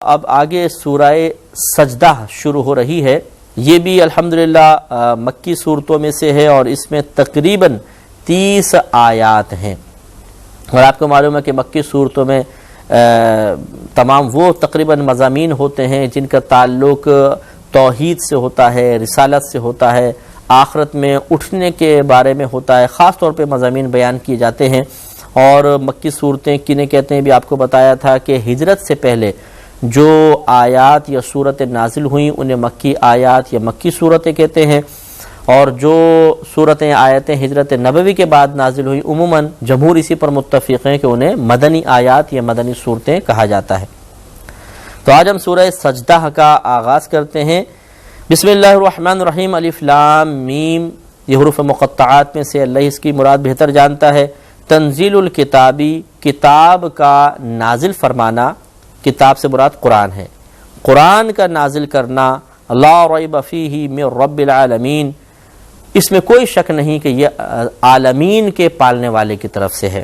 اب آگے سورہ سجدہ شروع ہو رہی ہے۔ یہ بھی الحمدللہ مکی صورتوں میں سے ہے اور اس میں تقریباً 30 آیات ہیں، اور آپ کو معلوم ہے کہ مکی صورتوں میں تمام وہ تقریباً مضامین ہوتے ہیں جن کا تعلق توحید سے ہوتا ہے، رسالت سے ہوتا ہے، آخرت میں اٹھنے کے بارے میں ہوتا ہے، خاص طور پہ مضامین بیان کیے جاتے ہیں۔ اور مکی صورتیں کنہیں کہتے ہیں بھی آپ کو بتایا تھا کہ ہجرت سے پہلے جو آیات یا صورتیں نازل ہوئیں انہیں مکی آیات یا مکی صورتیں کہتے ہیں، اور جو صورتیں آیتیں ہجرت نبوی کے بعد نازل ہوئیں عموماً جمہور اسی پر متفق ہیں کہ انہیں مدنی آیات یا مدنی صورتیں کہا جاتا ہے۔ تو آج ہم سورہ سجدہ کا آغاز کرتے ہیں۔ بسم اللہ الرحمن الرحیم، الف لام میم، یہ حروف مقطعات میں سے اللہ اس کی مراد بہتر جانتا ہے۔ تنزیل الکتابی، کتاب کا نازل فرمانا، کتاب سے مراد قرآن ہے، قرآن کا نازل کرنا، لا ریب فیہ من رب العالمین، اس میں کوئی شک نہیں کہ یہ عالمین کے پالنے والے کی طرف سے ہے،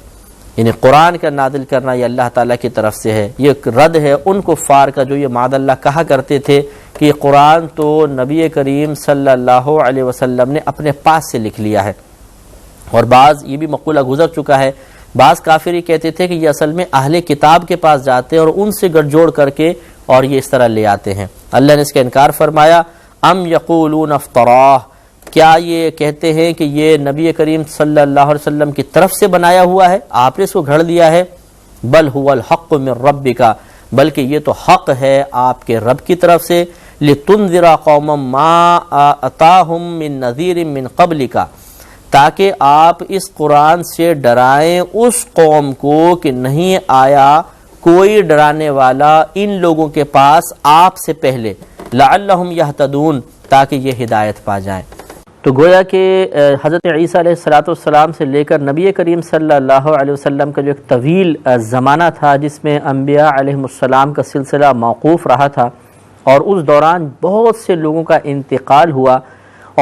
یعنی قرآن کا نازل کرنا یہ اللہ تعالیٰ کی طرف سے ہے۔ یہ رد ہے ان کفار کا جو یہ معاذ اللہ کہا کرتے تھے کہ یہ قرآن تو نبی کریم صلی اللہ علیہ وسلم نے اپنے پاس سے لکھ لیا ہے، اور بعض یہ بھی مقولہ گزر چکا ہے، بعض کافر یہ کہتے تھے کہ یہ اصل میں اہل کتاب کے پاس جاتے ہیں اور ان سے گٹھ جوڑ کر کے اور یہ اس طرح لے آتے ہیں۔ اللہ نے اس کا انکار فرمایا، ام یقولون افتراہ، کیا یہ کہتے ہیں کہ یہ نبی کریم صلی اللہ علیہ وسلم کی طرف سے بنایا ہوا ہے، آپ نے اس کو گھڑ دیا ہے؟ بل هو الحق من ربک، بلکہ یہ تو حق ہے آپ کے رب کی طرف سے، لتنذر قوما ما اتاہم من نذیر من قبلک، تاکہ آپ اس قرآن سے ڈرائیں اس قوم کو کہ نہیں آیا کوئی ڈرانے والا ان لوگوں کے پاس آپ سے پہلے، لعلہم یہتدون، تاکہ یہ ہدایت پا جائیں۔ تو گویا کہ حضرت عیسیٰ علیہ السلام سے لے کر نبی کریم صلی اللہ علیہ وسلم کا جو ایک طویل زمانہ تھا جس میں انبیاء علیہ السلام کا سلسلہ موقوف رہا تھا، اور اس دوران بہت سے لوگوں کا انتقال ہوا،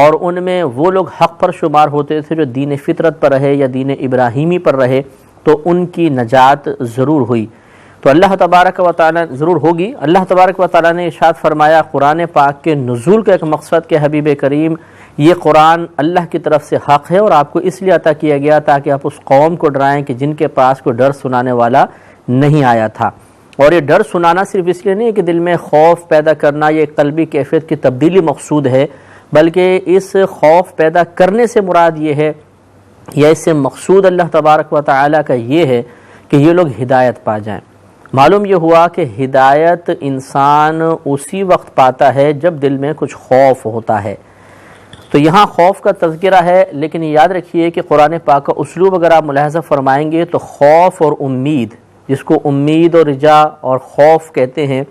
اور ان میں وہ لوگ حق پر شمار ہوتے تھے جو دین فطرت پر رہے یا دین ابراہیمی پر رہے، تو ان کی نجات ضرور ہوئی، تو اللہ تبارک و تعالی ضرور ہوگی۔ اللہ تبارک و تعالی نے ارشاد فرمایا قرآن پاک کے نزول کا ایک مقصد کہ حبیب کریم یہ قرآن اللہ کی طرف سے حق ہے اور آپ کو اس لیے عطا کیا گیا تاکہ آپ اس قوم کو ڈرائیں کہ جن کے پاس کوئی ڈر سنانے والا نہیں آیا تھا۔ اور یہ ڈر سنانا صرف اس لیے نہیں کہ دل میں خوف پیدا کرنا، یہ ایک قلبی کیفیت کی تبدیلی مقصود ہے، بلکہ اس خوف پیدا کرنے سے مراد یہ ہے یا اس سے مقصود اللہ تبارک و تعالی کا یہ ہے کہ یہ لوگ ہدایت پا جائیں۔ معلوم یہ ہوا کہ ہدایت انسان اسی وقت پاتا ہے جب دل میں کچھ خوف ہوتا ہے، تو یہاں خوف کا تذکرہ ہے، لیکن یاد رکھیے کہ قرآن پاک کا اسلوب اگر آپ ملاحظہ فرمائیں گے تو خوف اور امید، جس کو امید اور رجا اور خوف کہتے ہیں،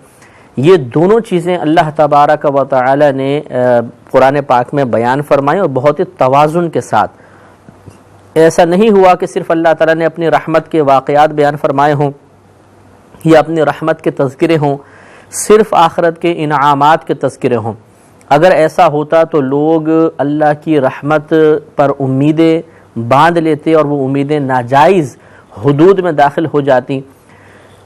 یہ دونوں چیزیں اللہ تبارک و تعالی نے قرآن پاک میں بیان فرمائیں، اور بہت ہی توازن کے ساتھ۔ ایسا نہیں ہوا کہ صرف اللہ تعالیٰ نے اپنی رحمت کے واقعات بیان فرمائے ہوں یا اپنی رحمت کے تذکرے ہوں، صرف آخرت کے انعامات کے تذکرے ہوں۔ اگر ایسا ہوتا تو لوگ اللہ کی رحمت پر امیدیں باندھ لیتے اور وہ امیدیں ناجائز حدود میں داخل ہو جاتی،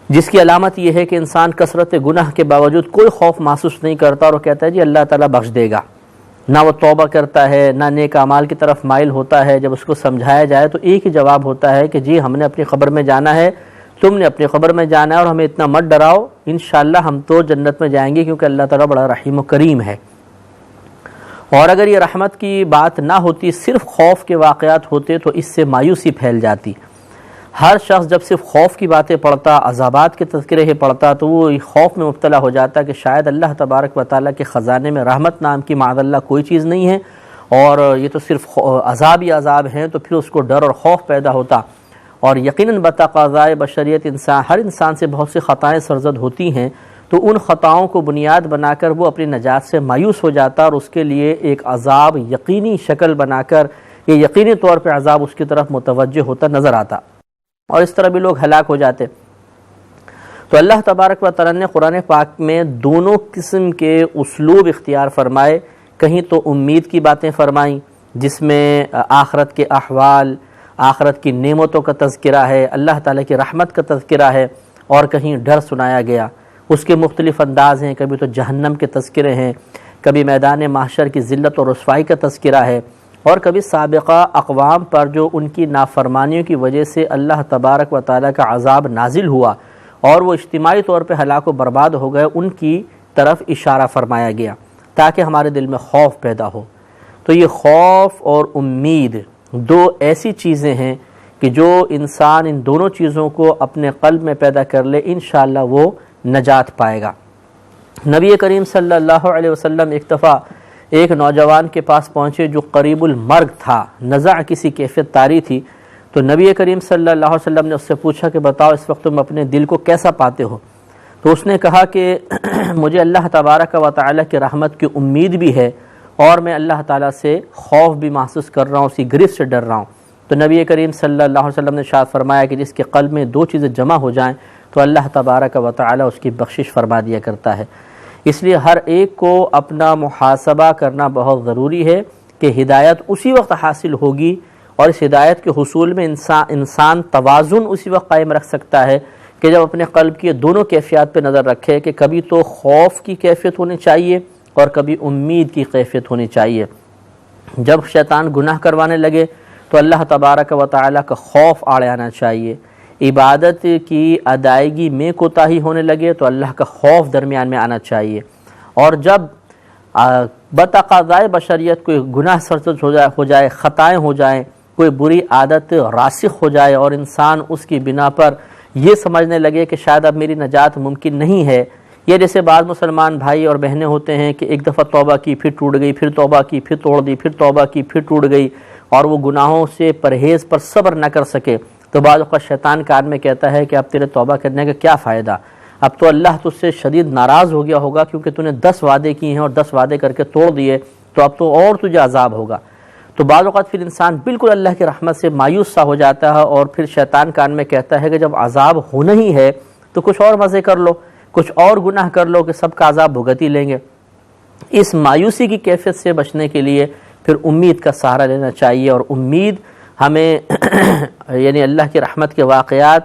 جس کی علامت یہ ہے کہ انسان کثرت گناہ کے باوجود کوئی خوف محسوس نہیں کرتا اور وہ کہتا ہے جی اللہ تعالیٰ بخش دے گا، نہ وہ توبہ کرتا ہے نہ نیک اعمال کی طرف مائل ہوتا ہے۔ جب اس کو سمجھایا جائے تو ایک ہی جواب ہوتا ہے کہ جی ہم نے اپنی قبر میں جانا ہے، تم نے اپنی قبر میں جانا ہے، اور ہمیں اتنا مت ڈراؤ، انشاءاللہ ہم تو جنت میں جائیں گے کیونکہ اللہ تعالیٰ بڑا رحیم و کریم ہے۔ اور اگر یہ رحمت کی بات نہ ہوتی، صرف خوف کے واقعات ہوتے، تو اس سے مایوسی پھیل جاتی۔ ہر شخص جب صرف خوف کی باتیں پڑھتا، عذابات کے تذکرے ہی پڑھتا، تو وہ خوف میں مبتلا ہو جاتا کہ شاید اللہ تبارک و تعالیٰ کے خزانے میں رحمت نام کی معاذ اللہ کوئی چیز نہیں ہے، اور یہ تو صرف عذاب ہی عذاب ہیں، تو پھر اس کو ڈر اور خوف پیدا ہوتا۔ اور یقیناً بتقاضائے بشریت ہر انسان سے بہت سی خطائیں سرزد ہوتی ہیں، تو ان خطاؤں کو بنیاد بنا کر وہ اپنی نجات سے مایوس ہو جاتا، اور اس کے لیے ایک عذاب یقینی شکل بنا کر یہ یقینی طور پہ عذاب اس کی طرف متوجہ ہوتا نظر آتا، اور اس طرح بھی لوگ ہلاک ہو جاتے۔ تو اللہ تبارک و تعالی نے قرآن پاک میں دونوں قسم کے اسلوب اختیار فرمائے، کہیں تو امید کی باتیں فرمائیں جس میں آخرت کے احوال، آخرت کی نعمتوں کا تذکرہ ہے، اللہ تعالیٰ کی رحمت کا تذکرہ ہے، اور کہیں ڈر سنایا گیا۔ اس کے مختلف انداز ہیں، کبھی تو جہنم کے تذکرے ہیں، کبھی میدان محشر کی ذلت اور رسوائی کا تذکرہ ہے، اور کبھی سابقہ اقوام پر جو ان کی نافرمانیوں کی وجہ سے اللہ تبارک و تعالیٰ کا عذاب نازل ہوا اور وہ اجتماعی طور پہ ہلاک و برباد ہو گئے، ان کی طرف اشارہ فرمایا گیا تاکہ ہمارے دل میں خوف پیدا ہو۔ تو یہ خوف اور امید دو ایسی چیزیں ہیں کہ جو انسان ان دونوں چیزوں کو اپنے قلب میں پیدا کر لے انشاءاللہ وہ نجات پائے گا۔ نبی کریم صلی اللہ علیہ وسلم ایک دفعہ ایک نوجوان کے پاس پہنچے جو قریب المرگ تھا، نزع کسی کیفیت طاری تھی، تو نبی کریم صلی اللہ علیہ وسلم نے اس سے پوچھا کہ بتاؤ اس وقت تم اپنے دل کو کیسا پاتے ہو؟ تو اس نے کہا کہ مجھے اللہ تبارک و تعالیٰ کی رحمت کی امید بھی ہے اور میں اللہ تعالیٰ سے خوف بھی محسوس کر رہا ہوں، اسی گرفت سے ڈر رہا ہوں۔ تو نبی کریم صلی اللہ علیہ وسلم نے ارشاد فرمایا کہ جس کے قلب میں دو چیزیں جمع ہو جائیں تو اللہ تبارک و تعالیٰ اس کی بخشش فرما دیا کرتا ہے۔ اس لیے ہر ایک کو اپنا محاسبہ کرنا بہت ضروری ہے کہ ہدایت اسی وقت حاصل ہوگی، اور اس ہدایت کے حصول میں انسان توازن اسی وقت قائم رکھ سکتا ہے کہ جب اپنے قلب کی دونوں کیفیات پہ نظر رکھے کہ کبھی تو خوف کی کیفیت ہونی چاہیے اور کبھی امید کی کیفیت ہونی چاہیے۔ جب شیطان گناہ کروانے لگے تو اللہ تبارک و تعالیٰ کا خوف آڑے آنا چاہیے، عبادت کی ادائیگی میں کوتاہی ہونے لگے تو اللہ کا خوف درمیان میں آنا چاہیے، اور جب بتقاضائے بشریت کوئی گناہ سرزد ہو جائے، خطائیں ہو جائیں، کوئی بری عادت راسخ ہو جائے اور انسان اس کی بنا پر یہ سمجھنے لگے کہ شاید اب میری نجات ممکن نہیں ہے، یہ جیسے بعض مسلمان بھائی اور بہنیں ہوتے ہیں کہ ایک دفعہ توبہ کی پھر ٹوٹ گئی، پھر توبہ کی پھر توڑ دی، پھر توبہ کی پھر ٹوٹ گئی، اور وہ گناہوں سے پرہیز پر صبر نہ کر سکے، تو بعض اوقات شیطان کان میں کہتا ہے کہ اب تیرے توبہ کرنے کا کیا فائدہ، اب تو اللہ تجھ سے شدید ناراض ہو گیا ہوگا کیونکہ تو نے 10 وعدے کیے ہیں اور 10 وعدے کر کے توڑ دیے، تو اب تو اور تجھے عذاب ہوگا۔ تو بعض اوقات پھر انسان بالکل اللہ کی رحمت سے مایوس سا ہو جاتا ہے، اور پھر شیطان کان میں کہتا ہے کہ جب عذاب ہونا ہی ہے تو کچھ اور مزے کر لو، کچھ اور گناہ کر لو کہ سب کا عذاب بھگت ہی لیں گے۔ اس مایوسی کی کیفیت سے بچنے کے لیے پھر امید کا سہارا لینا چاہیے، اور امید ہمیں یعنی اللہ کی رحمت کے واقعات،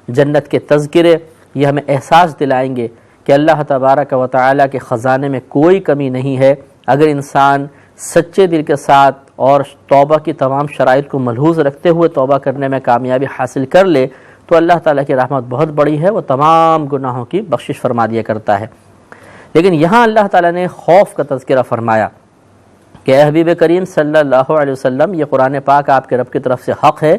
جنت کے تذکرے، یہ ہمیں احساس دلائیں گے کہ اللہ تبارک و تعالیٰ کے خزانے میں کوئی کمی نہیں ہے۔ اگر انسان سچے دل کے ساتھ اور توبہ کی تمام شرائط کو ملحوظ رکھتے ہوئے توبہ کرنے میں کامیابی حاصل کر لے تو اللہ تعالیٰ کی رحمت بہت بڑی ہے، وہ تمام گناہوں کی بخشش فرما دیا کرتا ہے۔ لیکن یہاں اللہ تعالیٰ نے خوف کا تذکرہ فرمایا کہ اے حبیب کریم صلی اللہ علیہ وسلم، یہ قرآن پاک آپ کے رب کی طرف سے حق ہے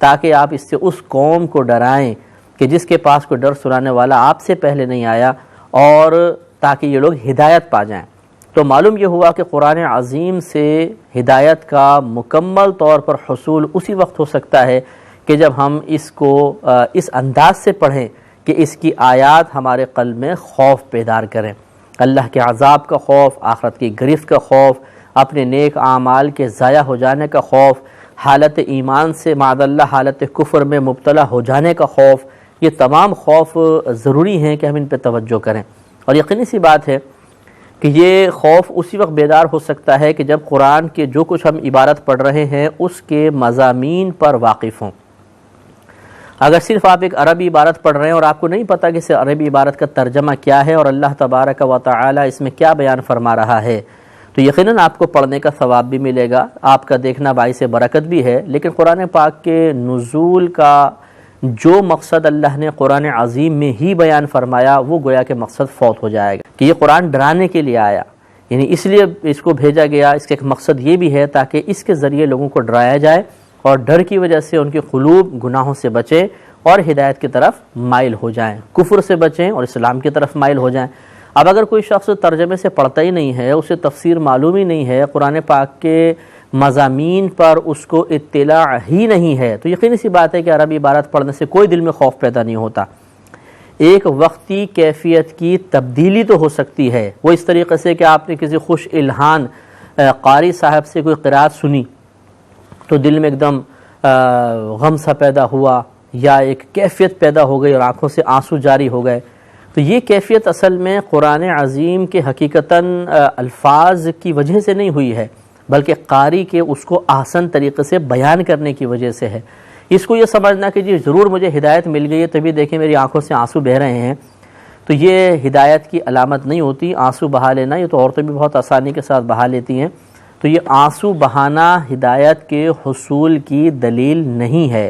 تاکہ آپ اس سے اس قوم کو ڈرائیں کہ جس کے پاس کوئی ڈر سنانے والا آپ سے پہلے نہیں آیا، اور تاکہ یہ لوگ ہدایت پا جائیں۔ تو معلوم یہ ہوا کہ قرآن عظیم سے ہدایت کا مکمل طور پر حصول اسی وقت ہو سکتا ہے کہ جب ہم اس کو اس انداز سے پڑھیں کہ اس کی آیات ہمارے قلب میں خوف بیدار کریں، اللہ کے عذاب کا خوف، آخرت کی گرفت کا خوف، اپنے نیک اعمال کے ضائع ہو جانے کا خوف، حالت ایمان سے معاذ اللہ حالت کفر میں مبتلا ہو جانے کا خوف، یہ تمام خوف ضروری ہیں کہ ہم ان پہ توجہ کریں۔ اور یقینی سی بات ہے کہ یہ خوف اسی وقت بیدار ہو سکتا ہے کہ جب قرآن کے جو کچھ ہم عبارت پڑھ رہے ہیں اس کے مضامین پر واقف ہوں۔ اگر صرف آپ ایک عربی عبارت پڑھ رہے ہیں اور آپ کو نہیں پتہ کہ اس عربی عبارت کا ترجمہ کیا ہے اور اللہ تبارک و تعالی اس میں کیا بیان فرما رہا ہے، تو یقیناً آپ کو پڑھنے کا ثواب بھی ملے گا، آپ کا دیکھنا باعث برکت بھی ہے، لیکن قرآن پاک کے نزول کا جو مقصد اللہ نے قرآن عظیم میں ہی بیان فرمایا وہ گویا کہ مقصد فوت ہو جائے گا کہ یہ قرآن ڈرانے کے لیے آیا، یعنی اس لیے اس کو بھیجا گیا، اس کا ایک مقصد یہ بھی ہے تاکہ اس کے ذریعے لوگوں کو ڈرایا جائے اور ڈر کی وجہ سے ان کے قلوب گناہوں سے بچیں اور ہدایت کی طرف مائل ہو جائیں، کفر سے بچیں اور اسلام کی طرف مائل ہو جائیں۔ اب اگر کوئی شخص ترجمے سے پڑھتا ہی نہیں ہے، اسے تفسیر معلوم ہی نہیں ہے، قرآن پاک کے مضامین پر اس کو اطلاع ہی نہیں ہے، تو یقینی سی بات ہے کہ عربی عبارت پڑھنے سے کوئی دل میں خوف پیدا نہیں ہوتا۔ ایک وقتی کیفیت کی تبدیلی تو ہو سکتی ہے، وہ اس طریقے سے کہ آپ نے کسی خوش الہان قاری صاحب سے کوئی قرات سنی تو دل میں ایک دم غم سا پیدا ہوا یا ایک کیفیت پیدا ہو گئی اور آنکھوں سے آنسو جاری ہو گئے، تو یہ کیفیت اصل میں قرآن عظیم کے حقیقتاً الفاظ کی وجہ سے نہیں ہوئی ہے بلکہ قاری کے اس کو آسن طریقے سے بیان کرنے کی وجہ سے ہے۔ اس کو یہ سمجھنا کہ جی ضرور مجھے ہدایت مل گئی ہے تبھی دیکھیں میری آنکھوں سے آنسو بہہ رہے ہیں، تو یہ ہدایت کی علامت نہیں ہوتی۔ آنسو بہا لینا یہ تو عورتیں بھی بہت آسانی کے ساتھ بہا لیتی ہیں، تو یہ آنسو بہانا ہدایت کے حصول کی دلیل نہیں ہے۔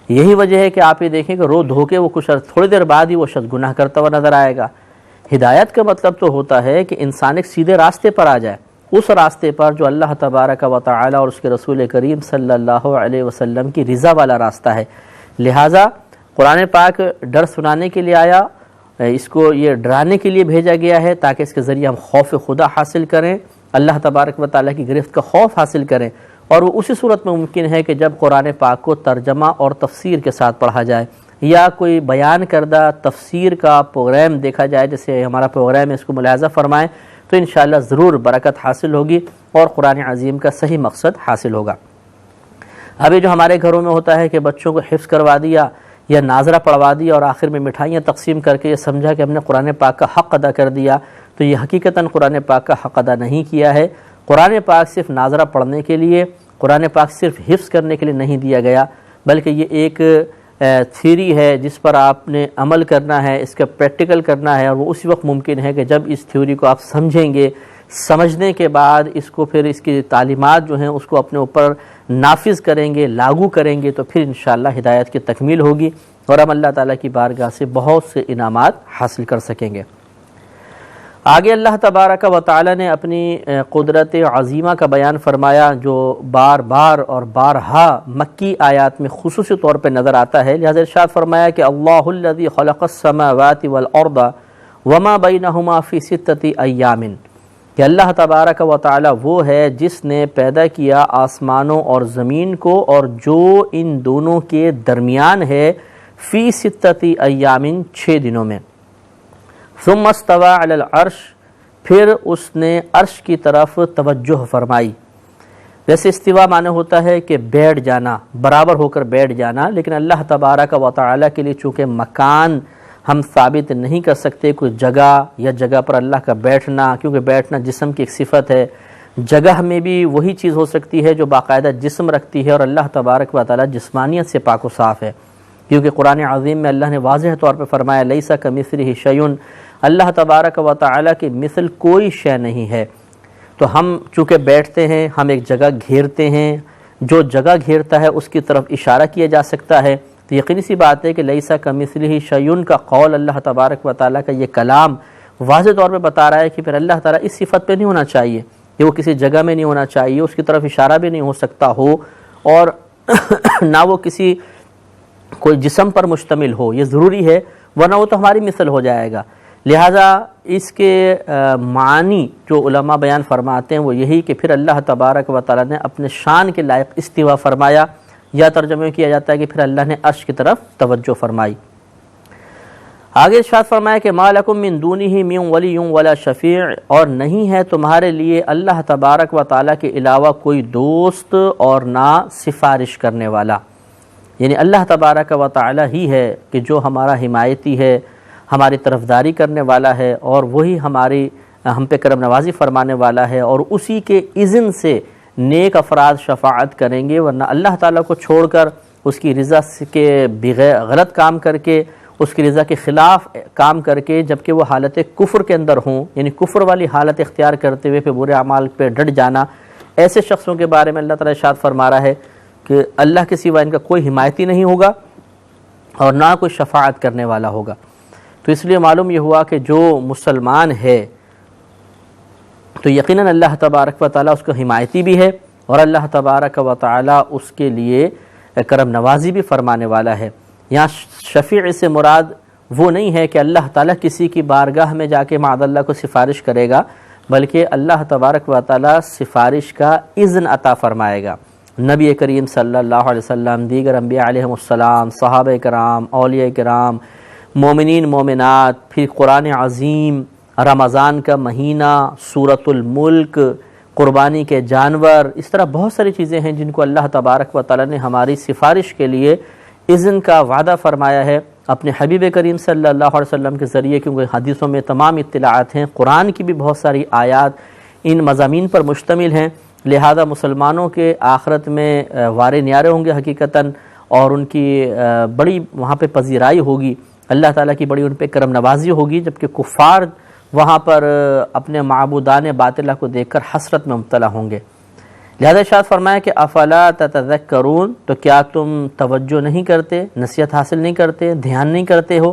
یہی وجہ ہے کہ آپ یہ دیکھیں کہ رو دھو کے وہ کچھ تھوڑی دیر بعد ہی وہ شخص گناہ کرتا ہوا نظر آئے گا۔ ہدایت کا مطلب تو ہوتا ہے کہ انسان ایک سیدھے راستے پر آ جائے، اس راستے پر جو اللہ تبارک و تعالی اور اس کے رسول کریم صلی اللہ علیہ وسلم کی رضا والا راستہ ہے۔ لہٰذا قرآن پاک ڈر سنانے کے لیے آیا، اس کو یہ ڈرانے کے لیے بھیجا گیا ہے تاکہ اس کے ذریعے ہم خوف خدا حاصل کریں، اللہ تبارک و تعالیٰ کی گرفت کا خوف حاصل کریں، اور وہ اسی صورت میں ممکن ہے کہ جب قرآن پاک کو ترجمہ اور تفسیر کے ساتھ پڑھا جائے، یا کوئی بیان کردہ تفسیر کا پروگرام دیکھا جائے، جیسے ہمارا پروگرام ہے، اس کو ملاحظہ فرمائیں تو انشاءاللہ ضرور برکت حاصل ہوگی اور قرآن عظیم کا صحیح مقصد حاصل ہوگا۔ ابھی جو ہمارے گھروں میں ہوتا ہے کہ بچوں کو حفظ کروا دیا یا ناظرہ پڑھوا دیا اور آخر میں مٹھائیاں تقسیم کر کے یہ سمجھا کہ ہم نے قرآن پاک کا حق ادا کر دیا، تو یہ حقیقتاً قرآن پاک کا حق ادا نہیں کیا ہے۔ قرآن پاک صرف ناظرہ پڑھنے کے لیے، قرآن پاک صرف حفظ کرنے کے لیے نہیں دیا گیا، بلکہ یہ ایک تھیوری ہے جس پر آپ نے عمل کرنا ہے، اس کا پریکٹیکل کرنا ہے، اور وہ اسی وقت ممکن ہے کہ جب اس تھیوری کو آپ سمجھیں گے، سمجھنے کے بعد اس کو پھر اس کی تعلیمات جو ہیں اس کو اپنے اوپر نافذ کریں گے، لاگو کریں گے، تو پھر انشاءاللہ ہدایت کی تکمیل ہوگی اور ہم اللہ تعالیٰ کی بارگاہ سے بہت سے انعامات حاصل کر سکیں گے۔ آگے اللہ تبارک و تعالی نے اپنی قدرت عظیمہ کا بیان فرمایا، جو بار بار اور بارہا مکی آیات میں خصوصی طور پہ نظر آتا ہے۔ لہذا ارشاد فرمایا کہ اللہ الذی خلق السماوات والارض وما بینہما فی ستۃ ایام، کہ اللہ تبارک و تعالی وہ ہے جس نے پیدا کیا آسمانوں اور زمین کو اور جو ان دونوں کے درمیان ہے، فی ستۃ ایام 6 دنوں میں۔ ثم استوى علی العرش، پھر اس نے عرش کی طرف توجہ فرمائی۔ ویسے استوا معنی ہوتا ہے کہ بیٹھ جانا، برابر ہو کر بیٹھ جانا، لیکن اللہ تبارک و تعالی کے لیے چونکہ مکان ہم ثابت نہیں کر سکتے، کوئی جگہ یا جگہ پر اللہ کا بیٹھنا، کیونکہ بیٹھنا جسم کی ایک صفت ہے، جگہ میں بھی وہی چیز ہو سکتی ہے جو باقاعدہ جسم رکھتی ہے، اور اللہ تبارک و تعالی جسمانیت سے پاک و صاف ہے، کیونکہ قرآن عظیم میں اللہ نے واضح طور پہ فرمایا لیس کمثلہ شیء، اللہ تبارک و تعالی کی مثل کوئی شے نہیں ہے۔ تو ہم چونکہ بیٹھتے ہیں، ہم ایک جگہ گھیرتے ہیں، جو جگہ گھیرتا ہے اس کی طرف اشارہ کیا جا سکتا ہے، تو یقینی سی بات ہے کہ لیس کمثلہ شیء کا قول اللہ تبارک و تعالی کا یہ کلام واضح طور پہ بتا رہا ہے کہ پھر اللہ تعالیٰ اس صفت پہ نہیں ہونا چاہیے کہ وہ کسی جگہ میں نہیں ہونا چاہیے، اس کی طرف اشارہ بھی نہیں ہو سکتا ہو، اور نہ وہ کسی کوئی جسم پر مشتمل ہو، یہ ضروری ہے، ورنہ وہ تو ہماری مثل ہو جائے گا۔ لہٰذا اس کے معنی جو علماء بیان فرماتے ہیں وہ یہی کہ پھر اللہ تبارک و تعالیٰ نے اپنے شان کے لائق استوا فرمایا، یا ترجمہ کیا جاتا ہے کہ پھر اللہ نے عرش کی طرف توجہ فرمائی۔ آگے ارشاد فرمایا کہ ما لکم من دونہ من ولی ولا شفیع، اور نہیں ہے تمہارے لیے اللہ تبارک و تعالیٰ کے علاوہ کوئی دوست اور نہ سفارش کرنے والا، یعنی اللہ تبارک و تعالی ہی ہے کہ جو ہمارا حمایتی ہے، ہماری طرفداری کرنے والا ہے، اور وہی ہم پہ کرم نوازی فرمانے والا ہے، اور اسی کے اذن سے نیک افراد شفاعت کریں گے، ورنہ اللہ تعالیٰ کو چھوڑ کر اس کی رضا کے بغیر غلط کام کر کے، اس کی رضا کے خلاف کام کر کے، جبکہ وہ حالت کفر کے اندر ہوں، یعنی کفر والی حالت اختیار کرتے ہوئے پھر برے اعمال پہ ڈٹ جانا، ایسے شخصوں کے بارے میں اللہ تعالیٰ ارشاد فرما رہا ہے کہ اللہ کے سوا ان کا کوئی حمایتی نہیں ہوگا اور نہ کوئی شفاعت کرنے والا ہوگا۔ تو اس لیے معلوم یہ ہوا کہ جو مسلمان ہے تو یقیناً اللہ تبارک و تعالیٰ اس کو حمایتی بھی ہے، اور اللہ تبارک و تعالیٰ اس کے لیے کرم نوازی بھی فرمانے والا ہے۔ یہاں شفیع سے مراد وہ نہیں ہے کہ اللہ تعالیٰ کسی کی بارگاہ میں جا کے معاذ اللہ کو سفارش کرے گا، بلکہ اللہ تبارک و تعالیٰ سفارش کا اذن عطا فرمائے گا۔ نبی کریم صلی اللہ علیہ وسلم، دیگر انبیاء علیہ السلام، صحابہ کرام، اولیاء کرام، مومنین مومنات، پھر قرآن عظیم، رمضان کا مہینہ، سورۃ الملک، قربانی کے جانور، اس طرح بہت ساری چیزیں ہیں جن کو اللہ تبارک و تعالیٰ نے ہماری سفارش کے لیے اذن کا وعدہ فرمایا ہے اپنے حبیب کریم صلی اللہ علیہ وسلم کے ذریعے، کیونکہ حدیثوں میں تمام اطلاعات ہیں، قرآن کی بھی بہت ساری آیات ان مضامین پر مشتمل ہیں، لہذا مسلمانوں کے آخرت میں وارے نیارے ہوں گے حقیقتاً، اور ان کی بڑی وہاں پہ پذیرائی ہوگی اللہ تعالیٰ کی بڑی ان پہ کرم نوازی ہوگی، جبکہ کفار وہاں پر اپنے معبودان باطلہ کو دیکھ کر حسرت میں مبتلا ہوں گے۔ لہذا ارشاد فرمایا کہ افلا تتذکرون، تو کیا تم توجہ نہیں کرتے، نصیحت حاصل نہیں کرتے، دھیان نہیں کرتے ہو؟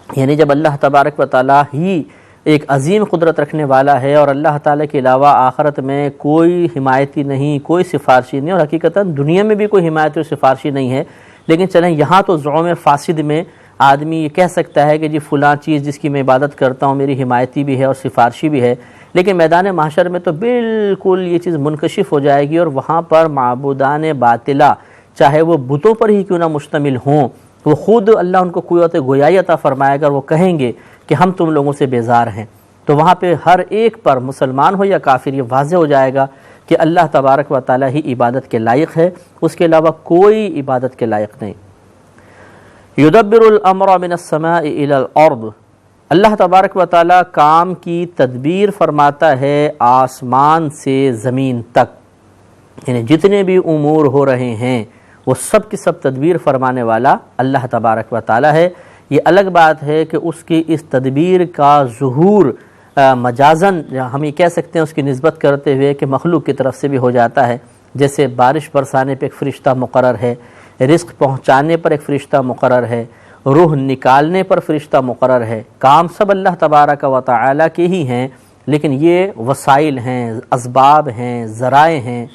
یعنی جب اللہ تبارک و تعالیٰ ہی ایک عظیم قدرت رکھنے والا ہے اور اللہ تعالیٰ کے علاوہ آخرت میں کوئی حمایتی نہیں، کوئی سفارشی نہیں، اور حقیقتاً دنیا میں بھی کوئی حمایتی اور سفارشی نہیں ہے، لیکن چلیں یہاں تو زعم فاسد میں آدمی یہ کہہ سکتا ہے کہ جی فلاں چیز جس کی میں عبادت کرتا ہوں میری حمایتی بھی ہے اور سفارشی بھی ہے، لیکن میدان محشر میں تو بالکل یہ چیز منکشف ہو جائے گی، اور وہاں پر معبودان باطلہ چاہے وہ بتوں پر ہی کیوں نہ مشتمل ہوں، وہ خود اللہ ان کو قوت گویائی عطا فرمائے گا، اور وہ کہیں گے کہ ہم تم لوگوں سے بیزار ہیں۔ تو وہاں پہ ہر ایک پر مسلمان ہو یا کافر یہ واضح ہو جائے گا کہ اللہ تبارک و تعالیٰ ہی عبادت کے لائق ہے، اس کے علاوہ کوئی عبادت کے لائق نہیں۔ یدبر الامر من السماء الى الارض، اللہ تبارک و تعالیٰ کام کی تدبیر فرماتا ہے آسمان سے زمین تک، یعنی جتنے بھی امور ہو رہے ہیں وہ سب کی سب تدبیر فرمانے والا اللہ تبارک و تعالیٰ ہے۔ یہ الگ بات ہے کہ اس کی اس تدبیر کا ظہور مجازن ہم یہ کہہ سکتے ہیں اس کی نسبت کرتے ہوئے کہ مخلوق کی طرف سے بھی ہو جاتا ہے، جیسے بارش برسانے پہ ایک فرشتہ مقرر ہے، رزق پہنچانے پر ایک فرشتہ مقرر ہے، روح نکالنے پر فرشتہ مقرر ہے، کام سب اللہ تبارک و تعالیٰ کے ہی ہیں، لیکن یہ وسائل ہیں، اسباب ہیں، ذرائع ہیں۔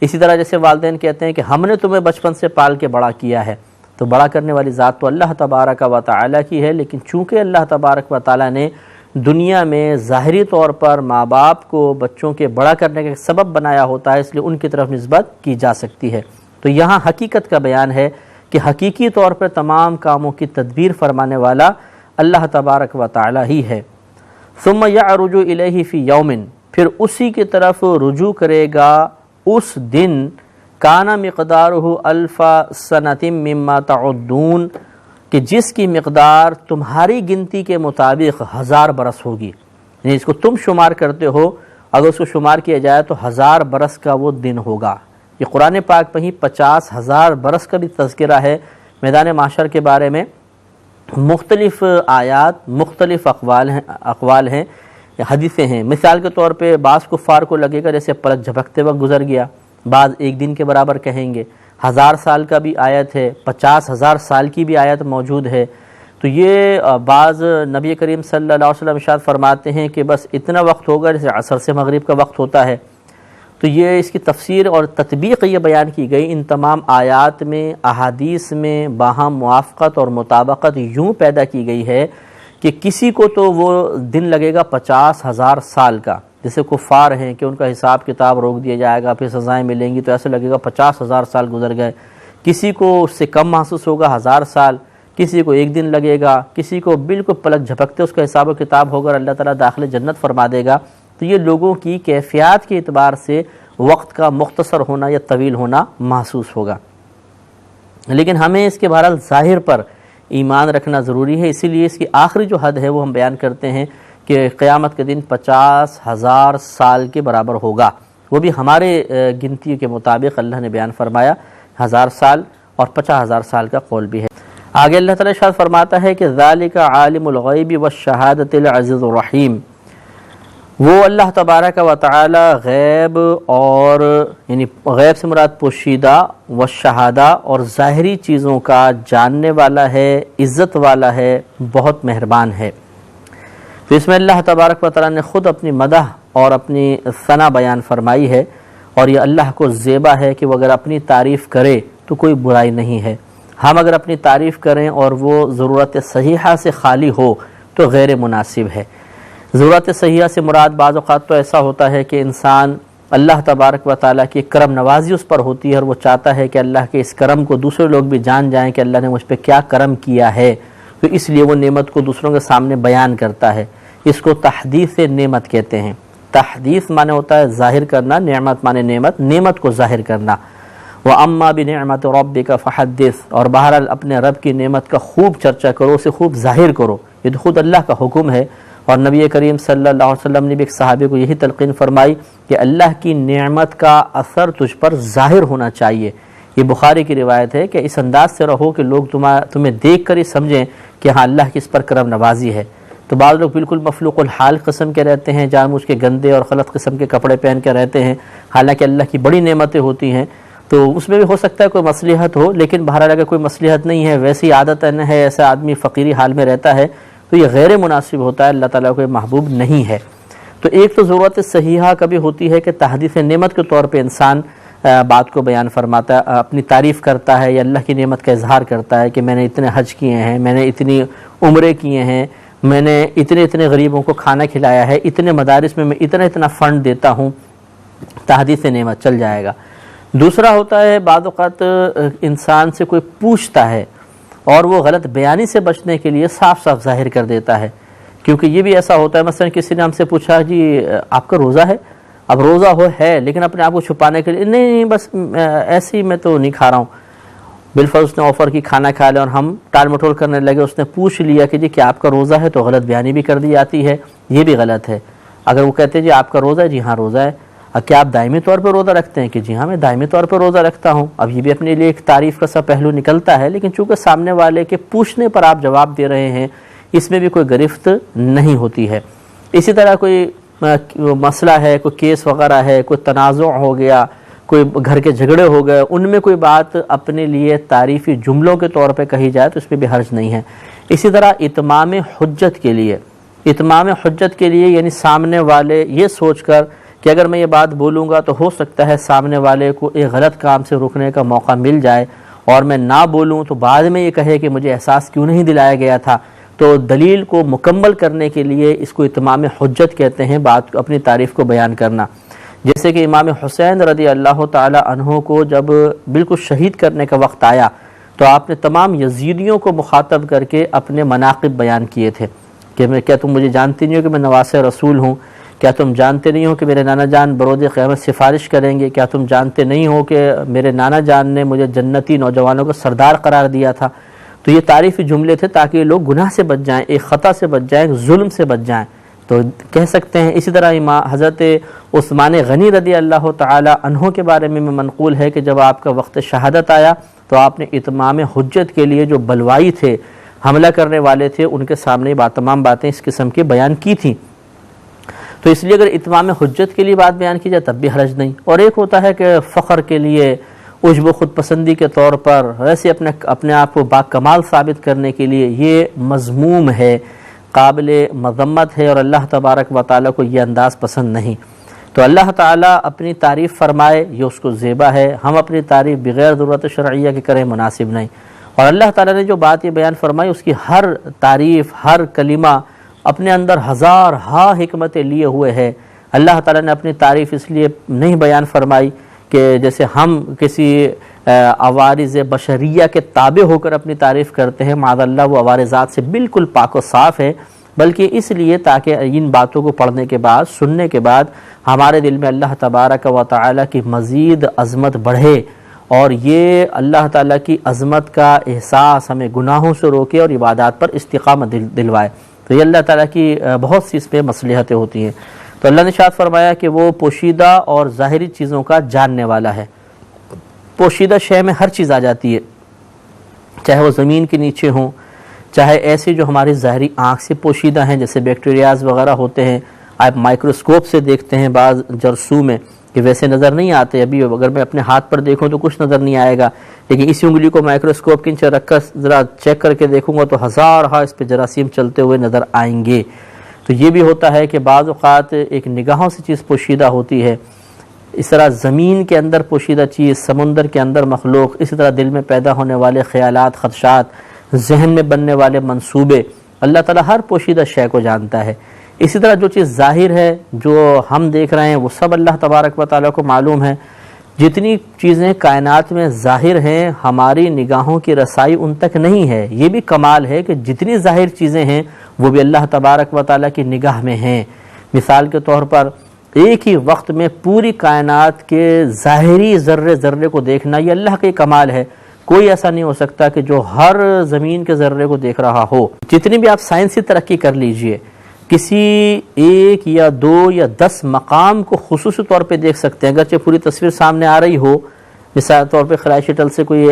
اسی طرح جیسے والدین کہتے ہیں کہ ہم نے تمہیں بچپن سے پال کے بڑا کیا ہے، تو بڑا کرنے والی ذات تو اللہ تبارک و تعالیٰ کی ہے، لیکن چونکہ اللہ تبارک و تعالیٰ نے دنیا میں ظاہری طور پر ماں باپ کو بچوں کے بڑا کرنے کا سبب بنایا ہوتا ہے، اس لیے ان کی طرف نسبت کی جا سکتی ہے۔ تو یہاں حقیقت کا بیان ہے کہ حقیقی طور پر تمام کاموں کی تدبیر فرمانے والا اللہ تبارک و تعالیٰ ہی ہے۔ ثم یعرج الیہ فی یوم، پھر اسی کی طرف رجوع کرے گا اس دن، کانا مقدارہ الف سنۃ مما تعدون، کہ جس کی مقدار تمہاری گنتی کے مطابق 1000 برس ہوگی، یعنی اس کو تم شمار کرتے ہو، اگر اس کو شمار کیا جائے تو 1000 برس کا وہ دن ہوگا۔ یہ قرآن پاک میں ہی 50,000 برس کا بھی تذکرہ ہے۔ میدان محشر کے بارے میں مختلف آیات، مختلف اقوال ہیں، حدیثیں ہیں۔ مثال کے طور پہ بعض کفار کو لگے گا جیسے پلک جھپکتے وقت گزر گیا، بعض ایک دن کے برابر کہیں گے، 1000 سال کا بھی آیت ہے، 50,000 سال کی بھی آیت موجود ہے۔ تو یہ بعض نبی کریم صلی اللہ علیہ وسلم ارشاد فرماتے ہیں کہ بس اتنا وقت ہوگا جیسے عصر سے مغرب کا وقت ہوتا ہے۔ تو یہ اس کی تفسیر اور تطبیق یہ بیان کی گئی ان تمام آیات میں، احادیث میں باہم موافقت اور مطابقت یوں پیدا کی گئی ہے کہ کسی کو تو وہ دن لگے گا 50,000 سال کا، جیسے کفار ہیں کہ ان کا حساب کتاب روک دیا جائے گا، پھر سزائیں ملیں گی، تو ایسا لگے گا 50,000 سال گزر گئے۔ کسی کو اس سے کم محسوس ہوگا 1000 سال، کسی کو ایک دن لگے گا، کسی کو بالکل پلک جھپکتے اس کا حساب و کتاب ہوگا اور اللہ تعالیٰ داخل جنت فرما دے گا۔ تو یہ لوگوں کی کیفیات کے اعتبار سے وقت کا مختصر ہونا یا طویل ہونا محسوس ہوگا، لیکن ہمیں اس کے بہرحال ظاہر پر ایمان رکھنا ضروری ہے۔ اسی لیے اس کی آخری جو حد ہے وہ ہم بیان کرتے ہیں کہ قیامت کے دن 50,000 سال کے برابر ہوگا، وہ بھی ہمارے گنتی کے مطابق اللہ نے بیان فرمایا 1000 سال، اور 50,000 سال کا قول بھی ہے۔ آگے اللہ تعالیٰ ارشاد فرماتا ہے کہ ذالک عالم الغیب والشہادۃ العزیز الرحیم، وہ اللہ تبارک و تعالی غیب اور یعنی غیب سے مراد پوشیدہ والشہادہ اور ظاہری چیزوں کا جاننے والا ہے، عزت والا ہے، بہت مہربان ہے۔ تو اس میں اللہ تبارک و تعالی نے خود اپنی مدح اور اپنی ثنا بیان فرمائی ہے، اور یہ اللہ کو زیبا ہے کہ وہ اگر اپنی تعریف کرے تو کوئی برائی نہیں ہے۔ ہم اگر اپنی تعریف کریں اور وہ ضرورت صحیحہ سے خالی ہو تو غیر مناسب ہے۔ ضرورت صحیحہ سے مراد بعض اوقات تو ایسا ہوتا ہے کہ انسان اللہ تبارک و تعالیٰ کی کرم نوازی اس پر ہوتی ہے اور وہ چاہتا ہے کہ اللہ کے اس کرم کو دوسرے لوگ بھی جان جائیں کہ اللہ نے مجھ پہ کیا کرم کیا ہے، تو اس لیے وہ نعمت کو دوسروں کے سامنے بیان کرتا ہے۔ اس کو تحدیث نعمت کہتے ہیں۔ تحدیث معنی ہوتا ہے ظاہر کرنا، نعمت معنی نعمت کو ظاہر کرنا۔ وَأَمَّا بِنِعْمَةِ رَبِّكَ فَحَدِّثْ، اور بہرحال اپنے رب کی نعمت کا خوب چرچا کرو، اسے خوب ظاہر کرو۔ یہ تو خود اللہ کا حکم ہے، اور نبی کریم صلی اللہ علیہ وسلم نے بھی ایک صحابی کو یہی تلقین فرمائی کہ اللہ کی نعمت کا اثر تجھ پر ظاہر ہونا چاہیے۔ یہ بخاری کی روایت ہے کہ اس انداز سے رہو کہ لوگ تمہیں دیکھ کر ہی سمجھیں کہ ہاں اللہ کی اس پر کرم نوازی ہے۔ تو بعض لوگ بالکل مفلوق الحال قسم کے رہتے ہیں، جان بوجھ کے گندے اور غلط قسم کے کپڑے پہن کے رہتے ہیں، حالانکہ اللہ کی بڑی نعمتیں ہوتی ہیں، تو اس میں بھی ہو سکتا ہے کوئی مصلحت ہو، لیکن بہرحال اگر کوئی مصلحت نہیں ہے، ویسی عادت ہے، ایسا آدمی فقیری حال میں رہتا ہے، تو یہ غیر مناسب ہوتا ہے، اللہ تعالیٰ کو یہ محبوب نہیں ہے۔ تو ایک تو ضرورت صحیحہ کبھی ہوتی ہے کہ تحدیث نعمت کے طور پہ انسان بات کو بیان فرماتا ہے، اپنی تعریف کرتا ہے یا اللہ کی نعمت کا اظہار کرتا ہے کہ میں نے اتنے حج کیے ہیں، میں نے اتنی عمرے کیے ہیں، میں نے اتنے غریبوں کو کھانا کھلایا ہے، اتنے مدارس میں اتنا فنڈ دیتا ہوں، تحدیث نعمت چل جائے گا۔ دوسرا ہوتا ہے بعض اوقات انسان سے کوئی پوچھتا ہے اور وہ غلط بیانی سے بچنے کے لیے صاف صاف ظاہر کر دیتا ہے، کیونکہ یہ بھی ایسا ہوتا ہے، مثلا کسی نے ہم سے پوچھا جی آپ کا روزہ ہے؟ اب روزہ ہے لیکن اپنے آپ کو چھپانے کے لیے نہیں بس ایسے ہی میں تو نہیں کھا رہا ہوں، بالفرض اس نے آفر کی کھانا کھا لیا اور ہم ٹال مٹول کرنے لگے، اس نے پوچھ لیا کہ جی کیا آپ کا روزہ ہے، تو غلط بیانی بھی کر دی جاتی ہے، یہ بھی غلط ہے۔ اگر وہ کہتے ہیں جی آپ کا روزہ ہے، جی ہاں روزہ ہے، کیا آپ دائمی طور پہ روزہ رکھتے ہیں، کہ جی ہاں میں دائمی طور پہ روزہ رکھتا ہوں، اب یہ بھی اپنے لیے ایک تعریف کا سا پہلو نکلتا ہے، لیکن چونکہ سامنے والے کے پوچھنے پر آپ جواب دے رہے ہیں، اس میں بھی کوئی گرفت نہیں ہوتی ہے۔ اسی طرح کوئی مسئلہ ہے، کوئی کیس وغیرہ ہے، کوئی تنازع ہو گیا، کوئی گھر کے جھگڑے ہو گئے، ان میں کوئی بات اپنے لیے تعریفی جملوں کے طور پہ کہی جائے تو اس میں بھی حرج نہیں ہے۔ اسی طرح اتمام حجت کے لیے یعنی سامنے والے یہ سوچ کر کہ اگر میں یہ بات بولوں گا تو ہو سکتا ہے سامنے والے کو ایک غلط کام سے روکنے کا موقع مل جائے، اور میں نہ بولوں تو بعد میں یہ کہے کہ مجھے احساس کیوں نہیں دلایا گیا تھا، تو دلیل کو مکمل کرنے کے لیے اس کو اتمام حجت کہتے ہیں، بات اپنی تعریف کو بیان کرنا۔ جیسے کہ امام حسین رضی اللہ تعالی عنہ کو جب بالکل شہید کرنے کا وقت آیا تو آپ نے تمام یزیدیوں کو مخاطب کر کے اپنے مناقب بیان کیے تھے کہ کیا تم مجھے جانتے نہیں ہو کہ میں نواسہ رسول ہوں؟ کیا تم جانتے نہیں ہو کہ میرے نانا جان برود قیامت سفارش کریں گے؟ کیا تم جانتے نہیں ہو کہ میرے نانا جان نے مجھے جنتی نوجوانوں کا سردار قرار دیا تھا؟ تو یہ تعریفی جملے تھے تاکہ یہ لوگ گناہ سے بچ جائیں، ایک خطا سے بچ جائیں، ظلم سے بچ جائیں، تو کہہ سکتے ہیں۔ اسی طرح حضرت عثمان غنی رضی اللہ تعالی عنہ کے بارے میں منقول ہے کہ جب آپ کا وقت شہادت آیا تو آپ نے اتمام حجت کے لیے جو بلوائی تھے، حملہ کرنے والے تھے، ان کے سامنے تمام باتیں اس قسم کی بیان کی تھیں۔ تو اس لیے اگر اتمام حجت کے لیے بات بیان کی جائے تب بھی حرج نہیں۔ اور ایک ہوتا ہے کہ فخر کے لیے، عجب و خود پسندی کے طور پر، ویسے اپنے آپ کو باکمال ثابت کرنے کے لیے، یہ مذموم ہے، قابل مذمت ہے، اور اللہ تبارک و تعالیٰ کو یہ انداز پسند نہیں۔ تو اللہ تعالیٰ اپنی تعریف فرمائے یہ اس کو زیبا ہے، ہم اپنی تعریف بغیر ضرورت شرعیہ کے کریں مناسب نہیں۔ اور اللہ تعالیٰ نے جو بات یہ بیان فرمائی اس کی ہر تعریف، ہر کلمہ اپنے اندر ہزار حکمتیں لیے ہوئے ہے۔ اللہ تعالیٰ نے اپنی تعریف اس لیے نہیں بیان فرمائی کہ جیسے ہم کسی عوارض بشریہ کے تابع ہو کر اپنی تعریف کرتے ہیں، معاذ اللہ وہ عوارضات سے بالکل پاک و صاف ہے، بلکہ اس لیے تاکہ ان باتوں کو پڑھنے کے بعد، سننے کے بعد ہمارے دل میں اللہ تبارک و تعالیٰ کی مزید عظمت بڑھے، اور یہ اللہ تعالیٰ کی عظمت کا احساس ہمیں گناہوں سے روکے اور عبادات پر استقامت دلوائے۔ تو یہ اللہ تعالیٰ کی بہت سی اس پہ مصلحتیں ہوتی ہیں۔ تو اللہ نے ارشاد فرمایا کہ وہ پوشیدہ اور ظاہری چیزوں کا جاننے والا ہے۔ پوشیدہ شے میں ہر چیز آ جاتی ہے، چاہے وہ زمین کے نیچے ہوں، چاہے ایسی جو ہماری ظاہری آنکھ سے پوشیدہ ہیں، جیسے بیکٹیریاز وغیرہ ہوتے ہیں، آپ مائکروسکوپ سے دیکھتے ہیں بعض جرثوم میں کہ ویسے نظر نہیں آتے، ابھی اگر میں اپنے ہاتھ پر دیکھوں تو کچھ نظر نہیں آئے گا، لیکن اسی انگلی کو مائکروسکوپ کے نیچے رکھ کر ذرا چیک کر کے دیکھوں گا تو ہزار اس پہ جراثیم چلتے ہوئے نظر آئیں گے۔ تو یہ بھی ہوتا ہے کہ بعض اوقات ایک نگاہوں سے چیز پوشیدہ ہوتی ہے، اس طرح زمین کے اندر پوشیدہ چیز، سمندر کے اندر مخلوق، اسی طرح دل میں پیدا ہونے والے خیالات، خدشات، ذہن میں بننے والے منصوبے، اللہ تعالیٰ ہر پوشیدہ شے کو جانتا ہے۔ اسی طرح جو چیز ظاہر ہے، جو ہم دیکھ رہے ہیں، وہ سب اللہ تبارک و تعالیٰ کو معلوم ہے۔ جتنی چیزیں کائنات میں ظاہر ہیں ہماری نگاہوں کی رسائی ان تک نہیں ہے، یہ بھی کمال ہے کہ جتنی ظاہر چیزیں ہیں وہ بھی اللہ تبارک و تعالیٰ کی نگاہ میں ہیں۔ مثال کے طور پر ایک ہی وقت میں پوری کائنات کے ظاہری ذرے ذرے کو دیکھنا یہ اللہ کا کمال ہے۔ کوئی ایسا نہیں ہو سکتا کہ جو ہر زمین کے ذرے کو دیکھ رہا ہو۔ جتنی بھی آپ سائنسی ترقی کر لیجئے، کسی ایک یا دو یا 10 مقام کو خصوصی طور پہ دیکھ سکتے ہیں، اگرچہ پوری تصویر سامنے آ رہی ہو، مثال طور پہ خلائی شٹل سے کوئی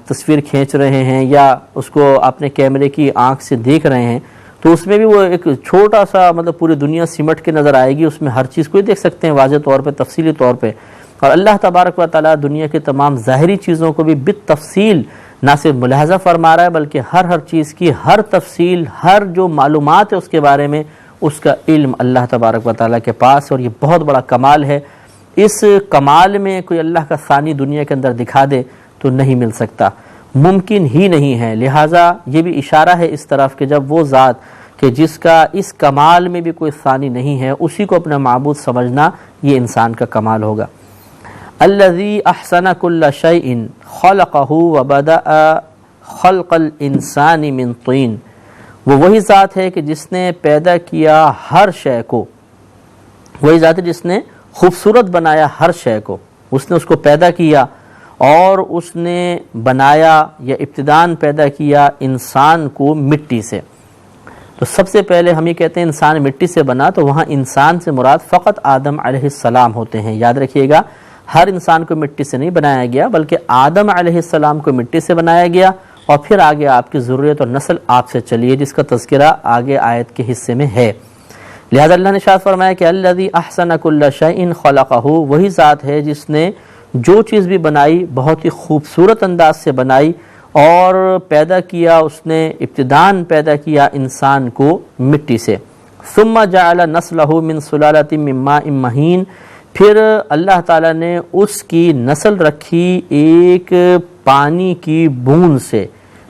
تصویر کھینچ رہے ہیں یا اس کو اپنے کیمرے کی آنکھ سے دیکھ رہے ہیں تو اس میں بھی وہ ایک چھوٹا سا مطلب پوری دنیا سمٹ کے نظر آئے گی، اس میں ہر چیز کو دیکھ سکتے ہیں واضح طور پہ، تفصیلی طور پہ. اور اللہ تبارک و تعالیٰ دنیا کے تمام ظاہری چیزوں کو بھی بالتفصیل نہ صرف ملاحظہ فرما رہا ہے بلکہ ہر چیز کی ہر تفصیل، ہر جو معلومات ہے اس کے بارے میں اس کا علم اللہ تبارک و تعالیٰ کے پاس. اور یہ بہت بڑا کمال ہے. اس کمال میں کوئی اللہ کا ثانی دنیا کے اندر دکھا دے تو نہیں مل سکتا، ممکن ہی نہیں ہے. لہٰذا یہ بھی اشارہ ہے اس طرف کہ جب وہ ذات کہ جس کا اس کمال میں بھی کوئی ثانی نہیں ہے اسی کو اپنا معبود سمجھنا یہ انسان کا کمال ہوگا. الذی احسن کل شیء خلقہ وبدأ خلق الانسان من طین، وہ وہی ذات ہے کہ جس نے پیدا کیا ہر شے کو، وہی ذات ہے جس نے خوبصورت بنایا ہر شے کو، اس نے اس کو پیدا کیا اور اس نے بنایا یا ابتداً پیدا کیا انسان کو مٹی سے. تو سب سے پہلے ہم یہ کہتے ہیں انسان مٹی سے بنا، تو وہاں انسان سے مراد فقط آدم علیہ السلام ہوتے ہیں. یاد رکھیے گا ہر انسان کو مٹی سے نہیں بنایا گیا بلکہ آدم علیہ السلام کو مٹی سے بنایا گیا اور پھر آگے آپ کی ضروریت اور نسل آپ سے چلی ہے جس کا تذکرہ آگے آیت کے حصے میں ہے. لہذا اللہ نے ارشاد فرمایا کہ الذی احسن کل شیء خلقہ، وہی ذات ہے جس نے جو چیز بھی بنائی بہت ہی خوبصورت انداز سے بنائی اور پیدا کیا، اس نے ابتداً پیدا کیا انسان کو مٹی سے. ثم جعل نسلہ من سلالۃ من ماء مہین، پھر اللہ تعالیٰ نے اس کی نسل رکھی ایک پانی کی بوند سے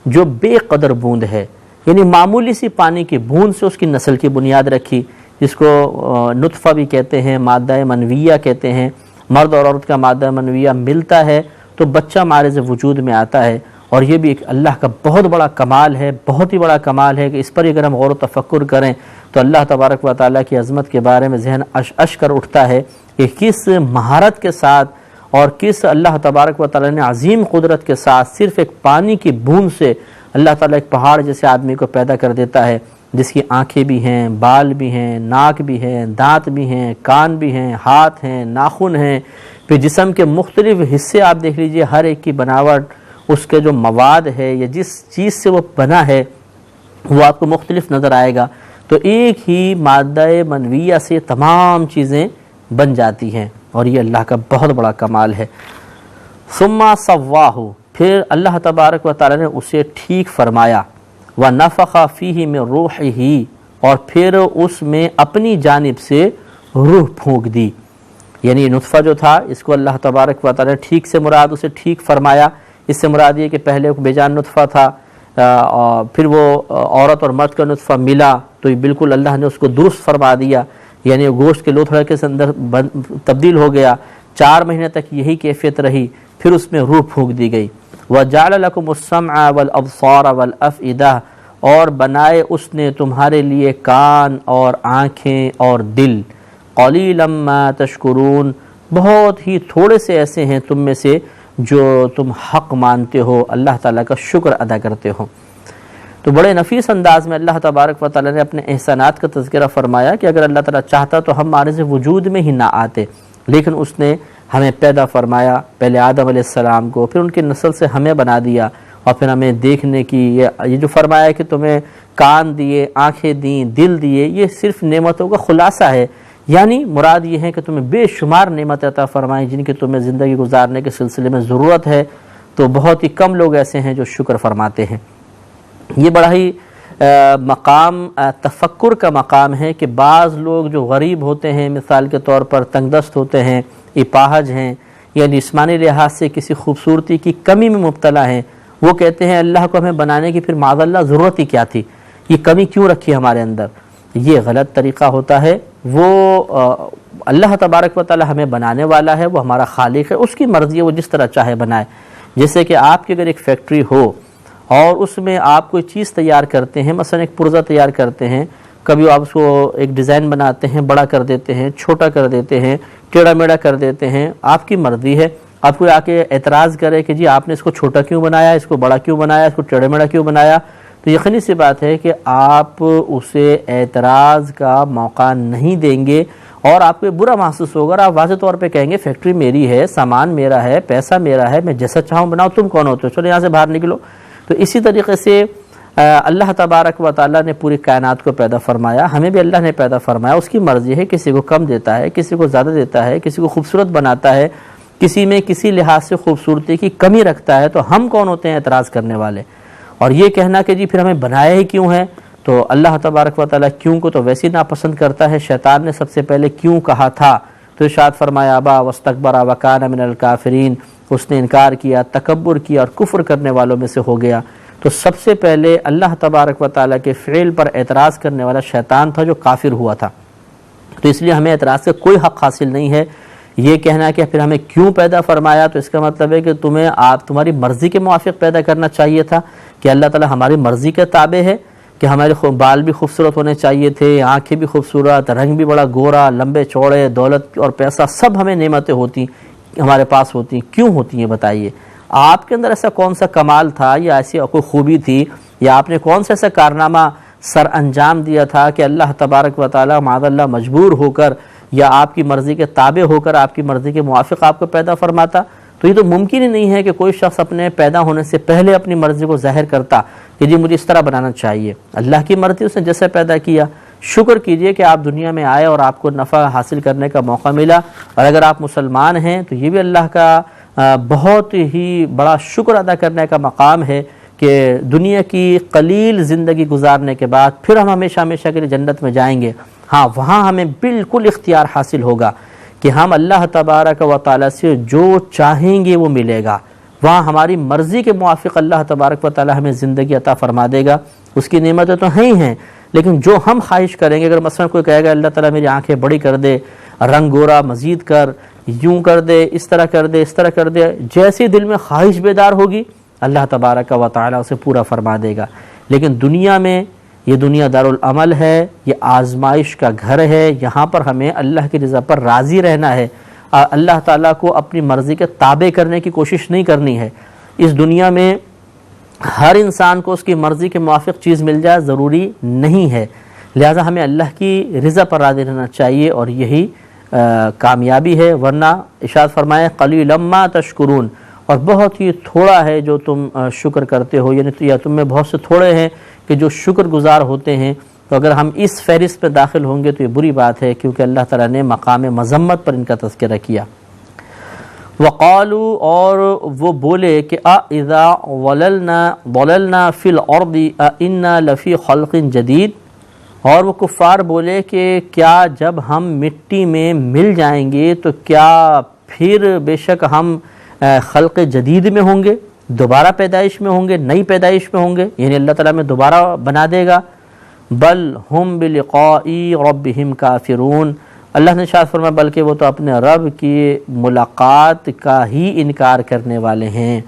جو بے قدر بوند ہے، یعنی معمولی سی پانی کی بوند سے اس کی نسل کی بنیاد رکھی، جس کو نطفہ بھی کہتے ہیں، مادہ منویہ کہتے ہیں. مرد اور عورت کا مادہ منویہ ملتا ہے تو بچہ معرض وجود میں آتا ہے. اور یہ بھی ایک اللہ کا بہت بڑا کمال ہے، بہت ہی بڑا کمال ہے کہ اس پر اگر ہم غور و تفکر کریں تو اللہ تبارک و تعالیٰ کی عظمت کے بارے میں ذہن اش کر اٹھتا ہے کہ کس مہارت کے ساتھ اور کس اللہ تبارک و تعالیٰ نے عظیم قدرت کے ساتھ صرف ایک پانی کی بوند سے اللہ تعالیٰ ایک پہاڑ جیسے آدمی کو پیدا کر دیتا ہے، جس کی آنکھیں بھی ہیں، بال بھی ہیں، ناک بھی ہیں، دانت بھی ہیں، کان بھی ہیں، ہاتھ ہیں، ناخن ہیں. پھر جسم کے مختلف حصے آپ دیکھ لیجئے، ہر ایک کی بناوٹ، اس کے جو مواد ہے یا جس چیز سے وہ بنا ہے وہ آپ کو مختلف نظر آئے گا. تو ایک ہی مادہ منویہ سے تمام چیزیں بن جاتی ہیں اور یہ اللہ کا بہت بڑا کمال ہے. ثم سواہ، پھر اللہ تبارک و تعالی نے اسے ٹھیک فرمایا. ونفخ فیہ من روحہ، اور پھر اس میں اپنی جانب سے روح پھونک دی. یعنی نطفہ جو تھا اس کو اللہ تبارک و تعالی نے ٹھیک سے مراد اسے ٹھیک فرمایا. اس سے مراد یہ کہ پہلے ایک بے جان نطفہ تھا، پھر وہ عورت اور مرد کا نطفہ ملا تو بالکل اللہ نے اس کو درست فرما دیا، یعنی گوشت کے لوتھڑے کے اندر تبدیل ہو گیا. 4 مہینے تک یہی کیفیت رہی، پھر اس میں روح پھونک دی گئی. وَجَعَلَ لَكُمُ السَّمْعَ وَالْأَبْصَارَ وَالْأَفْئِدَةَ، اور بنائے اس نے تمہارے لیے کان اور آنکھیں اور دل. قَلِيلًا مَا تَشْكُرُونَ، بہت ہی تھوڑے سے ایسے ہیں تم میں سے جو تم حق مانتے ہو، اللہ تعالیٰ کا شکر ادا کرتے ہو. تو بڑے نفیس انداز میں اللہ تبارک و تعالیٰ نے اپنے احسانات کا تذکرہ فرمایا کہ اگر اللہ تعالیٰ چاہتا تو ہم معرض وجود میں ہی نہ آتے، لیکن اس نے ہمیں پیدا فرمایا، پہلے آدم علیہ السلام کو، پھر ان کی نسل سے ہمیں بنا دیا اور پھر ہمیں دیکھنے کی یہ جو فرمایا کہ تمہیں کان دیے، آنکھیں دیں، دل دیے، یہ صرف نعمتوں کا خلاصہ ہے. یعنی مراد یہ ہے کہ تمہیں بے شمار نعمت عطا فرمائیں جن کی تمہیں زندگی گزارنے کے سلسلے میں ضرورت ہے. تو بہت ہی کم لوگ ایسے ہیں جو شکر فرماتے ہیں. یہ بڑا ہی مقام تفکر کا مقام ہے کہ بعض لوگ جو غریب ہوتے ہیں، مثال کے طور پر تنگ دست ہوتے ہیں، اپاہج ہیں یا جسمانی لحاظ سے کسی خوبصورتی کی کمی میں مبتلا ہیں، وہ کہتے ہیں اللہ کو ہمیں بنانے کی پھر معاذ اللہ ضرورت ہی کیا تھی، یہ کمی کیوں رکھی ہمارے اندر. یہ غلط طریقہ ہوتا ہے. وہ اللہ تبارک و تعالی ہمیں بنانے والا ہے، وہ ہمارا خالق ہے، اس کی مرضی ہے، وہ جس طرح چاہے بنائے. جیسے کہ آپ کی اگر ایک فیکٹری ہو اور اس میں آپ کوئی چیز تیار کرتے ہیں، مثلا ایک پرزہ تیار کرتے ہیں، کبھی آپ اس کو ایک ڈیزائن بناتے ہیں، بڑا کر دیتے ہیں، چھوٹا کر دیتے ہیں، ٹیڑھا میڑھا کر دیتے ہیں، آپ کی مرضی ہے. آپ کوئی آ کے اعتراض کرے کہ جی آپ نے اس کو چھوٹا کیوں بنایا، اس کو بڑا کیوں بنایا، اس کو ٹیڑھا میڑھا کیوں بنایا، تو تو یقینی سی بات ہے کہ آپ اسے اعتراض کا موقع نہیں دیں گے اور آپ کو برا محسوس ہوگا اور آپ واضح طور پہ کہیں گے فیکٹری میری ہے، سامان میرا ہے، پیسہ میرا ہے، میں جیسا چاہوں بناؤں، تم کون ہوتے ہو، چلو یہاں سے باہر نکلو۔ تو اسی طریقے سے اللہ تبارک و تعالیٰ نے پوری کائنات کو پیدا فرمایا، ہمیں بھی اللہ نے پیدا فرمایا، اس کی مرضی ہے، کسی کو کم دیتا ہے، کسی کو زیادہ دیتا ہے، کسی کو خوبصورت بناتا ہے، کسی میں کسی لحاظ سے خوبصورتی کی کمی رکھتا ہے۔ تو ہم کون ہوتے ہیں اعتراض کرنے والے؟ اور یہ کہنا کہ جی پھر ہمیں بنایا ہی کیوں ہے، تو اللہ تبارک و تعالیٰ کیوں کو تو ویسے ہی ناپسند کرتا ہے۔ شیطان نے سب سے پہلے کیوں کہا تھا، تو ارشاد فرمایا ابا واستکبر وکان من الکافرین، اس نے انکار کیا، تکبر کیا اور کفر کرنے والوں میں سے ہو گیا۔ تو سب سے پہلے اللہ تبارک و تعالیٰ کے فعل پر اعتراض کرنے والا شیطان تھا جو کافر ہوا تھا۔ تو اس لیے ہمیں اعتراض کا کوئی حق حاصل نہیں ہے۔ یہ کہنا کہ پھر ہمیں کیوں پیدا فرمایا، تو اس کا مطلب ہے کہ تمہاری مرضی کے موافق پیدا کرنا چاہیے تھا، کہ اللہ تعالیٰ ہماری مرضی کے تابع ہے، کہ ہمارے بال بھی خوبصورت ہونے چاہیے تھے، آنکھیں بھی خوبصورت، رنگ بھی بڑا گورا، لمبے چوڑے، دولت اور پیسہ سب ہمیں نعمتیں ہوتی ہمارے پاس ہوتی، کیوں ہوتی ہیں بتائیے؟ آپ کے اندر ایسا کون سا کمال تھا یا ایسی کوئی خوبی تھی یا آپ نے کون سا ایسا کارنامہ سر انجام دیا تھا کہ اللہ تبارک و تعالیٰ معاذ اللہ مجبور ہو کر یا آپ کی مرضی کے تابع ہو کر آپ کی مرضی کے موافق آپ کو پیدا فرماتا؟ تو یہ تو ممکن ہی نہیں ہے کہ کوئی شخص اپنے پیدا ہونے سے پہلے اپنی مرضی کو ظاہر کرتا کہ جی مجھے اس طرح بنانا چاہیے۔ اللہ کی مرضی، اس نے جیسے پیدا کیا۔ شکر کیجئے کہ آپ دنیا میں آئے اور آپ کو نفع حاصل کرنے کا موقع ملا، اور اگر آپ مسلمان ہیں تو یہ بھی اللہ کا بہت ہی بڑا شکر ادا کرنے کا مقام ہے کہ دنیا کی قلیل زندگی گزارنے کے بعد پھر ہم ہمیشہ ہمیشہ کے لیے جنت میں جائیں گے۔ ہاں، وہاں ہمیں بالکل اختیار حاصل ہوگا کہ ہم اللہ تبارک و تعالیٰ سے جو چاہیں گے وہ ملے گا۔ وہاں ہماری مرضی کے موافق اللہ تبارک و تعالیٰ ہمیں زندگی عطا فرما دے گا۔ اس کی نعمتیں تو ہیں ہی ہیں، لیکن جو ہم خواہش کریں گے، اگر مثلا کوئی کہے گا اللہ تعالیٰ میری آنکھیں بڑی کر دے، رنگ گورا مزید کر، یوں کر دے، اس طرح کر دے، اس طرح کر دے، جیسی دل میں خواہش بیدار ہوگی اللہ تبارک و تعالیٰ اسے پورا فرما دے گا۔ لیکن دنیا میں، یہ دنیا دارالعمل ہے، یہ آزمائش کا گھر ہے، یہاں پر ہمیں اللہ کی رضا پر راضی رہنا ہے، اللہ تعالیٰ کو اپنی مرضی کے تابع کرنے کی کوشش نہیں کرنی ہے۔ اس دنیا میں ہر انسان کو اس کی مرضی کے موافق چیز مل جائے ضروری نہیں ہے، لہذا ہمیں اللہ کی رضا پر راضی رہنا چاہیے، اور یہی کامیابی ہے۔ ورنہ ارشاد فرمائے قلیلا ما تشکرون، اور بہت ہی تھوڑا ہے جو تم شکر کرتے ہو، یعنی یا تم میں بہت سے تھوڑے ہیں کہ جو شکر گزار ہوتے ہیں۔ تو اگر ہم اس فہرست پہ داخل ہوں گے تو یہ بری بات ہے، کیونکہ اللہ تعالیٰ نے مقام مذمت پر ان کا تذکرہ کیا۔ وقالوا، اور وہ بولے کہ اذا ضللنا فی الارض انا لفی خلق جدید، اور وہ کفار بولے کہ کیا جب ہم مٹی میں مل جائیں گے تو کیا پھر بے شک ہم خلق جدید میں ہوں گے، دوبارہ پیدائش میں ہوں گے، نئی پیدائش میں ہوں گے، یعنی اللہ تعالیٰ میں دوبارہ بنا دے گا۔ بل ہم بلقاء ربہم کافرون، اللہ نے ارشاد فرمایا بلکہ وہ تو اپنے رب کی ملاقات کا ہی انکار کرنے والے ہیں۔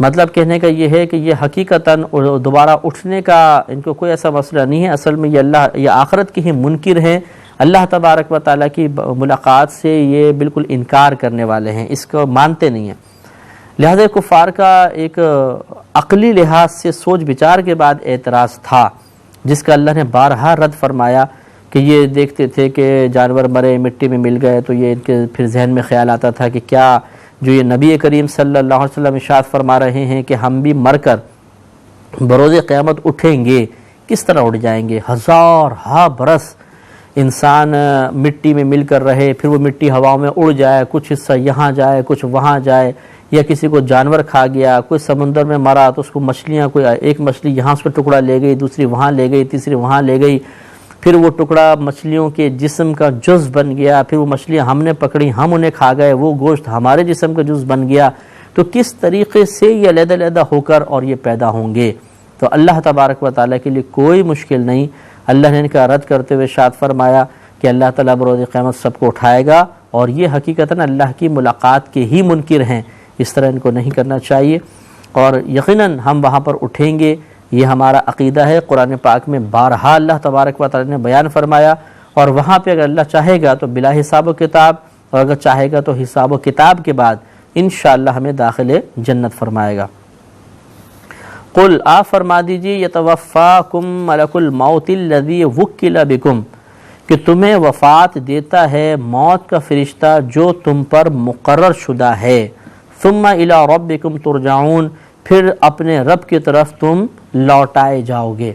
مطلب کہنے کا یہ ہے کہ یہ حقیقتاً دوبارہ اٹھنے کا ان کو کوئی ایسا مسئلہ نہیں ہے، اصل میں یہ آخرت کے ہی منکر ہیں، اللہ تبارک و تعالیٰ کی ملاقات سے یہ بالکل انکار کرنے والے ہیں، اس کو مانتے نہیں ہیں۔ لہذا کفار کا ایک عقلی لحاظ سے سوچ بچار کے بعد اعتراض تھا، جس کا اللہ نے بارہا رد فرمایا کہ یہ دیکھتے تھے کہ جانور مرے مٹی میں مل گئے تو یہ ان کے پھر ذہن میں خیال آتا تھا کہ کیا جو یہ نبی کریم صلی اللہ علیہ وسلم ارشاد فرما رہے ہیں کہ ہم بھی مر کر بروز قیامت اٹھیں گے، کس طرح اٹھ جائیں گے؟ ہزار برس انسان مٹی میں مل کر رہے، پھر وہ مٹی ہواؤں میں اڑ جائے، کچھ حصہ یہاں جائے کچھ وہاں جائے، یا کسی کو جانور کھا گیا، کوئی سمندر میں مرا تو اس کو مچھلیاں، کوئی ایک مچھلی یہاں اس کا ٹکڑا لے گئی، دوسری وہاں لے گئی، تیسری وہاں لے گئی، پھر وہ ٹکڑا مچھلیوں کے جسم کا جز بن گیا، پھر وہ مچھلیاں ہم نے پکڑی، ہم انہیں کھا گئے، وہ گوشت ہمارے جسم کا جز بن گیا۔ تو کس طریقے سے یہ علیحدہ علیحدہ ہو کر اور یہ پیدا ہوں گے؟ تو اللہ تبارک و تعالیٰ کے لیے کوئی مشکل نہیں۔ اللہ نے ان کا رد کرتے ہوئے ارشاد فرمایا کہ اللہ تعالیٰ بروز قیامت سب کو اٹھائے گا، اور یہ حقیقتاً اللہ کی ملاقات کے ہی منکر ہیں، اس طرح ان کو نہیں کرنا چاہیے، اور یقیناً ہم وہاں پر اٹھیں گے، یہ ہمارا عقیدہ ہے۔ قرآن پاک میں بارہا اللہ تبارک و تعالیٰ نے بیان فرمایا، اور وہاں پہ اگر اللہ چاہے گا تو بلا حساب و کتاب، اور اگر چاہے گا تو حساب و کتاب کے بعد انشاءاللہ ہمیں داخل جنت فرمائے گا۔ قل آپ فرما دیجیے یتوفاکم ملک الموت الذی وکل بکم کہ تمہیں وفات دیتا ہے موت کا فرشتہ جو تم پر مقرر شدہ ہے، ثم الی ربکم ترجعون پھر اپنے رب کی طرف تم لوٹائے جاؤ گے۔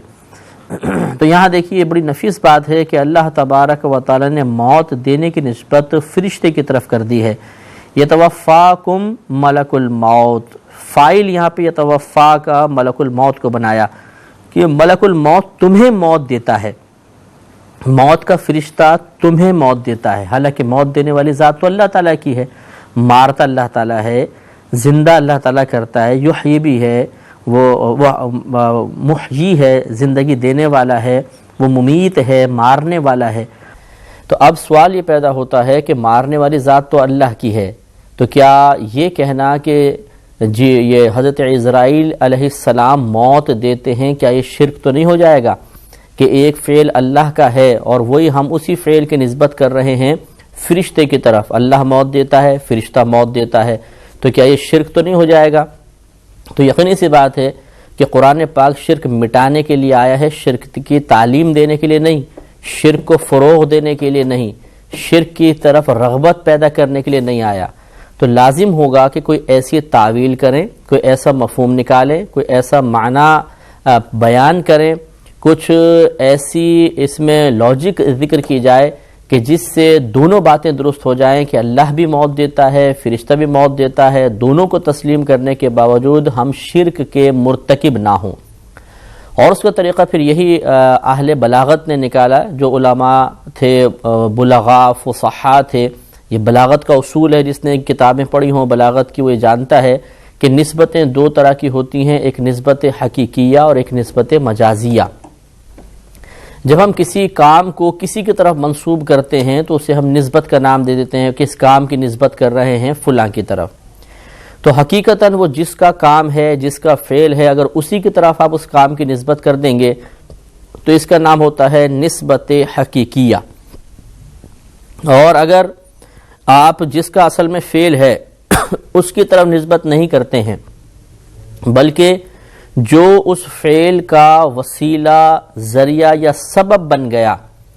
تو یہاں دیکھیے بڑی نفیس بات ہے کہ اللہ تبارک و تعالی نے موت دینے کی نسبت فرشتے کی طرف کر دی ہے۔ یتوفاکم ملک الموت، فائل یہاں پہ یتوفا کا ملک الموت کو بنایا کہ ملک الموت تمہیں موت دیتا ہے، موت کا فرشتہ تمہیں موت دیتا ہے۔ حالانکہ موت دینے والی ذات تو اللہ تعالیٰ کی ہے، مارتا اللہ تعالیٰ ہے، زندہ اللہ تعالیٰ کرتا ہے، یحیی بھی ہے، وہ محیی ہے، زندگی دینے والا ہے، وہ ممیت ہے، مارنے والا ہے۔ تو اب سوال یہ پیدا ہوتا ہے کہ مارنے والی ذات تو اللہ کی ہے، تو کیا یہ کہنا کہ جی یہ حضرت عزرائیل علیہ السلام موت دیتے ہیں، کیا یہ شرک تو نہیں ہو جائے گا کہ ایک فعل اللہ کا ہے اور وہی ہم اسی فعل کی نسبت کر رہے ہیں فرشتے کی طرف؟ اللہ موت دیتا ہے، فرشتہ موت دیتا ہے، تو کیا یہ شرک تو نہیں ہو جائے گا؟ تو یقینی سی بات ہے کہ قرآن پاک شرک مٹانے کے لیے آیا ہے، شرک کی تعلیم دینے کے لیے نہیں، شرک کو فروغ دینے کے لیے نہیں، شرک کی طرف رغبت پیدا کرنے کے لیے نہیں آیا۔ تو لازم ہوگا کہ کوئی ایسی تعویل کریں، کوئی ایسا مفہوم نکالیں، کوئی ایسا معنی بیان کریں، کچھ ایسی اس میں لاجک ذکر کی جائے کہ جس سے دونوں باتیں درست ہو جائیں کہ اللہ بھی موت دیتا ہے، فرشتہ بھی موت دیتا ہے، دونوں کو تسلیم کرنے کے باوجود ہم شرک کے مرتکب نہ ہوں۔ اور اس کا طریقہ پھر یہی اہل بلاغت نے نکالا، جو علماء تھے، بلغاء، فصحاء تھے۔ یہ بلاغت کا اصول ہے، جس نے کتابیں پڑھی ہوں بلاغت کی وہ یہ جانتا ہے کہ نسبتیں دو طرح کی ہوتی ہیں، ایک نسبت حقیقیہ اور ایک نسبت مجازیہ۔ جب ہم کسی کام کو کسی کی طرف منسوب کرتے ہیں تو اسے ہم نسبت کا نام دے دیتے ہیں، کس کام کی نسبت کر رہے ہیں؟ فلاں کی طرف۔ تو حقیقتاً وہ جس کا کام ہے، جس کا فعل ہے، اگر اسی کی طرف آپ اس کام کی نسبت کر دیں گے تو اس کا نام ہوتا ہے نسبت حقیقیہ۔ اور اگر آپ جس کا اصل میں فعل ہے اس کی طرف نسبت نہیں کرتے ہیں، بلکہ جو اس فعل کا وسیلہ، ذریعہ یا سبب بن گیا،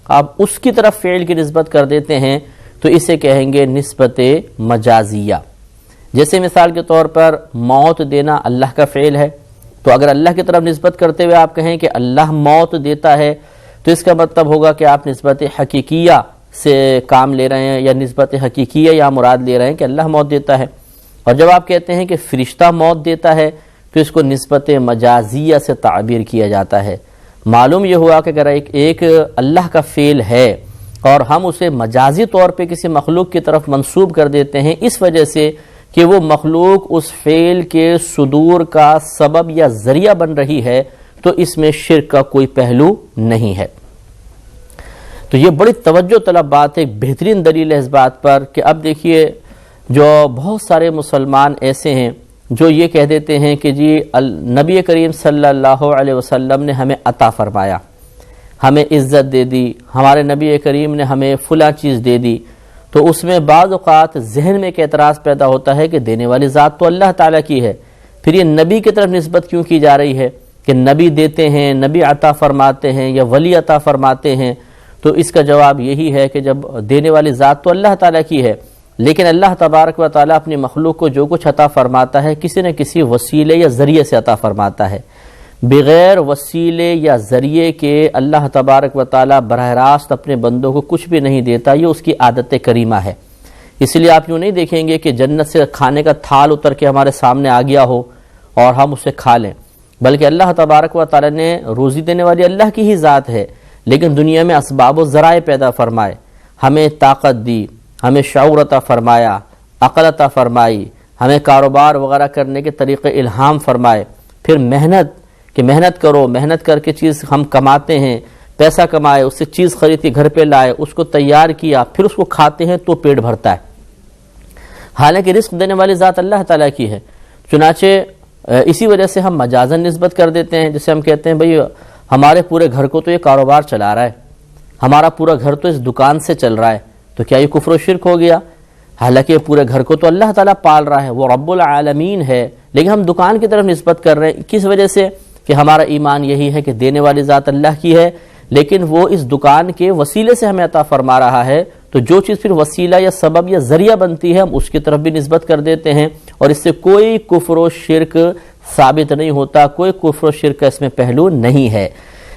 آپ اس کی طرف فعل کی نسبت کر دیتے ہیں، تو اسے کہیں گے نسبت مجازیہ۔ جیسے مثال کے طور پر موت دینا اللہ کا فعل ہے، تو اگر اللہ کی طرف نسبت کرتے ہوئے آپ کہیں کہ اللہ موت دیتا ہے، تو اس کا مطلب ہوگا کہ آپ نسبت حقیقیہ سے کام لے رہے ہیں، یا نسبت حقیقیہ یا مراد لے رہے ہیں کہ اللہ موت دیتا ہے۔ اور جب آپ کہتے ہیں کہ فرشتہ موت دیتا ہے، تو اس کو نسبت مجازیہ سے تعبیر کیا جاتا ہے۔ معلوم یہ ہوا کہ اگر ایک اللہ کا فعل ہے اور ہم اسے مجازی طور پہ کسی مخلوق کی طرف منسوب کر دیتے ہیں، اس وجہ سے کہ وہ مخلوق اس فعل کے صدور کا سبب یا ذریعہ بن رہی ہے، تو اس میں شرک کا کوئی پہلو نہیں ہے۔ تو یہ بڑی توجہ طلب بات ہے، ایک بہترین دلیل ہے اس بات پر کہ اب دیکھیے جو بہت سارے مسلمان ایسے ہیں جو یہ کہہ دیتے ہیں کہ جی نبی کریم صلی اللہ علیہ وسلم نے ہمیں عطا فرمایا، ہمیں عزت دے دی، ہمارے نبی کریم نے ہمیں فلاں چیز دے دی، تو اس میں بعض اوقات ذہن میں ایک اعتراض پیدا ہوتا ہے کہ دینے والی ذات تو اللہ تعالیٰ کی ہے، پھر یہ نبی کی طرف نسبت کیوں کی جا رہی ہے کہ نبی دیتے ہیں، نبی عطا فرماتے ہیں یا ولی عطا فرماتے ہیں؟ تو اس کا جواب یہی ہے کہ جب دینے والی ذات تو اللہ تعالیٰ کی ہے، لیکن اللہ تبارک و تعالیٰ اپنی مخلوق کو جو کچھ عطا فرماتا ہے کسی نہ کسی وسیلے یا ذریعے سے عطا فرماتا ہے۔ بغیر وسیلے یا ذریعے کے اللہ تبارک و تعالیٰ براہ راست اپنے بندوں کو کچھ بھی نہیں دیتا، یہ اس کی عادت کریمہ ہے۔ اس لیے آپ یوں نہیں دیکھیں گے کہ جنت سے کھانے کا تھال اتر کے ہمارے سامنے آ گیا ہو اور ہم اسے کھا لیں، بلکہ اللہ تبارک و تعالیٰ نے روزی دینے والی اللہ کی ہی ذات ہے، لیکن دنیا میں اسباب و ذرائع پیدا فرمائے، ہمیں طاقت دی، ہمیں شعور عطا فرمایا، عقل عطا فرمائی، ہمیں کاروبار وغیرہ کرنے کے طریقے الہام فرمائے، پھر محنت کرو، محنت کر کے چیز ہم کماتے ہیں، پیسہ کمائے، اس سے چیز خرید کے گھر پہ لائے، اس کو تیار کیا، پھر اس کو کھاتے ہیں تو پیٹ بھرتا ہے۔ حالانکہ رزق دینے والی ذات اللہ تعالیٰ کی ہے، چنانچہ اسی وجہ سے ہم مجازن نسبت کر دیتے ہیں، جسے ہم کہتے ہیں بھئی ہمارے پورے گھر کو تو یہ کاروبار چلا رہا ہے، ہمارا پورا گھر تو اس دکان سے چل رہا ہے، تو کیا یہ کفر و شرک ہو گیا؟ حالانکہ پورے گھر کو تو اللہ تعالیٰ پال رہا ہے، وہ رب العالمین ہے، لیکن ہم دکان کی طرف نسبت کر رہے ہیں. کس وجہ سے؟ کہ ہمارا ایمان یہی ہے کہ دینے والی ذات اللہ کی ہے، لیکن وہ اس دکان کے وسیلے سے ہمیں عطا فرما رہا ہے. تو جو چیز پھر وسیلہ یا سبب یا ذریعہ بنتی ہے ہم اس کی طرف بھی نسبت کر دیتے ہیں، اور اس سے کوئی کفر و شرک ثابت نہیں ہوتا، کوئی کفر و شرک کا اس میں پہلو نہیں ہے.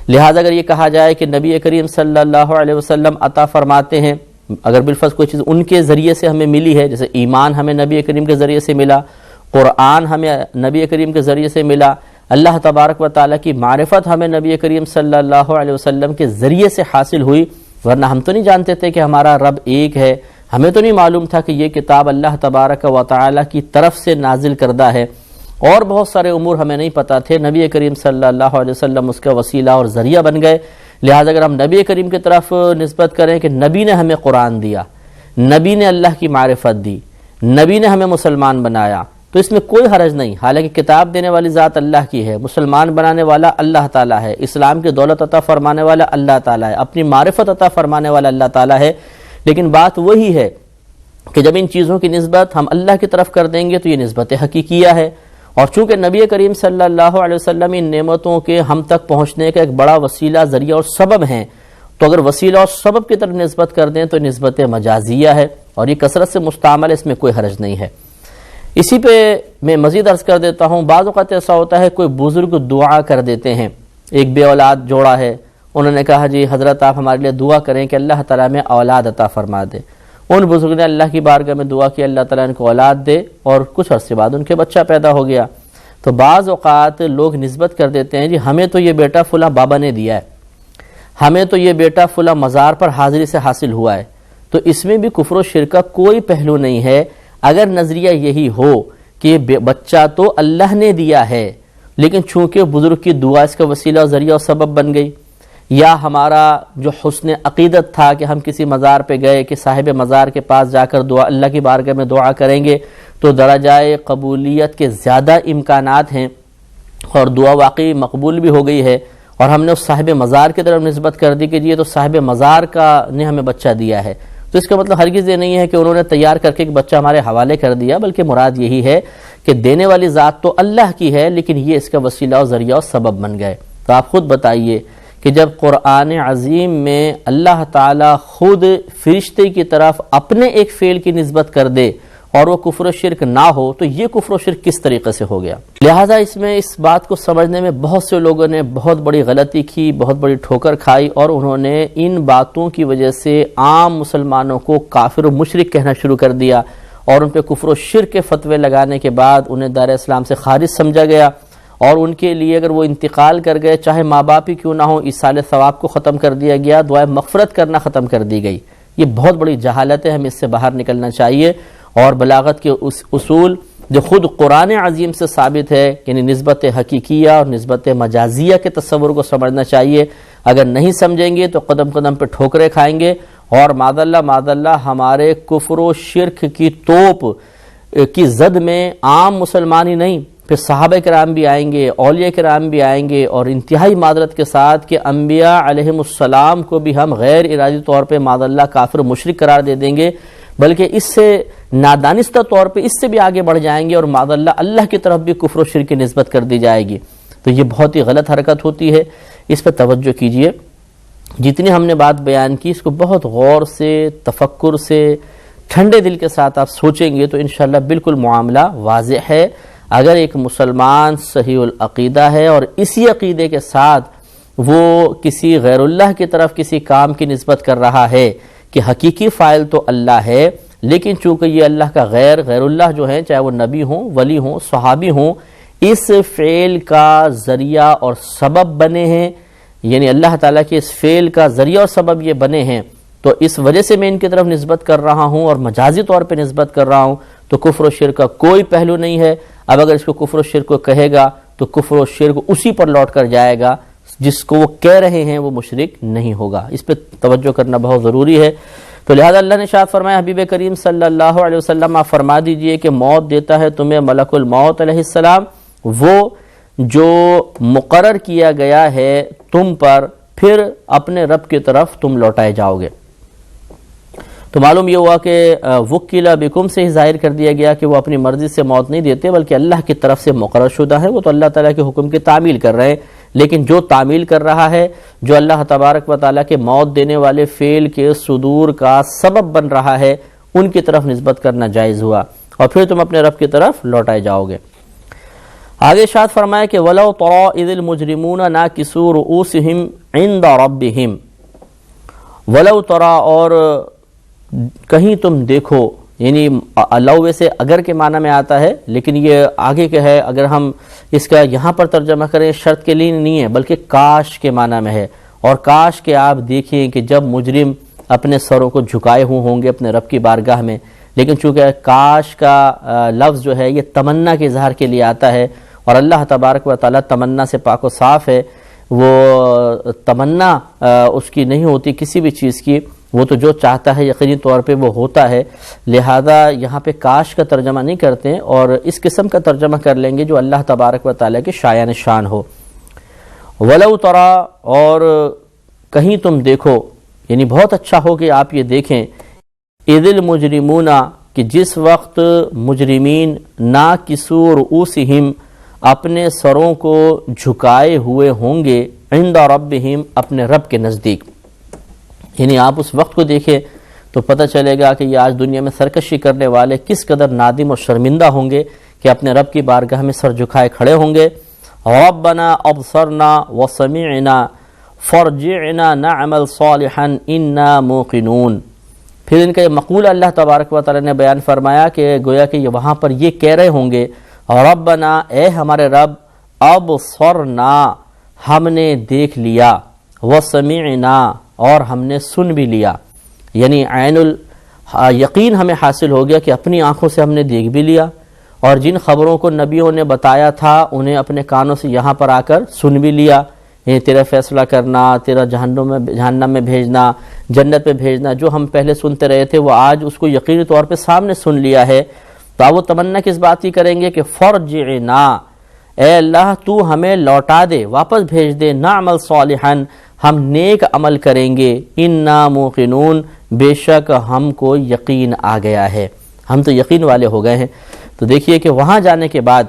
لہٰذا اگر یہ کہا جائے کہ نبی کریم صلی اللہ علیہ وسلم عطا فرماتے ہیں، اگر بالفرض کوئی چیز ان کے ذریعے سے ہمیں ملی ہے، جیسے ایمان ہمیں نبی کریم کے ذریعے سے ملا، قرآن ہمیں نبی کریم کے ذریعے سے ملا، اللہ تبارک و تعالیٰ کی معرفت ہمیں نبی کریم صلی اللہ علیہ وسلم کے ذریعے سے حاصل ہوئی، ورنہ ہم تو نہیں جانتے تھے کہ ہمارا رب ایک ہے، ہمیں تو نہیں معلوم تھا کہ یہ کتاب اللہ تبارک و تعالیٰ کی طرف سے نازل کردہ ہے، اور بہت سارے امور ہمیں نہیں پتہ تھے. نبی کریم صلی اللہ علیہ وسلم اس کا وسیلہ اور ذریعہ بن گئے. لہٰذا اگر ہم نبی کریم کی طرف نسبت کریں کہ نبی نے ہمیں قرآن دیا، نبی نے اللہ کی معرفت دی، نبی نے ہمیں مسلمان بنایا، تو اس میں کوئی حرج نہیں. حالانکہ کتاب دینے والی ذات اللہ کی ہے، مسلمان بنانے والا اللہ تعالیٰ ہے، اسلام کی دولت عطا فرمانے والا اللہ تعالیٰ ہے، اپنی معرفت عطا فرمانے والا اللہ تعالیٰ ہے. لیکن بات وہی ہے کہ جب ان چیزوں کی نسبت ہم اللہ کی طرف کر دیں گے تو یہ نسبت حقیقیہ ہے. اور چونکہ نبی کریم صلی اللہ علیہ وسلم ان نعمتوں کے ہم تک پہنچنے کا ایک بڑا وسیلہ، ذریعہ اور سبب ہیں، تو اگر وسیلہ اور سبب کی طرف نسبت کر دیں تو نسبت مجازیہ ہے، اور یہ کثرت سے مستعمل ہے، اس میں کوئی حرج نہیں ہے. اسی پہ میں مزید عرض کر دیتا ہوں، بعض اوقات ایسا ہوتا ہے کوئی بزرگ دعا کر دیتے ہیں. ایک بے اولاد جوڑا ہے، انہوں نے کہا جی حضرت آپ ہمارے لیے دعا کریں کہ اللہ تعالیٰ میں اولاد عطا فرما دے. ان بزرگ نے اللہ کی بارگاہ میں دعا کی، اللہ تعالیٰ ان کو اولاد دے، اور کچھ عرصے بعد ان کے بچہ پیدا ہو گیا. تو بعض اوقات لوگ نسبت کر دیتے ہیں جی ہمیں تو یہ بیٹا فلاں بابا نے دیا ہے، ہمیں تو یہ بیٹا فلاں مزار پر حاضری سے حاصل ہوا ہے. تو اس میں بھی کفر و شرک کا کوئی پہلو نہیں ہے. اگر نظریہ یہی ہو کہ بچہ تو اللہ نے دیا ہے، لیکن چونکہ بزرگ کی دعا اس کا وسیلہ اور ذریعہ اور سبب بن گئی، یا ہمارا جو حسن عقیدت تھا کہ ہم کسی مزار پہ گئے کہ صاحب مزار کے پاس جا کر دعا اللہ کی بارگاہ میں دعا کریں گے تو درجۂ قبولیت کے زیادہ امکانات ہیں، اور دعا واقعی مقبول بھی ہو گئی ہے، اور ہم نے اس صاحب مزار کی طرف نسبت کر دی کہ یہ تو صاحب مزار کا نے ہمیں بچہ دیا ہے. تو اس کا مطلب ہرگز یہ نہیں ہے کہ انہوں نے تیار کر کے ایک بچہ ہمارے حوالے کر دیا، بلکہ مراد یہی ہے کہ دینے والی ذات تو اللہ کی ہے، لیکن یہ اس کا وسیلہ اور ذریعہ اور سبب بن گئے. تو آپ خود بتائیے کہ جب قرآن عظیم میں اللہ تعالیٰ خود فرشتے کی طرف اپنے ایک فعل کی نسبت کر دے اور وہ کفر و شرک نہ ہو، تو یہ کفر و شرک کس طریقے سے ہو گیا؟ لہٰذا اس میں اس بات کو سمجھنے میں بہت سے لوگوں نے بہت بڑی غلطی کی، بہت بڑی ٹھوکر کھائی، اور انہوں نے ان باتوں کی وجہ سے عام مسلمانوں کو کافر و مشرک کہنا شروع کر دیا، اور ان پہ کفر و شرک کے فتوے لگانے کے بعد انہیں دار اسلام سے خارج سمجھا گیا، اور ان کے لیے اگر وہ انتقال کر گئے چاہے ماں باپ ہی کیوں نہ ہو، ایصال ثواب کو ختم کر دیا گیا، دعائے مغفرت کرنا ختم کر دی گئی. یہ بہت بڑی جہالت ہے، ہمیں اس سے باہر نکلنا چاہیے، اور بلاغت کے اس اصول جو خود قرآن عظیم سے ثابت ہے، یعنی نسبت حقیقیہ اور نسبت مجازیہ کے تصور کو سمجھنا چاہیے. اگر نہیں سمجھیں گے تو قدم قدم پہ ٹھوکریں کھائیں گے، اور معاذ اللہ ہمارے کفر و شرک کی توپ کی زد میں عام مسلمان ہی نہیں، پھر صحابہ کرام بھی آئیں گے، اولیاء کرام بھی آئیں گے، اور انتہائی معذرت کے ساتھ کہ انبیاء علیہم السلام کو بھی ہم غیر ارادی طور پہ معاذ اللہ کافر و مشرک قرار دے دیں گے، بلکہ اس سے نادانستہ طور پہ اس سے بھی آگے بڑھ جائیں گے، اور معاذ اللہ کی طرف بھی کفر و شرک کی نسبت کر دی جائے گی. تو یہ بہت ہی غلط حرکت ہوتی ہے، اس پہ توجہ کیجئے. جتنی ہم نے بات بیان کی اس کو بہت غور سے، تفکر سے، ٹھنڈے دل کے ساتھ آپ سوچیں گے تو انشاءاللہ بالکل معاملہ واضح ہے. اگر ایک مسلمان صحیح العقیدہ ہے اور اسی عقیدے کے ساتھ وہ کسی غیر اللہ کی طرف کسی کام کی نسبت کر رہا ہے کہ حقیقی فاعل تو اللہ ہے، لیکن چونکہ یہ اللہ کا غیر اللہ جو ہیں، چاہے وہ نبی ہوں، ولی ہوں، صحابی ہوں، اس فعل کا ذریعہ اور سبب بنے ہیں، یعنی اللہ تعالیٰ کے اس فعل کا ذریعہ اور سبب یہ بنے ہیں، تو اس وجہ سے میں ان کی طرف نسبت کر رہا ہوں اور مجازی طور پہ نسبت کر رہا ہوں، تو کفر و شرک کا کوئی پہلو نہیں ہے. اب اگر اس کو کفر و شرک کو کہے گا تو کفر و شرک اسی پر لوٹ کر جائے گا، جس کو وہ کہہ رہے ہیں وہ مشرک نہیں ہوگا. اس پہ توجہ کرنا بہت ضروری ہے. تو لہذا اللہ نے ارشاد فرمایا، حبیب کریم صلی اللہ علیہ وسلم آپ فرما دیجئے کہ موت دیتا ہے تمہیں ملک الموت علیہ السلام، وہ جو مقرر کیا گیا ہے تم پر، پھر اپنے رب کی طرف تم لوٹائے جاؤ گے. تو معلوم یہ ہوا کہ وکیل بکم سے ہی ظاہر کر دیا گیا کہ وہ اپنی مرضی سے موت نہیں دیتے بلکہ اللہ کی طرف سے مقرر شدہ ہے، وہ تو اللہ تعالیٰ کے حکم کی تعمیل کر رہے ہیں، لیکن جو تعمیل کر رہا ہے، جو اللہ تبارک و تعالیٰ کے موت دینے والے فعل کے صدور کا سبب بن رہا ہے، ان کی طرف نسبت کرنا جائز ہوا، اور پھر تم اپنے رب کی طرف لوٹائے جاؤ گے۔ آگے ارشاد فرمایا کہ وَلَوْ تَرَىٰ إِذِ الْمُجْرِمُونَ نَاكِسُو رُؤُوسِهِمْ عِنْدَ رَبِّهِمْ، وَلَوْ تَرَىٰ، اور کہیں تم دیکھو، یعنی لو ویسے اگر کے معنی میں آتا ہے، لیکن یہ آگے کے ہے، اگر ہم اس کا یہاں پر ترجمہ کریں شرط کے لیے نہیں ہے بلکہ کاش کے معنی میں ہے، اور کاش کہ آپ دیکھیں کہ جب مجرم اپنے سروں کو جھکائے ہوں گے اپنے رب کی بارگاہ میں، لیکن چونکہ کاش کا لفظ جو ہے یہ تمنا کے اظہار کے لیے آتا ہے، اور اللہ تبارک و تعالیٰ تمنا سے پاک و صاف ہے، وہ تمنا اس کی نہیں ہوتی کسی بھی چیز کی، وہ تو جو چاہتا ہے یقینی طور پہ وہ ہوتا ہے، لہذا یہاں پہ کاش کا ترجمہ نہیں کرتے ہیں، اور اس قسم کا ترجمہ کر لیں گے جو اللہ تبارک و تعالیٰ کے شایان شان ہو۔ وَلَوْ تَرَىٰ، اور کہیں تم دیکھو، یعنی بہت اچھا ہو کہ آپ یہ دیکھیں، اِذِ الْمُجْرِمُونَ، کہ جس وقت مجرمین ناکسو رؤوسہم، اپنے سروں کو جھکائے ہوئے ہوں گے، عند ربہم، اپنے رب کے نزدیک، یعنی آپ اس وقت کو دیکھیں تو پتہ چلے گا کہ یہ آج دنیا میں سرکشی کرنے والے کس قدر نادم اور شرمندہ ہوں گے کہ اپنے رب کی بارگاہ میں سر جھکائے کھڑے ہوں گے۔ ربنا ابصرنا وسمعنا فرجعنا نعمل صالحا انا موقنون، پھر ان کا یہ مقولہ اللہ تبارک و تعالی نے بیان فرمایا کہ گویا کہ یہ وہاں پر یہ کہہ رہے ہوں گے، ربنا، اے ہمارے رب، ابصرنا، ہم نے دیکھ لیا، وسمعنا، اور ہم نے سن بھی لیا، یعنی عین یقین ہمیں حاصل ہو گیا کہ اپنی آنکھوں سے ہم نے دیکھ بھی لیا، اور جن خبروں کو نبیوں نے بتایا تھا انہیں اپنے کانوں سے یہاں پر آ کر سن بھی لیا، یعنی تیرا فیصلہ کرنا، تیرا جہنم میں بھیجنا، جنت میں بھیجنا، جو ہم پہلے سنتے رہے تھے وہ آج اس کو یقینی طور پہ سامنے سن لیا ہے، تو اب وہ تمنا کس بات کی کریں گے کہ فرجعنا، اے اللہ تو ہمیں لوٹا دے، واپس بھیج دے، نعمل صالحا، ہم نیک عمل کریں گے، انا موقنون، بے شک ہم کو یقین آ گیا ہے، ہم تو یقین والے ہو گئے ہیں۔ تو دیکھیے کہ وہاں جانے کے بعد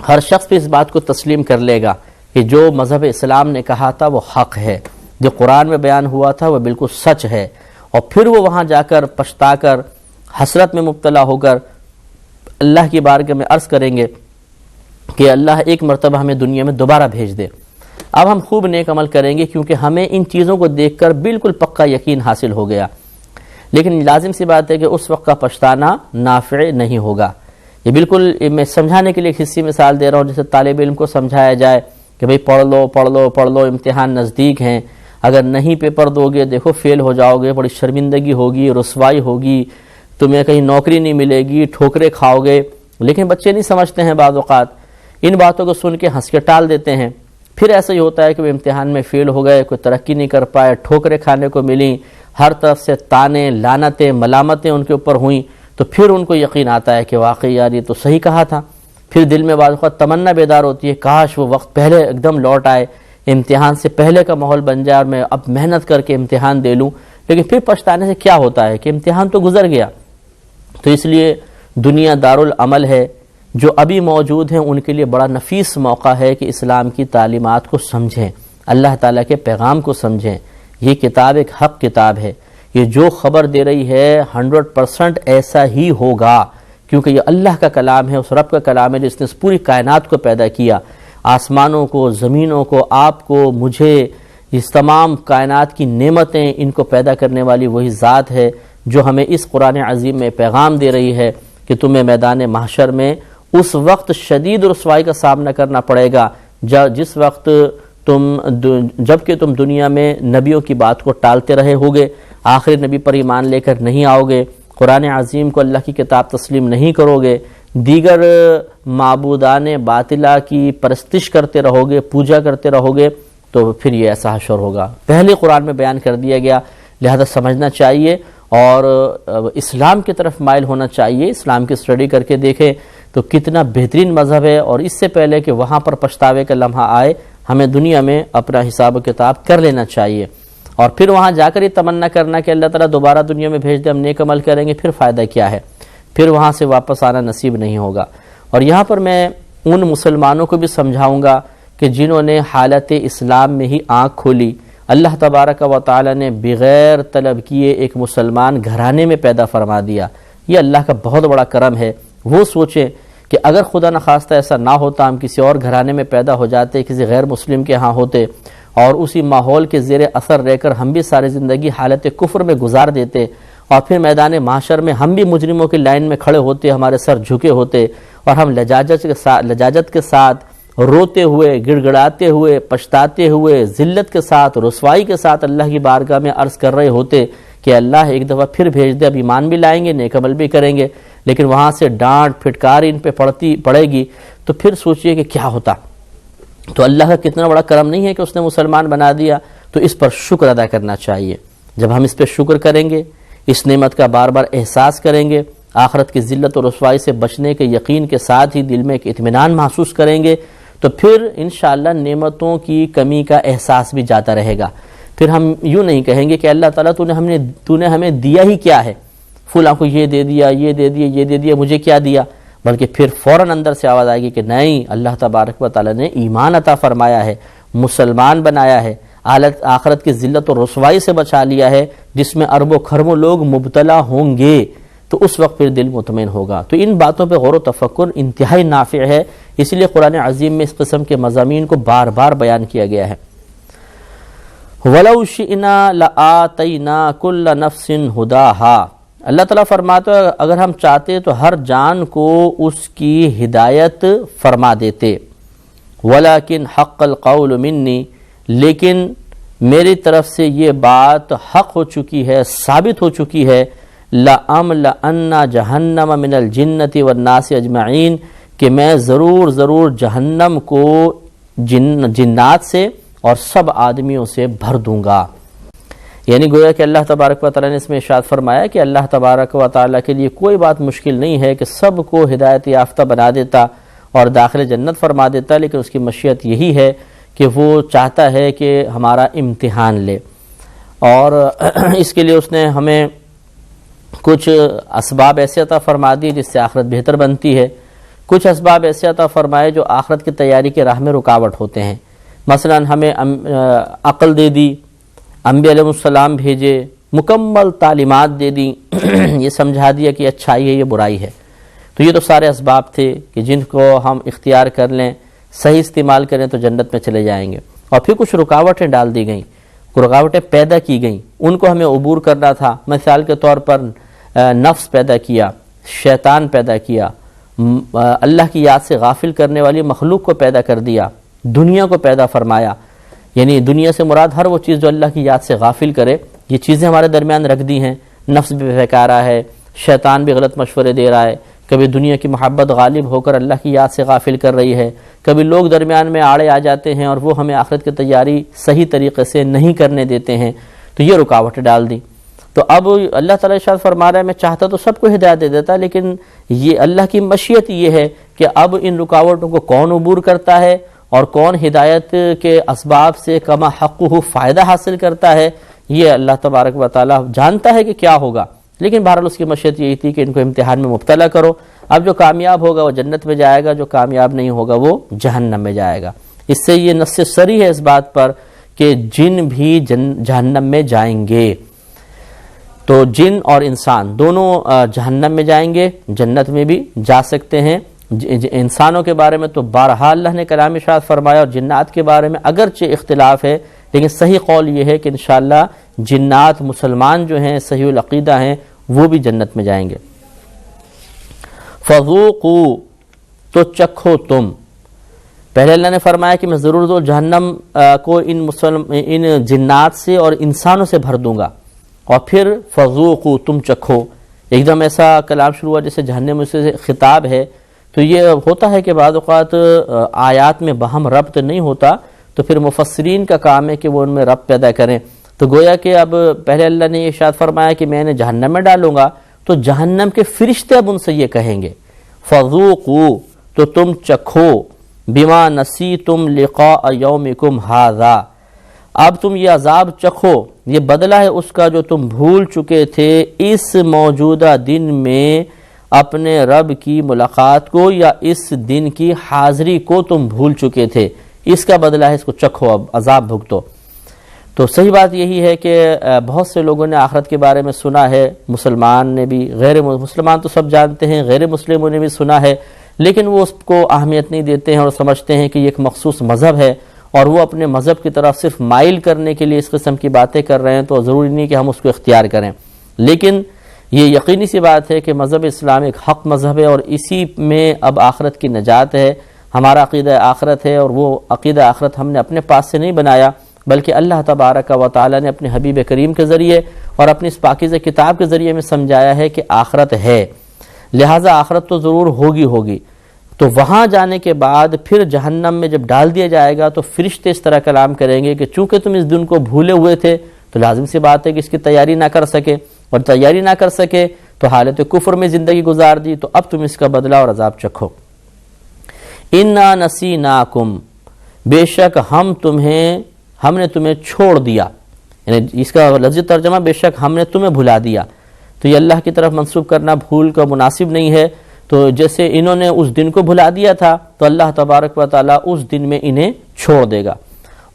ہر شخص بھی اس بات کو تسلیم کر لے گا کہ جو مذہب اسلام نے کہا تھا وہ حق ہے، جو قرآن میں بیان ہوا تھا وہ بالکل سچ ہے، اور پھر وہ وہاں جا کر پچھتا کر حسرت میں مبتلا ہو کر اللہ کی بارگاہ میں عرض کریں گے کہ اللہ ایک مرتبہ ہمیں دنیا میں دوبارہ بھیج دے، اب ہم خوب نیک عمل کریں گے، کیونکہ ہمیں ان چیزوں کو دیکھ کر بالکل پکا یقین حاصل ہو گیا۔ لیکن لازم سی بات ہے کہ اس وقت کا پچھتانا نافع نہیں ہوگا۔ یہ بالکل میں سمجھانے کے لیے ایک حصی مثال دے رہا ہوں، جیسے طالب علم کو سمجھایا جائے کہ بھئی پڑھ لو، امتحان نزدیک ہیں، اگر نہیں پیپر دو گے دیکھو فیل ہو جاؤ گے، بڑی شرمندگی ہوگی، رسوائی ہوگی، تمہیں کہیں نوکری نہیں ملے گی، ٹھوکرے کھاؤ گے، لیکن بچے نہیں سمجھتے ہیں، بعض اوقات ان باتوں کو سن کے ہنس کے ٹال دیتے ہیں۔ پھر ایسا ہی ہوتا ہے کہ وہ امتحان میں فیل ہو گئے، کوئی ترقی نہیں کر پائے، ٹھوکریں کھانے کو ملیں، ہر طرف سے تانے، لعنتیں، ملامتیں ان کے اوپر ہوئیں، تو پھر ان کو یقین آتا ہے کہ واقعی یار یہ تو صحیح کہا تھا۔ پھر دل میں بعض اوقات تمنا بیدار ہوتی ہے، کاش وہ وقت پہلے ایک دم لوٹ آئے، امتحان سے پہلے کا ماحول بن جائے اور میں اب محنت کر کے امتحان دے لوں، لیکن پھر پچھتانے سے کیا ہوتا ہے کہ امتحان تو گزر گیا۔ تو اس لیے دنیا دارالعمل ہے، جو ابھی موجود ہیں ان کے لیے بڑا نفیس موقع ہے کہ اسلام کی تعلیمات کو سمجھیں، اللہ تعالیٰ کے پیغام کو سمجھیں۔ یہ کتاب ایک حق کتاب ہے، یہ جو خبر دے رہی ہے 100% ایسا ہی ہوگا، کیونکہ یہ اللہ کا کلام ہے، اس رب کا کلام ہے جس نے اس پوری کائنات کو پیدا کیا، آسمانوں کو، زمینوں کو، آپ کو، مجھے، اس تمام کائنات کی نعمتیں، ان کو پیدا کرنے والی وہی ذات ہے جو ہمیں اس قرآن عظیم میں پیغام دے رہی ہے کہ تمہیں میدان محشر میں اس وقت شدید رسوائی کا سامنا کرنا پڑے گا جس وقت جبکہ تم دنیا میں نبیوں کی بات کو ٹالتے رہے ہوگے، آخری نبی پر ایمان لے کر نہیں آؤ گے، قرآن عظیم کو اللہ کی کتاب تسلیم نہیں کرو گے، دیگر معبودان باطلہ کی پرستش کرتے رہو گے، پوجا کرتے رہو گے، تو پھر یہ ایسا حشر ہوگا۔ پہلے قرآن میں بیان کر دیا گیا، لہذا سمجھنا چاہیے اور اسلام کی طرف مائل ہونا چاہیے۔ اسلام کی اسٹڈی کر کے دیکھیں تو کتنا بہترین مذہب ہے، اور اس سے پہلے کہ وہاں پر پچھتاوے کا لمحہ آئے، ہمیں دنیا میں اپنا حساب و کتاب کر لینا چاہیے۔ اور پھر وہاں جا کر یہ تمنا کرنا کہ اللہ تعالیٰ دوبارہ دنیا میں بھیج دے، ہم نیک عمل کریں گے، پھر فائدہ کیا ہے؟ پھر وہاں سے واپس آنا نصیب نہیں ہوگا۔ اور یہاں پر میں ان مسلمانوں کو بھی سمجھاؤں گا کہ جنہوں نے حالت اسلام میں ہی آنکھ کھولی، اللہ تبارک و تعالی نے بغیر طلب کیے ایک مسلمان گھرانے میں پیدا فرما دیا، یہ اللہ کا بہت بڑا کرم ہے۔ وہ سوچیں کہ اگر خدا نخواستہ ایسا نہ ہوتا، ہم کسی اور گھرانے میں پیدا ہو جاتے، کسی غیر مسلم کے ہاں ہوتے، اور اسی ماحول کے زیر اثر رہ کر ہم بھی ساری زندگی حالت کفر میں گزار دیتے، اور پھر میدان محشر میں ہم بھی مجرموں کی لائن میں کھڑے ہوتے، ہمارے سر جھکے ہوتے، اور ہم لجاجت کے ساتھ روتے ہوئے، گڑ گڑاتے ہوئے، پچھتاتے ہوئے، ذلت کے ساتھ، رسوائی کے ساتھ اللہ کی بارگاہ میں عرض کر رہے ہوتے کہ اللہ ایک دفعہ پھر بھیج دے، اب ایمان بھی لائیں گے، نیک عمل بھی کریں گے، لیکن وہاں سے ڈانٹ پھٹکار ان پہ پڑے گی، تو پھر سوچئے کہ کیا ہوتا۔ تو اللہ کا کتنا بڑا کرم نہیں ہے کہ اس نے مسلمان بنا دیا، تو اس پر شکر ادا کرنا چاہیے۔ جب ہم اس پہ شکر کریں گے، اس نعمت کا بار بار احساس کریں گے، آخرت کی ذلت اور رسوائی سے بچنے کے یقین کے ساتھ ہی دل میں ایک اطمینان محسوس کریں گے، تو پھر انشاءاللہ نعمتوں کی کمی کا احساس بھی جاتا رہے گا۔ پھر ہم یوں نہیں کہیں گے کہ اللہ تعالیٰ تو نے ہمیں دیا ہی کیا ہے، فلاں کو یہ دے دیا، یہ دے دیا، یہ دے دیا، مجھے کیا دیا، بلکہ پھر فوراً اندر سے آواز آئے گی کہ نہیں، اللہ تبارک و تعالیٰ نے ایمان عطا فرمایا ہے، مسلمان بنایا ہے، آخرت کی ذلت اور رسوائی سے بچا لیا ہے، جس میں اربوں کھربوں لوگ مبتلا ہوں گے، تو اس وقت پھر دل مطمئن ہوگا۔ تو ان باتوں پہ غور و تفکر انتہائی نافع ہے، اس لیے قرآن عظیم میں اس قسم کے مضامین کو بار بار بیان کیا گیا ہے۔ وَلَوْ شِئْنَا لَآتَيْنَا كُلَّ نَفْسٍ هُدَاهَا، اللہ تعالیٰ فرماتا ہے اگر ہم چاہتے تو ہر جان کو اس کی ہدایت فرما دیتے، وَلَكِنْ حَقَّ الْقَوْلُ مِنِّي، لیکن میری طرف سے یہ بات حق ہو چکی ہے، ثابت ہو چکی ہے، لَأَمْلَأَنَّ جَهَنَّمَ مِنَ الْجِنَّةِ وَالنَّاسِ أَجْمَعِينَ، کہ میں ضرور جہنم کو جنات سے اور سب آدمیوں سے بھر دوں گا۔ یعنی گویا کہ اللہ تبارک و تعالیٰ نے اس میں ارشاد فرمایا کہ اللہ تبارک و تعالیٰ کے لیے کوئی بات مشکل نہیں ہے کہ سب کو ہدایت یافتہ بنا دیتا اور داخل جنت فرما دیتا، لیکن اس کی مشیت یہی ہے کہ وہ چاہتا ہے کہ ہمارا امتحان لے، اور اس کے لیے اس نے ہمیں کچھ اسباب ایسے عطا فرما دی جس سے آخرت بہتر بنتی ہے، کچھ اسباب ایسے عطا فرمائے جو آخرت کی تیاری کے راہ میں رکاوٹ ہوتے ہیں۔ مثلا ہمیں عقل دے دی، انبیاء علیہ السلام بھیجے، مکمل تعلیمات دے دی، یہ سمجھا دیا کہ اچھائی ہے یہ برائی ہے، تو یہ تو سارے اسباب تھے کہ جن کو ہم اختیار کر لیں، صحیح استعمال کریں تو جنت میں چلے جائیں گے۔ اور پھر کچھ رکاوٹیں ڈال دی گئیں، رکاوٹیں پیدا کی گئیں، ان کو ہمیں عبور کرنا تھا۔ مثال کے طور پر نفس پیدا کیا، شیطان پیدا کیا، اللہ کی یاد سے غافل کرنے والی مخلوق کو پیدا کر دیا، دنیا کو پیدا فرمایا، یعنی دنیا سے مراد ہر وہ چیز جو اللہ کی یاد سے غافل کرے، یہ چیزیں ہمارے درمیان رکھ دی ہیں۔ نفس بھی بہکارا ہے، شیطان بھی غلط مشورے دے رہا ہے، کبھی دنیا کی محبت غالب ہو کر اللہ کی یاد سے غافل کر رہی ہے، کبھی لوگ درمیان میں آڑے آ جاتے ہیں اور وہ ہمیں آخرت کی تیاری صحیح طریقے سے نہیں کرنے دیتے ہیں، تو یہ رکاوٹیں ڈال دی۔ تو اب اللہ تعالیٰ ارشاد فرما رہا ہے میں چاہتا تو سب کو ہدایت دے دیتا، لیکن یہ اللہ کی مشیت یہ ہے کہ اب ان رکاوٹوں کو کون عبور کرتا ہے اور کون ہدایت کے اسباب سے کما حقہ فائدہ حاصل کرتا ہے، یہ اللہ تبارک و تعالیٰ جانتا ہے کہ کیا ہوگا، لیکن بہرحال اس کی مشیت یہی تھی کہ ان کو امتحان میں مبتلا کرو۔ اب جو کامیاب ہوگا وہ جنت میں جائے گا، جو کامیاب نہیں ہوگا وہ جہنم میں جائے گا۔ اس سے یہ نص صریح ہے اس بات پر کہ جن بھی جہنم میں جائیں گے، تو جن اور انسان دونوں جہنم میں جائیں گے، جنت میں بھی جا سکتے ہیں۔ انسانوں کے بارے میں تو بارہا اللہ نے کلام ارشاد فرمایا، اور جنات کے بارے میں اگرچہ اختلاف ہے، لیکن صحیح قول یہ ہے کہ انشاءاللہ جنات مسلمان جو ہیں، صحیح العقیدہ ہیں، وہ بھی جنت میں جائیں گے۔ فذوقوا، تو چکھو تم۔ پہلے اللہ نے فرمایا کہ میں ضرور جہنم کو ان جنات سے اور انسانوں سے بھر دوں گا، اور پھر فذوقوا، تم چکھو۔ ایک دم ایسا کلام شروع ہوا جیسے جہنم سے خطاب ہے، تو یہ ہوتا ہے کہ بعض اوقات آیات میں بہم ربط نہیں ہوتا، تو پھر مفسرین کا کام ہے کہ وہ ان میں ربط پیدا کریں۔ تو گویا کہ اب پہلے اللہ نے یہ ارشاد فرمایا کہ میں انہیں جہنم میں ڈالوں گا، تو جہنم کے فرشتے اب ان سے یہ کہیں گے فذوقوا، تو تم چکھو، بما نسیتم لقاء یومکم ھذا، اب تم یہ عذاب چکھو، یہ بدلہ ہے اس کا جو تم بھول چکے تھے اس موجودہ دن میں اپنے رب کی ملاقات کو، یا اس دن کی حاضری کو تم بھول چکے تھے، اس کا بدلہ ہے، اس کو چکھو، اب عذاب بھگتو۔ تو صحیح بات یہی ہے کہ بہت سے لوگوں نے آخرت کے بارے میں سنا ہے، مسلمان نے بھی، غیر مسلمان تو سب جانتے ہیں، غیر مسلموں نے بھی سنا ہے، لیکن وہ اس کو اہمیت نہیں دیتے ہیں اور سمجھتے ہیں کہ یہ ایک مخصوص مذہب ہے اور وہ اپنے مذہب کی طرف صرف مائل کرنے کے لیے اس قسم کی باتیں کر رہے ہیں، تو ضروری نہیں کہ ہم اس کو اختیار کریں۔ لیکن یہ یقینی سی بات ہے کہ مذہب اسلام ایک حق مذہب ہے اور اسی میں اب آخرت کی نجات ہے، ہمارا عقیدہ آخرت ہے، اور وہ عقیدہ آخرت ہم نے اپنے پاس سے نہیں بنایا، بلکہ اللہ تبارک و تعالی نے اپنے حبیب کریم کے ذریعے اور اپنی اس پاکیزہ کتاب کے ذریعے میں سمجھایا ہے کہ آخرت ہے، لہٰذا آخرت تو ضرور ہوگی۔ تو وہاں جانے کے بعد پھر جہنم میں جب ڈال دیا جائے گا تو فرشتے اس طرح کلام کریں گے کہ چونکہ تم اس دن کو بھولے ہوئے تھے تو لازم سی بات ہے کہ اس کی تیاری نہ کر سکے، اور تیاری نہ کر سکے تو حالت کفر میں زندگی گزار دی، تو اب تم اس کا بدلہ اور عذاب چکھو۔ انا نسیناکم، بے شک ہم نے تمہیں چھوڑ دیا، یعنی اس کا لفظی ترجمہ بے شک ہم نے تمہیں بھلا دیا، تو یہ اللہ کی طرف منسوب کرنا بھول کا مناسب نہیں ہے۔ تو جیسے انہوں نے اس دن کو بھلا دیا تھا تو اللہ تبارک و تعالیٰ اس دن میں انہیں چھوڑ دے گا۔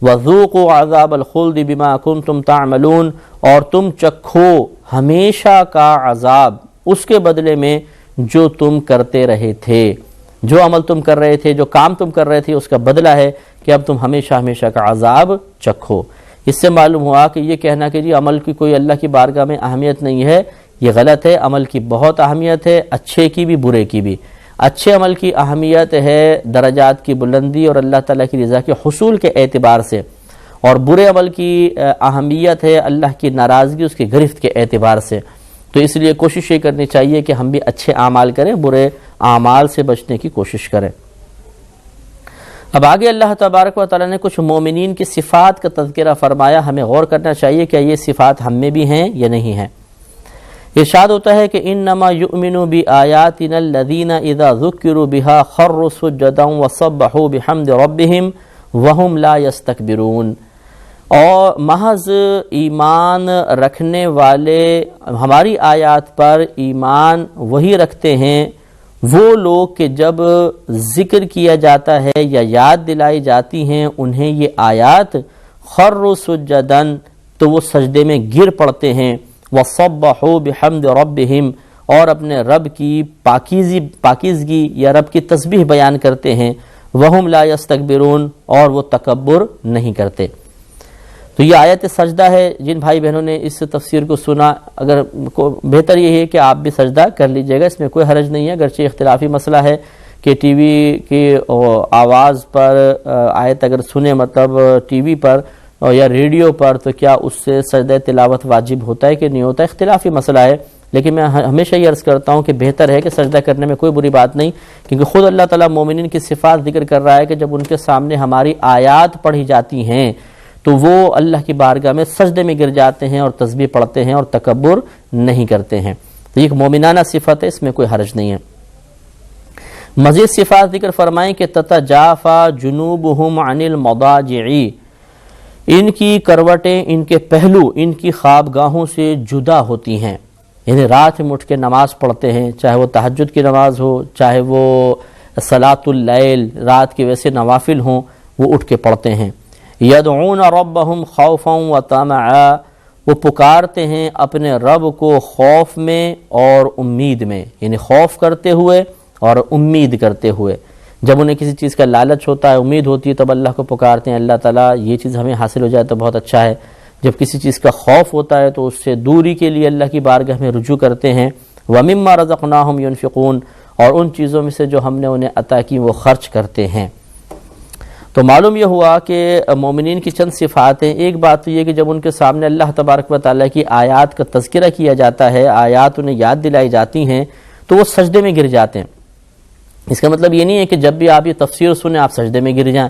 وَذُوقُوا عَذَابَ الْخُلْدِ بِمَا كُنْتُمْ تَعْمَلُونَ، اور تم چکھو ہمیشہ کا عذاب اس کے بدلے میں جو تم کرتے رہے تھے، جو عمل تم کر رہے تھے، جو کام تم کر رہے تھے، اس کا بدلہ ہے کہ اب تم ہمیشہ کا عذاب چکھو۔ اس سے معلوم ہوا کہ یہ کہنا کہ جی عمل کی کوئی اللہ کی بارگاہ میں اہمیت نہیں ہے، یہ غلط ہے۔ عمل کی بہت اہمیت ہے، اچھے کی بھی برے کی بھی۔ اچھے عمل کی اہمیت ہے درجات کی بلندی اور اللہ تعالیٰ کی رضا کے حصول کے اعتبار سے، اور برے عمل کی اہمیت ہے اللہ کی ناراضگی، اس کی گرفت کے اعتبار سے۔ تو اس لیے کوشش یہ کرنی چاہیے کہ ہم بھی اچھے اعمال کریں، برے اعمال سے بچنے کی کوشش کریں۔ اب آگے اللہ تبارک و تعالیٰ نے کچھ مومنین کی صفات کا تذکرہ فرمایا، ہمیں غور کرنا چاہیے کہ یہ صفات ہم میں بھی ہیں یا نہیں ہیں۔ ارشاد ہوتا ہے کہ انما یؤمن بآیاتنا الذین اذا ذکروا بها خروا سجدا وسبحوا بحمد ربهم وهم لا يستكبرون، اور محض ایمان رکھنے والے ہماری آیات پر ایمان وہی رکھتے ہیں وہ لوگ کہ جب ذکر کیا جاتا ہے یا یاد دلائی جاتی ہیں انہیں یہ آیات، خروا سجدا، تو وہ سجدے میں گر پڑتے ہیں، وَصَبَّحُوا بِحَمْدِ رَبِّهِمْ، اور اپنے رب کی پاکیزگی یا رب کی تسبیح بیان کرتے ہیں، وَهُمْ لَا يَسْتَكْبِرُونَ، اور وہ تکبر نہیں کرتے۔ تو یہ آیت سجدہ ہے۔ جن بھائی بہنوں نے اس تفسیر کو سنا، اگر بہتر یہ ہے کہ آپ بھی سجدہ کر لیجئے گا، اس میں کوئی حرج نہیں ہے، اگرچہ اختلافی مسئلہ ہے کہ ٹی وی کی آواز پر آیت اگر سنیں، مطلب ٹی وی پر یا ریڈیو پر، تو کیا اس سے سجدہ تلاوت واجب ہوتا ہے کہ نہیں ہوتا، اختلافی مسئلہ ہے۔ لیکن میں ہمیشہ یہ عرض کرتا ہوں کہ بہتر ہے کہ سجدہ کرنے میں کوئی بری بات نہیں، کیونکہ خود اللہ تعالیٰ مومنین کی صفات ذکر کر رہا ہے کہ جب ان کے سامنے ہماری آیات پڑھی جاتی ہیں تو وہ اللہ کی بارگاہ میں سجدے میں گر جاتے ہیں اور تسبیح پڑھتے ہیں اور تکبر نہیں کرتے ہیں۔ تو یہ ایک مومنانہ صفت ہے، اس میں کوئی حرج نہیں ہے۔ مزید صفات ذکر فرمائیں کہ تتجافا جنوبہم عن المضاجع، ان کی کروٹیں، ان کے پہلو، ان کی خوابگاہوں سے جدا ہوتی ہیں، یعنی رات میں اٹھ کے نماز پڑھتے ہیں، چاہے وہ تہجد کی نماز ہو، چاہے وہ صلاۃ اللیل، رات کے ویسے نوافل ہوں، وہ اٹھ کے پڑھتے ہیں۔ یدعون ربہم خوفا وطمعا، وہ پکارتے ہیں اپنے رب کو خوف میں اور امید میں، یعنی خوف کرتے ہوئے اور امید کرتے ہوئے۔ جب انہیں کسی چیز کا لالچ ہوتا ہے، امید ہوتی ہے، تب اللہ کو پکارتے ہیں، اللہ تعالیٰ یہ چیز ہمیں حاصل ہو جائے تو بہت اچھا ہے۔ جب کسی چیز کا خوف ہوتا ہے تو اس سے دوری کے لیے اللہ کی بارگاہ میں رجوع کرتے ہیں۔ وَمِمَّا رَزَقْنَاهُمْ يُنْفِقُونَ، اور ان چیزوں میں سے جو ہم نے انہیں عطا کی وہ خرچ کرتے ہیں۔ تو معلوم یہ ہوا کہ مومنین کی چند صفات ہیں۔ ایک بات تو یہ کہ جب ان کے سامنے اللہ تبارک و تعالیٰ کی آیات کا تذکرہ کیا جاتا ہے، آیات انہیں یاد دلائی جاتی ہیں، تو وہ سجدے میں گر جاتے ہیں۔ اس کا مطلب یہ نہیں ہے کہ جب بھی آپ یہ تفسیر سنیں آپ سجدے میں گر جائیں،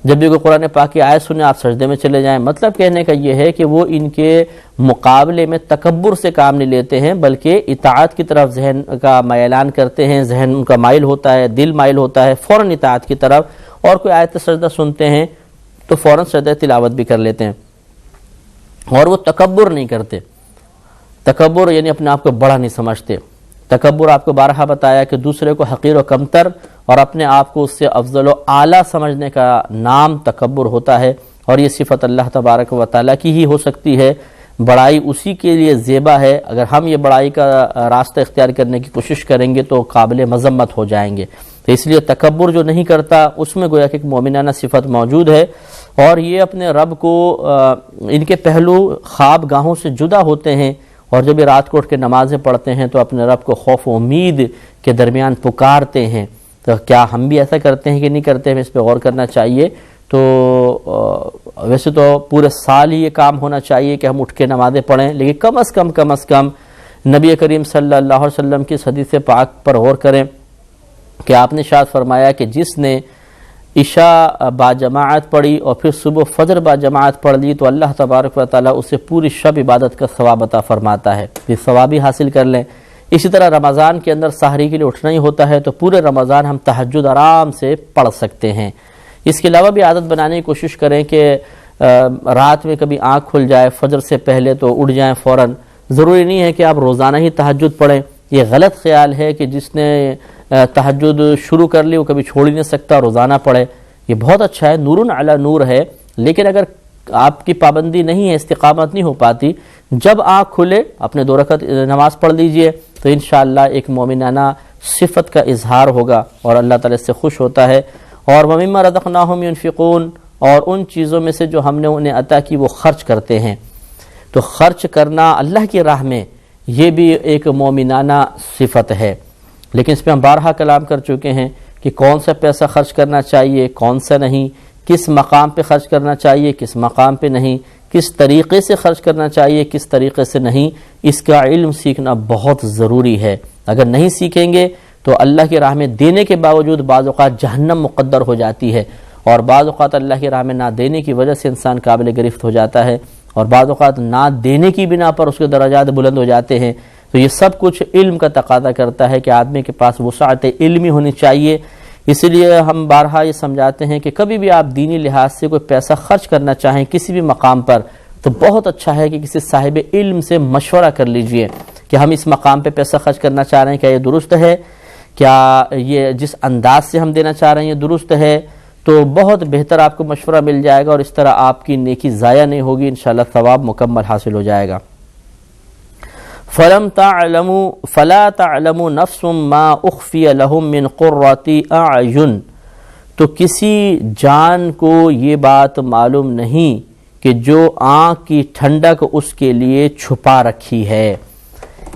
جب بھی کوئی قرآن پاک کی آیت سنیں آپ سجدے میں چلے جائیں۔ مطلب کہنے کا یہ ہے کہ وہ ان کے مقابلے میں تکبر سے کام نہیں لیتے ہیں، بلکہ اطاعت کی طرف ذہن کا میلان کرتے ہیں، ذہن ان کا مائل ہوتا ہے، دل مائل ہوتا ہے فوراً اطاعت کی طرف، اور کوئی آیت سجدہ سنتے ہیں تو فوراً سجدہ تلاوت بھی کر لیتے ہیں۔ اور وہ تکبر نہیں کرتے. تکبر یعنی اپنے آپ کو بڑا نہیں سمجھتے. تکبر آپ کو بارہا بتایا کہ دوسرے کو حقیر و کمتر اور اپنے آپ کو اس سے افضل و اعلیٰ سمجھنے کا نام تکبر ہوتا ہے، اور یہ صفت اللہ تبارک و تعالیٰ کی ہی ہو سکتی ہے. بڑائی اسی کے لیے زیبا ہے. اگر ہم یہ بڑائی کا راستہ اختیار کرنے کی کوشش کریں گے تو قابل مذمت ہو جائیں گے. تو اس لیے تکبر جو نہیں کرتا اس میں گویا کہ ایک مومنانہ صفت موجود ہے، اور یہ اپنے رب کو ان کے پہلو خواب گاہوں سے جدا ہوتے ہیں، اور جب یہ رات کو اٹھ کے نمازیں پڑھتے ہیں تو اپنے رب کو خوف و امید کے درمیان پکارتے ہیں. تو کیا ہم بھی ایسا کرتے ہیں کہ نہیں کرتے؟ ہمیں اس پہ غور کرنا چاہیے. تو ویسے تو پورے سال ہی یہ کام ہونا چاہیے کہ ہم اٹھ کے نمازیں پڑھیں، لیکن کم از کم نبی کریم صلی اللہ علیہ وسلم کی حدیث پاک پر غور کریں کہ آپ نے ارشاد فرمایا کہ جس نے عشاء با جماعت پڑھی اور پھر صبح فجر با جماعت پڑھ لی تو اللہ تبارک و تعالیٰ اسے پوری شب عبادت کا ثواب عطا فرماتا ہے. یہ ثواب ہی حاصل کر لیں. اسی طرح رمضان کے اندر سحری کے لیے اٹھنا ہی ہوتا ہے، تو پورے رمضان ہم تہجد آرام سے پڑھ سکتے ہیں. اس کے علاوہ بھی عادت بنانے کی کوشش کریں کہ رات میں کبھی آنکھ کھل جائے فجر سے پہلے تو اٹھ جائیں فوراً. ضروری نہیں ہے کہ آپ روزانہ ہی تہجد پڑھیں. یہ غلط خیال ہے کہ جس نے تہجد شروع کر لی وہ کبھی چھوڑ ہی نہیں سکتا، روزانہ پڑھے. یہ بہت اچھا ہے، نور علی نور ہے، لیکن اگر آپ کی پابندی نہیں ہے، استقامت نہیں ہو پاتی، جب آنکھ کھلے اپنے 2 رکعت نماز پڑھ لیجئے تو انشاءاللہ ایک مومنانہ صفت کا اظہار ہوگا اور اللہ تعالی سے خوش ہوتا ہے. اور وَمِمَّا رَزَقْنَاهُمْ يُنْفِقُونَ، اور ان چیزوں میں سے جو ہم نے انہیں عطا کی وہ خرچ کرتے ہیں. تو خرچ کرنا اللہ کی راہ میں یہ بھی ایک مومنانہ صفت ہے. لیکن اس پہ ہم بارہا کلام کر چکے ہیں کہ کون سا پیسہ خرچ کرنا چاہیے، کون سا نہیں، کس مقام پہ خرچ کرنا چاہیے، کس مقام پہ نہیں، کس طریقے سے خرچ کرنا چاہیے، کس طریقے سے نہیں. اس کا علم سیکھنا بہت ضروری ہے. اگر نہیں سیکھیں گے تو اللہ کی راہ میں دینے کے باوجود بعض اوقات جہنم مقدر ہو جاتی ہے، اور بعض اوقات اللہ کی راہ میں نہ دینے کی وجہ سے انسان قابل گرفت ہو جاتا ہے، اور بعض اوقات نہ دینے کی بنا پر اس کے درجات بلند ہو جاتے ہیں. تو یہ سب کچھ علم کا تقاضا کرتا ہے کہ آدمی کے پاس وسعت علمی ہونی چاہیے. اسی لیے ہم بارہا یہ سمجھاتے ہیں کہ کبھی بھی آپ دینی لحاظ سے کوئی پیسہ خرچ کرنا چاہیں کسی بھی مقام پر تو بہت اچھا ہے کہ کسی صاحب علم سے مشورہ کر لیجئے کہ ہم اس مقام پہ پیسہ خرچ کرنا چاہ رہے ہیں، کیا یہ درست ہے، کیا یہ جس انداز سے ہم دینا چاہ رہے ہیں یہ درست ہے. تو بہت بہتر آپ کو مشورہ مل جائے گا، اور اس طرح آپ کی نیکی ضائع نہیں ہوگی، انشاءاللہ ثواب مکمل حاصل ہو جائے گا. فَلَا تَعْلَمُ نَفْسٌ مَّا أُخْفِيَ لَهُم مِّن قُرَّةِ أَعْيُنٍ، تو کسی جان کو یہ بات معلوم نہیں کہ جو آنکھ کی ٹھنڈک اس کے لیے چھپا رکھی ہے.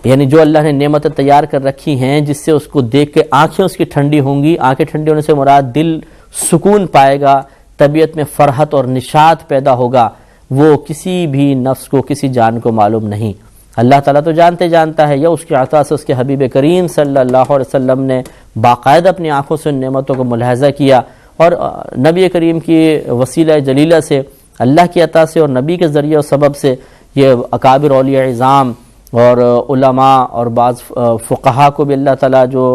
یعنی جو اللہ نے نعمتیں تیار کر رکھی ہیں جس سے اس کو دیکھ کے آنکھیں اس کی ٹھنڈی ہوں گی. آنکھیں ٹھنڈی ہونے سے مراد دل سکون پائے گا، طبیعت میں فرحت اور نشاط پیدا ہوگا. وہ کسی بھی نفس کو، کسی جان کو معلوم نہیں. اللہ تعالیٰ تو جانتا ہے، یا اس کی عطا سے اس کے حبیب کریم صلی اللہ علیہ وسلم نے باقاعدہ اپنی آنکھوں سے ان نعمتوں کو ملاحظہ کیا، اور نبی کریم کی وسیلہ جلیلہ سے، اللہ کی عطا سے اور نبی کے ذریعے اور سبب سے یہ اکابر اولیاء اعظام اور علماء اور بعض فقہا کو بھی اللہ تعالیٰ جو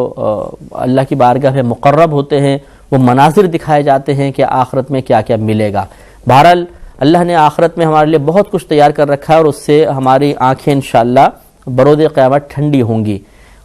اللہ کی بارگاہ میں مقرب ہوتے ہیں وہ مناظر دکھائے جاتے ہیں کہ آخرت میں کیا کیا ملے گا. بہرحال اللہ نے آخرت میں ہمارے لیے بہت کچھ تیار کر رکھا ہے، اور اس سے ہماری آنکھیں انشاءاللہ برود قیامت ٹھنڈی ہوں گی.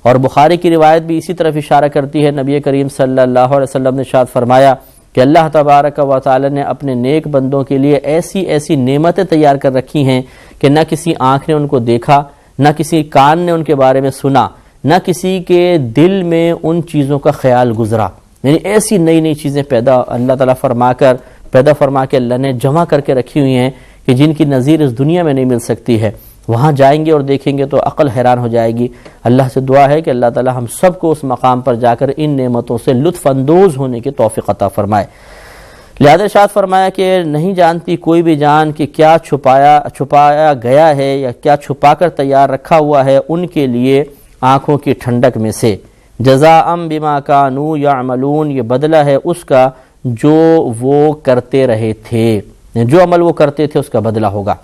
اور بخاری کی روایت بھی اسی طرف اشارہ کرتی ہے. نبی کریم صلی اللہ علیہ وسلم نے ارشاد فرمایا کہ اللہ تبارک و تعالی نے اپنے نیک بندوں کے لیے ایسی ایسی نعمتیں تیار کر رکھی ہیں کہ نہ کسی آنکھ نے ان کو دیکھا، نہ کسی کان نے ان کے بارے میں سنا، نہ کسی کے دل میں ان چیزوں کا خیال گزرا. یعنی ایسی نئی نئی چیزیں اللہ تعالیٰ پیدا فرما کے اللہ نے جمع کر کے رکھی ہوئی ہیں کہ جن کی نظیر اس دنیا میں نہیں مل سکتی ہے. وہاں جائیں گے اور دیکھیں گے تو عقل حیران ہو جائے گی. اللہ سے دعا ہے کہ اللہ تعالیٰ ہم سب کو اس مقام پر جا کر ان نعمتوں سے لطف اندوز ہونے کی توفیق عطا فرمائے. لہذا ارشاد فرمایا کہ نہیں جانتی کوئی بھی جان کہ کیا چھپایا گیا ہے یا کیا چھپا کر تیار رکھا ہوا ہے ان کے لیے آنکھوں کی ٹھنڈک میں سے. جزاء بما کانوا یعملون، یہ بدلہ ہے اس کا جو وہ کرتے رہے تھے، جو عمل وہ کرتے تھے اس کا بدلہ ہوگا.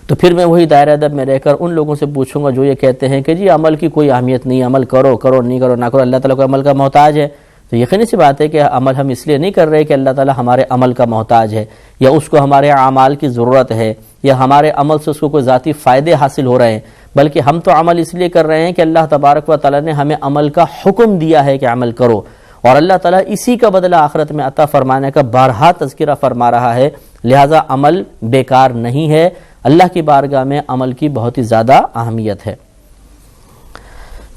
تو پھر میں وہی دائرہ ادب میں رہ کر ان لوگوں سے پوچھوں گا جو یہ کہتے ہیں کہ جی عمل کی کوئی اہمیت نہیں، عمل کرو نہیں کرو نہ کرو، اللہ تعالیٰ کو عمل کا محتاج ہے. تو یقینی سی بات ہے کہ عمل ہم اس لیے نہیں کر رہے کہ اللہ تعالیٰ ہمارے عمل کا محتاج ہے، یا اس کو ہمارے اعمال کی ضرورت ہے، یا ہمارے عمل سے اس کو کوئی ذاتی فائدے حاصل ہو رہے ہیں، بلکہ ہم تو عمل اس لیے کر رہے ہیں کہ اللہ تبارک و تعالیٰ نے ہمیں عمل کا حکم دیا ہے کہ عمل کرو، اور اللہ تعالیٰ اسی کا بدلہ آخرت میں عطا فرمانے کا بارہا تذکرہ فرما رہا ہے، لہٰذا عمل بیکار نہیں ہے، اللہ کی بارگاہ میں عمل کی بہت ہی زیادہ اہمیت ہے۔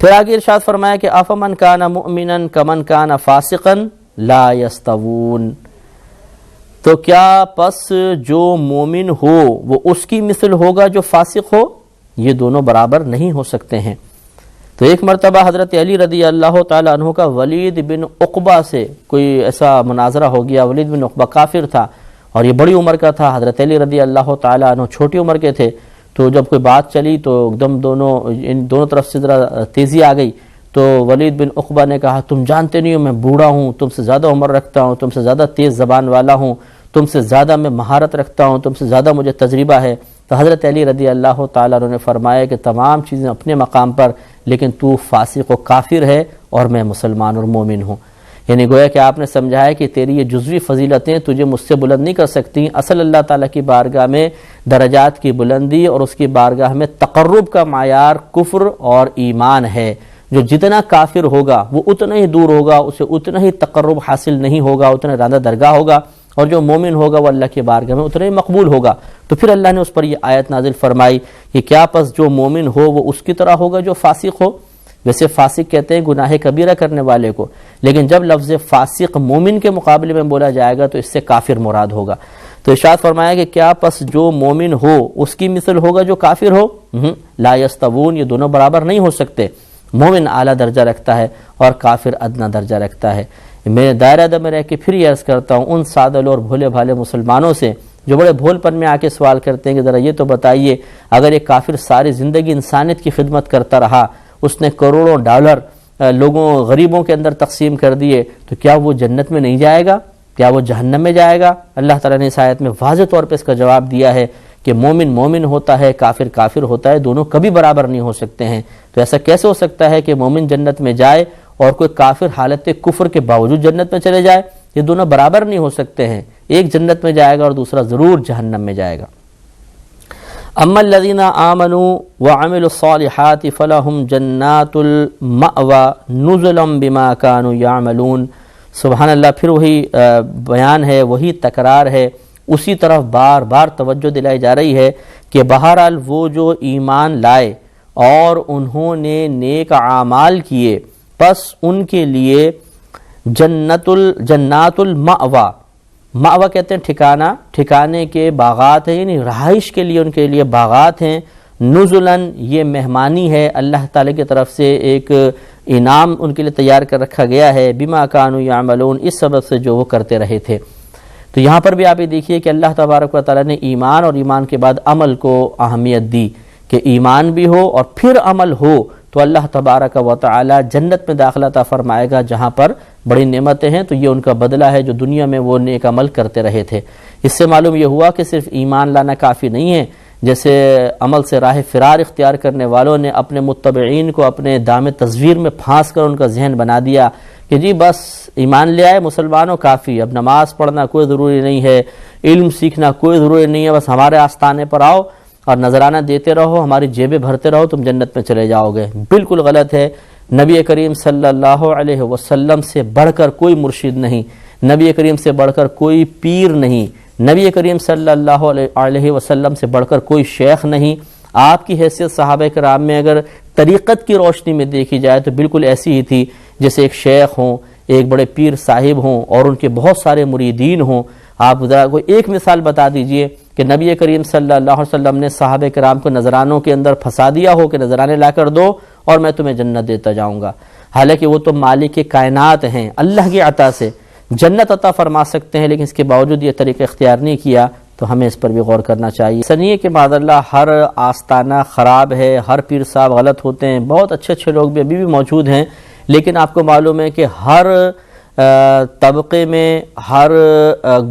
پھر آگے ارشاد فرمایا کہ افمن کان مؤمنا کمن کان فاسقا لا یستوون، تو کیا پس جو مومن ہو وہ اس کی مثل ہوگا جو فاسق ہو؟ یہ دونوں برابر نہیں ہو سکتے ہیں۔ تو ایک مرتبہ حضرت علی رضی اللہ تعالیٰ عنہ کا ولید بن عقبہ سے کوئی ایسا مناظرہ ہو گیا۔ ولید بن عقبہ کافر تھا اور یہ بڑی عمر کا تھا، حضرت علی رضی اللہ تعالیٰ عنہ چھوٹی عمر کے تھے، تو جب کوئی بات چلی تو ایک دم دونوں طرف سے ذرا تیزی آ گئی، تو ولید بن عقبہ نے کہا تم جانتے نہیں ہو میں بوڑھا ہوں، تم سے زیادہ عمر رکھتا ہوں، تم سے زیادہ تیز زبان والا ہوں، تم سے زیادہ میں مہارت رکھتا ہوں، تم سے زیادہ مجھے تجربہ ہے۔ تو حضرت علی رضی اللہ تعالیٰ عنہ نے فرمایا کہ تمام چیزیں اپنے مقام پر، لیکن تو فاسق و کافر ہے اور میں مسلمان اور مومن ہوں۔ یعنی گویا کہ آپ نے سمجھایا کہ تیری یہ جزوی فضیلتیں تجھے مجھ سے بلند نہیں کر سکتی، اصل اللہ تعالیٰ کی بارگاہ میں درجات کی بلندی اور اس کی بارگاہ میں تقرب کا معیار کفر اور ایمان ہے۔ جو جتنا کافر ہوگا وہ اتنا ہی دور ہوگا، اسے اتنا ہی تقرب حاصل نہیں ہوگا، اتنا زیادہ درگاہ ہوگا، اور جو مومن ہوگا وہ اللہ کی بارگاہ میں اتنا ہی مقبول ہوگا۔ تو پھر اللہ نے اس پر یہ آیت نازل فرمائی کہ کیا پس جو مومن ہو وہ اس کی طرح ہوگا جو فاسق ہو؟ ویسے فاسق کہتے ہیں گناہ کبیرہ کرنے والے کو، لیکن جب لفظ فاسق مومن کے مقابلے میں بولا جائے گا تو اس سے کافر مراد ہوگا۔ تو ارشاد فرمایا کہ کیا پس جو مومن ہو اس کی مثل ہوگا جو کافر ہو؟ لا یستوون، یہ دونوں برابر نہیں ہو سکتے۔ مومن اعلیٰ درجہ رکھتا ہے اور کافر ادنا درجہ رکھتا ہے۔ میں دائرہ میں رہ کے پھر یہ عرض کرتا ہوں ان سادل اور بھولے بھالے مسلمانوں سے جو بڑے بھول پن میں آ کے سوال کرتے ہیں کہ ذرا یہ تو بتائیے، اگر ایک کافر ساری زندگی انسانیت کی خدمت کرتا رہا، اس نے کروڑوں ڈالر لوگوں غریبوں کے اندر تقسیم کر دیے، تو کیا وہ جنت میں نہیں جائے گا؟ کیا وہ جہنم میں جائے گا؟ اللہ تعالیٰ نے اس آیت میں واضح طور پہ اس کا جواب دیا ہے کہ مومن مومن ہوتا ہے، کافر کافر ہوتا ہے، دونوں کبھی برابر نہیں ہو سکتے ہیں۔ تو ایسا کیسے ہو سکتا ہے کہ مومن جنت میں جائے اور کوئی کافر حالت کفر کے باوجود جنت میں چلے جائے؟ یہ دونوں برابر نہیں ہو سکتے ہیں، ایک جنت میں جائے گا اور دوسرا ضرور جہنم میں جائے گا۔ اما الذين آمنوا وعملوا الصالحات فلهم جنات المأوى نزلا بما كانوا يعملون۔ سبحان اللہ، پھر وہی بیان ہے، وہی تکرار ہے، اسی طرف بار بار توجہ دلائی جا رہی ہے کہ بہرحال وہ جو ایمان لائے اور انہوں نے نیک اعمال کیے، پس ان کے لیے جنات المأوى، مأوى کہتے ہیں ٹھکانہ، ٹھکانے کے باغات ہیں، یعنی رہائش کے لیے ان کے لیے باغات ہیں۔ نزلاً، یہ مہمانی ہے، اللہ تعالی کی طرف سے ایک انعام ان کے لیے تیار کر رکھا گیا ہے، بما كانوا يعملون، اس سبب سے جو وہ کرتے رہے تھے۔ تو یہاں پر بھی آپ یہ دیکھیے کہ اللہ تبارک و تعالیٰ نے ایمان اور ایمان کے بعد عمل کو اہمیت دی کہ ایمان بھی ہو اور پھر عمل ہو تو اللہ تبارک و تعالیٰ جنت میں داخلہ عطا فرمائے گا جہاں پر بڑی نعمتیں ہیں، تو یہ ان کا بدلہ ہے جو دنیا میں وہ نیک عمل کرتے رہے تھے۔ اس سے معلوم یہ ہوا کہ صرف ایمان لانا کافی نہیں ہے، جیسے عمل سے راہ فرار اختیار کرنے والوں نے اپنے متبعین کو اپنے دام تصویر میں پھانس کر ان کا ذہن بنا دیا کہ جی بس ایمان لے آئے مسلمانوں کافی، اب نماز پڑھنا کوئی ضروری نہیں ہے، علم سیکھنا کوئی ضروری نہیں ہے، بس ہمارے آستانے پر آؤ اور نذرانہ دیتے رہو، ہماری جیبیں بھرتے رہو، تم جنت میں چلے جاؤ گے۔ بالکل غلط ہے۔ نبی کریم صلی اللہ علیہ وسلم سے بڑھ کر کوئی مرشد نہیں، نبی کریم سے بڑھ کر کوئی پیر نہیں، نبی کریم صلی اللہ علیہ وسلم سے بڑھ کر کوئی شیخ نہیں۔ آپ کی حیثیت صحابہ کرام میں اگر طریقت کی روشنی میں دیکھی جائے تو بالکل ایسی ہی تھی جیسے ایک شیخ ہوں، ایک بڑے پیر صاحب ہوں اور ان کے بہت سارے مریدین ہوں۔ آپ ذرا کوئی ایک مثال بتا دیجئے کہ نبی کریم صلی اللہ علیہ وسلم نے صحابہ کرام کو نذرانوں کے اندر پھنسا دیا ہو کہ نذرانے لا کر دو اور میں تمہیں جنت دیتا جاؤں گا، حالانکہ وہ تو مالک کائنات ہیں، اللہ کی عطا سے جنت عطا فرما سکتے ہیں، لیکن اس کے باوجود یہ طریقہ اختیار نہیں کیا، تو ہمیں اس پر بھی غور کرنا چاہیے۔ سنیے کہ معاذ اللہ ہر آستانہ خراب ہے، ہر پیر صاحب غلط ہوتے ہیں، بہت اچھے اچھے لوگ بھی ابھی بھی موجود ہیں، لیکن آپ کو معلوم ہے کہ ہر طبقے میں، ہر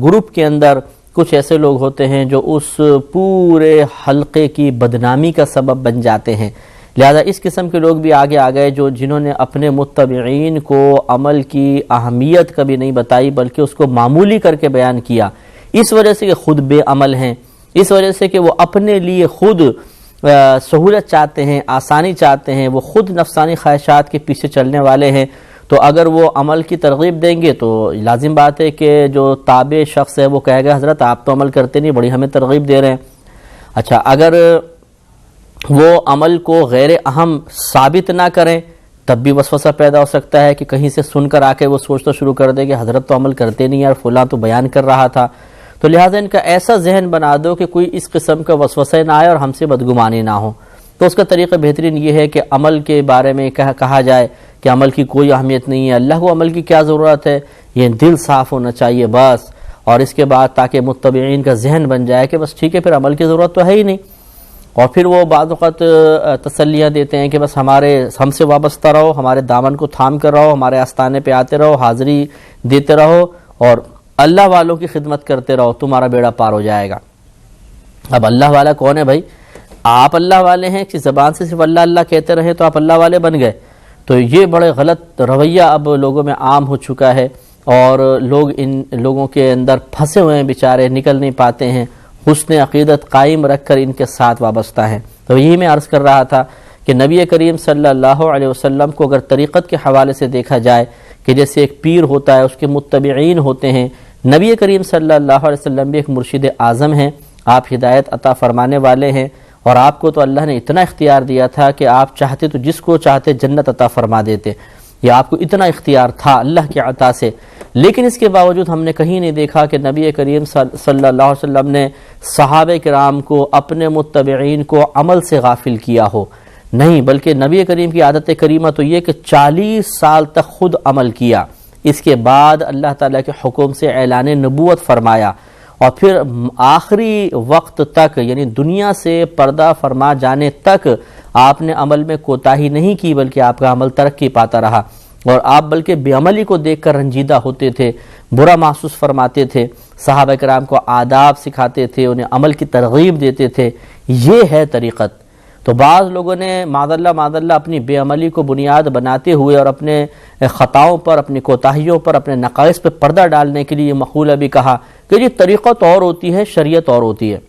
گروپ کے اندر کچھ ایسے لوگ ہوتے ہیں جو اس پورے حلقے کی بدنامی کا سبب بن جاتے ہیں۔ لہذا اس قسم کے لوگ بھی آگے آ گئے جنہوں نے اپنے متبعین کو عمل کی اہمیت کبھی نہیں بتائی بلکہ اس کو معمولی کر کے بیان کیا، اس وجہ سے کہ خود بے عمل ہیں، اس وجہ سے کہ وہ اپنے لیے خود سہولت چاہتے ہیں، آسانی چاہتے ہیں، وہ خود نفسانی خواہشات کے پیچھے چلنے والے ہیں۔ تو اگر وہ عمل کی ترغیب دیں گے تو لازم بات ہے کہ جو تابع شخص ہے وہ کہے گا حضرت آپ تو عمل کرتے نہیں، بڑی ہمیں ترغیب دے رہے ہیں۔ اچھا، اگر وہ عمل کو غیر اہم ثابت نہ کریں تب بھی وسوسہ پیدا ہو سکتا ہے کہ کہیں سے سن کر آ کے وہ سوچنا شروع کر دے کہ حضرت تو عمل کرتے نہیں، اور فلاں تو بیان کر رہا تھا۔ تو لہٰذا ان کا ایسا ذہن بنا دو کہ کوئی اس قسم کا وسوسہ نہ آئے اور ہم سے بدگمانی نہ ہو۔ تو اس کا طریقہ بہترین یہ ہے کہ عمل کے بارے میں کہا جائے کہ عمل کی کوئی اہمیت نہیں ہے، اللہ کو عمل کی کیا ضرورت ہے، یہ دل صاف ہونا چاہیے بس، اور اس کے بعد تاکہ متبعین کا ذہن بن جائے کہ بس ٹھیک ہے، پھر عمل کی ضرورت تو ہے ہی نہیں۔ اور پھر وہ بعض اوقات تسلیاں دیتے ہیں کہ بس ہم سے وابستہ رہو، ہمارے دامن کو تھام کر رہو، ہمارے آستانے پہ آتے رہو، حاضری دیتے رہو اور اللہ والوں کی خدمت کرتے رہو، تمہارا بیڑا پار ہو جائے گا۔ اب اللہ والا کون ہے بھائی؟ آپ اللہ والے ہیں کہ زبان سے صرف اللہ اللہ کہتے رہے تو آپ اللہ والے بن گئے؟ تو یہ بڑے غلط رویہ اب لوگوں میں عام ہو چکا ہے، اور لوگ ان لوگوں کے اندر پھنسے ہوئے ہیں، بیچارے نکل نہیں پاتے ہیں، حسن عقیدت قائم رکھ کر ان کے ساتھ وابستہ ہیں۔ تو یہی میں عرض کر رہا تھا کہ نبی کریم صلی اللہ علیہ وسلم کو اگر طریقت کے حوالے سے دیکھا جائے کہ جیسے ایک پیر ہوتا ہے، اس کے متبعین ہوتے ہیں، نبی کریم صلی اللہ علیہ وسلم بھی ایک مرشد اعظم ہیں، آپ ہدایت عطا فرمانے والے ہیں، اور آپ کو تو اللہ نے اتنا اختیار دیا تھا کہ آپ چاہتے تو جس کو چاہتے جنت عطا فرما دیتے، یہ آپ کو اتنا اختیار تھا اللہ کی عطا سے۔ لیکن اس کے باوجود ہم نے کہیں نہیں دیکھا کہ نبی کریم صلی اللہ علیہ وسلم نے صحابہ کرام کو، اپنے متبعین کو عمل سے غافل کیا ہو، نہیں، بلکہ نبی کریم کی عادت کریمہ تو یہ کہ 40 سال تک خود عمل کیا، اس کے بعد اللہ تعالیٰ کے حکم سے اعلان نبوت فرمایا، اور پھر آخری وقت تک یعنی دنیا سے پردہ فرما جانے تک آپ نے عمل میں کوتاہی نہیں کی، بلکہ آپ کا عمل ترقی پاتا رہا، اور آپ بلکہ بے عملی کو دیکھ کر رنجیدہ ہوتے تھے، برا محسوس فرماتے تھے، صحابہ کرام کو آداب سکھاتے تھے، انہیں عمل کی ترغیب دیتے تھے۔ یہ ہے طریقت۔ تو بعض لوگوں نے معاذ اللہ اپنی بے عملی کو بنیاد بناتے ہوئے اور اپنے خطاؤں پر، اپنی کوتاہیوں پر، اپنے نقائص پر پردہ ڈالنے کے لیے یہ مقولہ بھی کہا کہ یہ طریقت اور ہوتی ہے، شریعت اور ہوتی ہے۔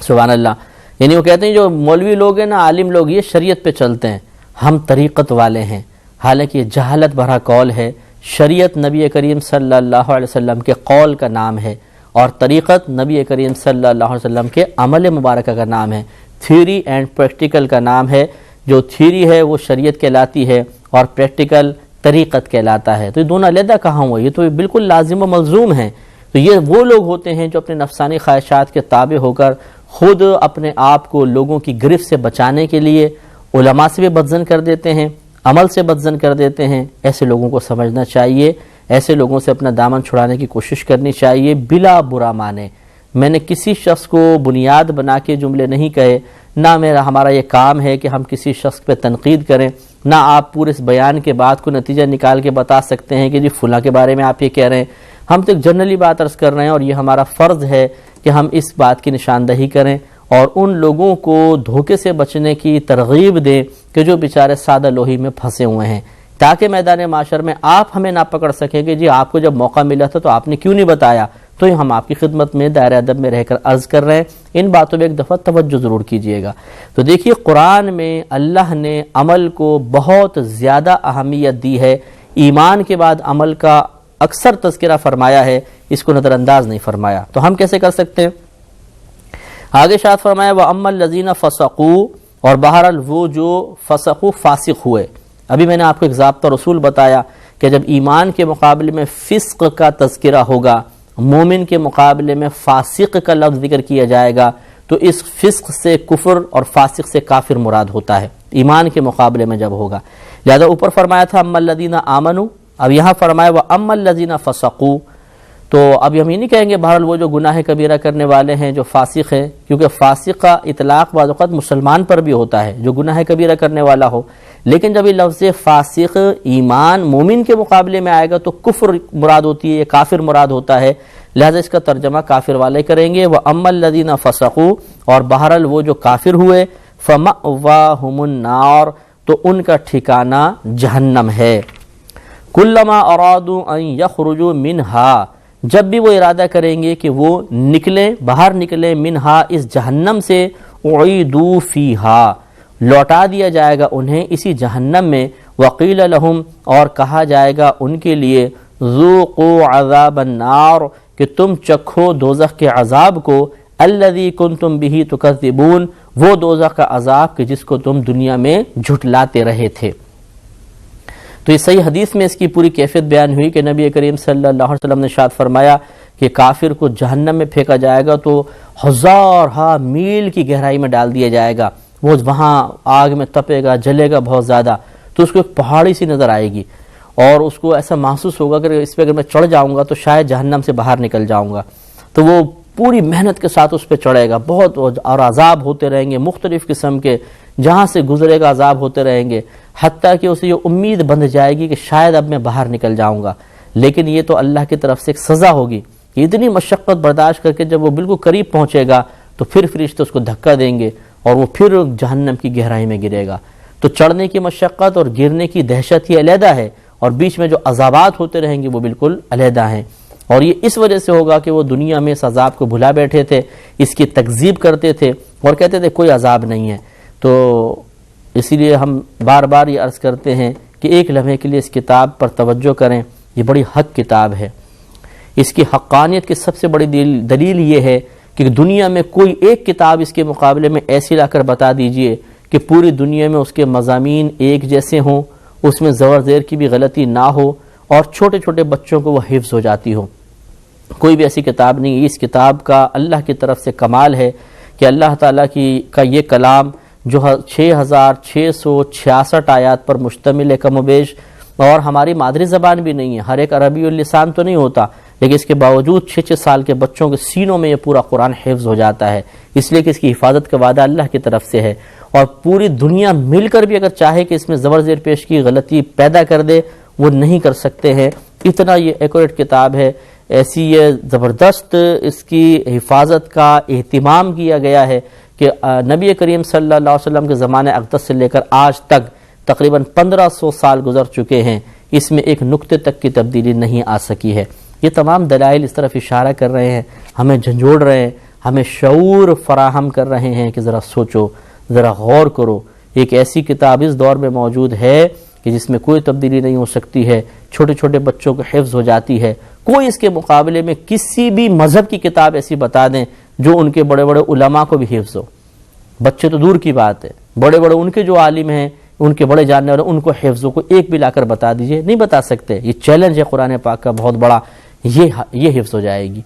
سبحان اللہ، یعنی وہ کہتے ہیں جو مولوی لوگ ہیں نا، عالم لوگ، یہ شریعت پہ چلتے ہیں، ہم طریقت والے ہیں، حالانکہ یہ جہالت بھرا قول ہے۔ شریعت نبی کریم صلی اللہ علیہ وسلم کے قول کا نام ہے، اور طریقت نبی کریم صلی اللہ علیہ وسلم کے عمل مبارکہ کا نام ہے، تھیوری اینڈ پریکٹیکل کا نام ہے۔ جو تھیوری ہے وہ شریعت کہلاتی ہے اور پریکٹیکل طریقت کہلاتا ہے۔ تو یہ دونوں علیحدہ کہاں ہوئے؟ یہ تو بالکل لازم و ملزوم ہیں۔ تو یہ وہ لوگ ہوتے ہیں جو اپنے نفسانی خواہشات کے تابع ہو کر خود اپنے آپ کو لوگوں کی گرفت سے بچانے کے لیے علماء سے بھی بدظن کر دیتے ہیں، عمل سے بدظن کر دیتے ہیں۔ ایسے لوگوں کو سمجھنا چاہیے، ایسے لوگوں سے اپنا دامن چھڑانے کی کوشش کرنی چاہیے بلا برا مانے۔ میں نے کسی شخص کو بنیاد بنا کے جملے نہیں کہے، نہ ہمارا یہ کام ہے کہ ہم کسی شخص پہ تنقید کریں، نہ آپ پورے اس بیان کے بعد کو نتیجہ نکال کے بتا سکتے ہیں کہ جی فلاں کے بارے میں آپ یہ کہہ رہے ہیں۔ ہم تو ایک جنرلی بات عرض کر رہے ہیں، اور یہ ہمارا فرض ہے کہ ہم اس بات کی نشاندہی کریں اور ان لوگوں کو دھوکے سے بچنے کی ترغیب دیں کہ جو بیچارے سادہ لوہی میں پھنسے ہوئے ہیں، تاکہ میدان معاشر میں آپ ہمیں نہ پکڑ سکیں کہ جی آپ کو جب موقع ملا تھا تو آپ نے کیوں نہیں بتایا۔ تو یہ ہم آپ کی خدمت میں دائرہ ادب میں رہ کر عرض کر رہے ہیں، ان باتوں میں ایک دفعہ توجہ ضرور کیجئے گا۔ تو دیکھیے قرآن میں اللہ نے عمل کو بہت زیادہ اہمیت دی ہے، ایمان کے بعد عمل کا اکثر تذکرہ فرمایا ہے، اس کو نظر انداز نہیں فرمایا۔ تو ہم کیسے کر سکتے ہیں؟ آگے شاید فرمایا وَأَمَّا الَّذِينَ فَسَقُوا، اور بہرحال وہ جو فسقوا فاسق ہوئے۔ ابھی میں نے آپ کو ایک ضابطہ رسول بتایا کہ جب ایمان کے مقابلے میں فسق کا تذکرہ ہوگا، مومن کے مقابلے میں فاسق کا لفظ ذکر کیا جائے گا، تو اس فسق سے کفر اور فاسق سے کافر مراد ہوتا ہے ایمان کے مقابلے میں جب ہوگا۔ لہذا اوپر فرمایا تھا اما الذین آمنوا، اب یہاں فرمایا واما الذین فسقوا، تو اب ہم یہ نہیں کہیں گے بہرحال وہ جو گناہ کبیرہ کرنے والے ہیں جو فاسق ہیں، کیونکہ فاسق کا اطلاق بعض اوقات مسلمان پر بھی ہوتا ہے جو گناہ کبیرہ کرنے والا ہو، لیکن جب یہ لفظ فاسق ایمان مومن کے مقابلے میں آئے گا تو کفر مراد ہوتی ہے، یہ کافر مراد ہوتا ہے، لہذا اس کا ترجمہ کافر والے کریں گے۔ وَأَمَّا الَّذِينَ فَسَقُوا، اور بہرحال وہ جو کافر ہوئے، فمأواہم النار، تو ان کا ٹھکانہ جہنم ہے۔ کلما ارادوا ان یخرجوا منہا، جب بھی وہ ارادہ کریں گے کہ وہ نکلیں، باہر نکلیں، منہا اس جہنم سے، اعیدوا فیہا، لوٹا دیا جائے گا انہیں اسی جہنم میں، وقیل لہم، اور کہا جائے گا ان کے لیے، ذوقوا عذاب النار، کہ تم چکھو دوزخ کے عذاب کو، الذی کنتم بہ تکذبون، وہ دوزخ کا عذاب کہ جس کو تم دنیا میں جھٹلاتے رہے تھے۔ تو یہ صحیح حدیث میں اس کی پوری کیفیت بیان ہوئی کہ نبی کریم صلی اللہ علیہ وسلم نے ارشاد فرمایا کہ کافر کو جہنم میں پھینکا جائے گا تو ہزارہ میل کی گہرائی میں ڈال دیا جائے گا، وہ وہاں آگ میں تپے گا، جلے گا بہت زیادہ، تو اس کو ایک پہاڑی سی نظر آئے گی، اور اس کو ایسا محسوس ہوگا کہ اس پہ اگر میں چڑھ جاؤں گا تو شاید جہنم سے باہر نکل جاؤں گا، تو وہ پوری محنت کے ساتھ اس پہ چڑھے گا، بہت، اور عذاب ہوتے رہیں گے مختلف قسم کے، جہاں سے گزرے گا عذاب ہوتے رہیں گے، حتیٰ کہ اسے یہ امید بندھ جائے گی کہ شاید اب میں باہر نکل جاؤں گا۔ لیکن یہ تو اللہ کی طرف سے ایک سزا ہوگی کہ اتنی مشقت برداشت کر کے جب وہ بالکل قریب پہنچے گا تو پھر فرشتے اس کو دھکا دیں گے اور وہ پھر جہنم کی گہرائی میں گرے گا۔ تو چڑھنے کی مشقت اور گرنے کی دہشت ہی علیحدہ ہے، اور بیچ میں جو عذابات ہوتے رہیں گے وہ بالکل علیحدہ ہیں، اور یہ اس وجہ سے ہوگا کہ وہ دنیا میں اس عذاب کو بھلا بیٹھے تھے، اس کی تکذیب کرتے تھے اور کہتے تھے کوئی عذاب نہیں ہے۔ تو اسی لیے ہم بار بار یہ عرض کرتے ہیں کہ ایک لمحے کے لیے اس کتاب پر توجہ کریں، یہ بڑی حق کتاب ہے۔ اس کی حقانیت کی سب سے بڑی دلیل یہ ہے کہ دنیا میں کوئی ایک کتاب اس کے مقابلے میں ایسی لا کر بتا دیجئے کہ پوری دنیا میں اس کے مضامین ایک جیسے ہوں، اس میں زور زیر کی بھی غلطی نہ ہو، اور چھوٹے چھوٹے بچوں کو وہ حفظ ہو جاتی ہو۔ کوئی بھی ایسی کتاب نہیں۔ اس کتاب کا اللہ کی طرف سے کمال ہے کہ اللہ تعالیٰ کا یہ کلام جو 6666 آیات پر مشتمل ہے کم و بیش، اور ہماری مادری زبان بھی نہیں ہے، ہر ایک عربی اللسان تو نہیں ہوتا، لیکن اس کے باوجود 6 سال کے بچوں کے سینوں میں یہ پورا قرآن حفظ ہو جاتا ہے، اس لیے کہ اس کی حفاظت کا وعدہ اللہ کی طرف سے ہے، اور پوری دنیا مل کر بھی اگر چاہے کہ اس میں زبر زیر پیش کی غلطی پیدا کر دے وہ نہیں کر سکتے ہیں، اتنا یہ ایکوریٹ کتاب ہے، ایسی یہ زبردست اس کی حفاظت کا اہتمام کیا گیا ہے کہ نبی کریم صلی اللہ علیہ وسلم کے زمانہ اقدس سے لے کر آج تک تقریباً 1500 سال گزر چکے ہیں، اس میں ایک نقطے تک کی تبدیلی نہیں آ سکی ہے۔ یہ تمام دلائل اس طرف اشارہ کر رہے ہیں، ہمیں جھنجھوڑ رہے ہیں، ہمیں شعور فراہم کر رہے ہیں کہ ذرا سوچو، ذرا غور کرو، ایک ایسی کتاب اس دور میں موجود ہے کہ جس میں کوئی تبدیلی نہیں ہو سکتی ہے، چھوٹے چھوٹے بچوں کو حفظ ہو جاتی ہے۔ کوئی اس کے مقابلے میں کسی بھی مذہب کی کتاب ایسی بتا دیں جو ان کے بڑے بڑے علماء کو بھی حفظ ہو، بچے تو دور کی بات ہے، بڑے بڑے ان کے جو عالم ہیں، ان کے بڑے جاننے والے، ان کو حفظ ہو، کوئی ایک بھی لا کر بتا دیجئے، نہیں بتا سکتے۔ یہ چیلنج ہے قرآن پاک کا بہت بڑا، یہ حفظ ہو جائے گی۔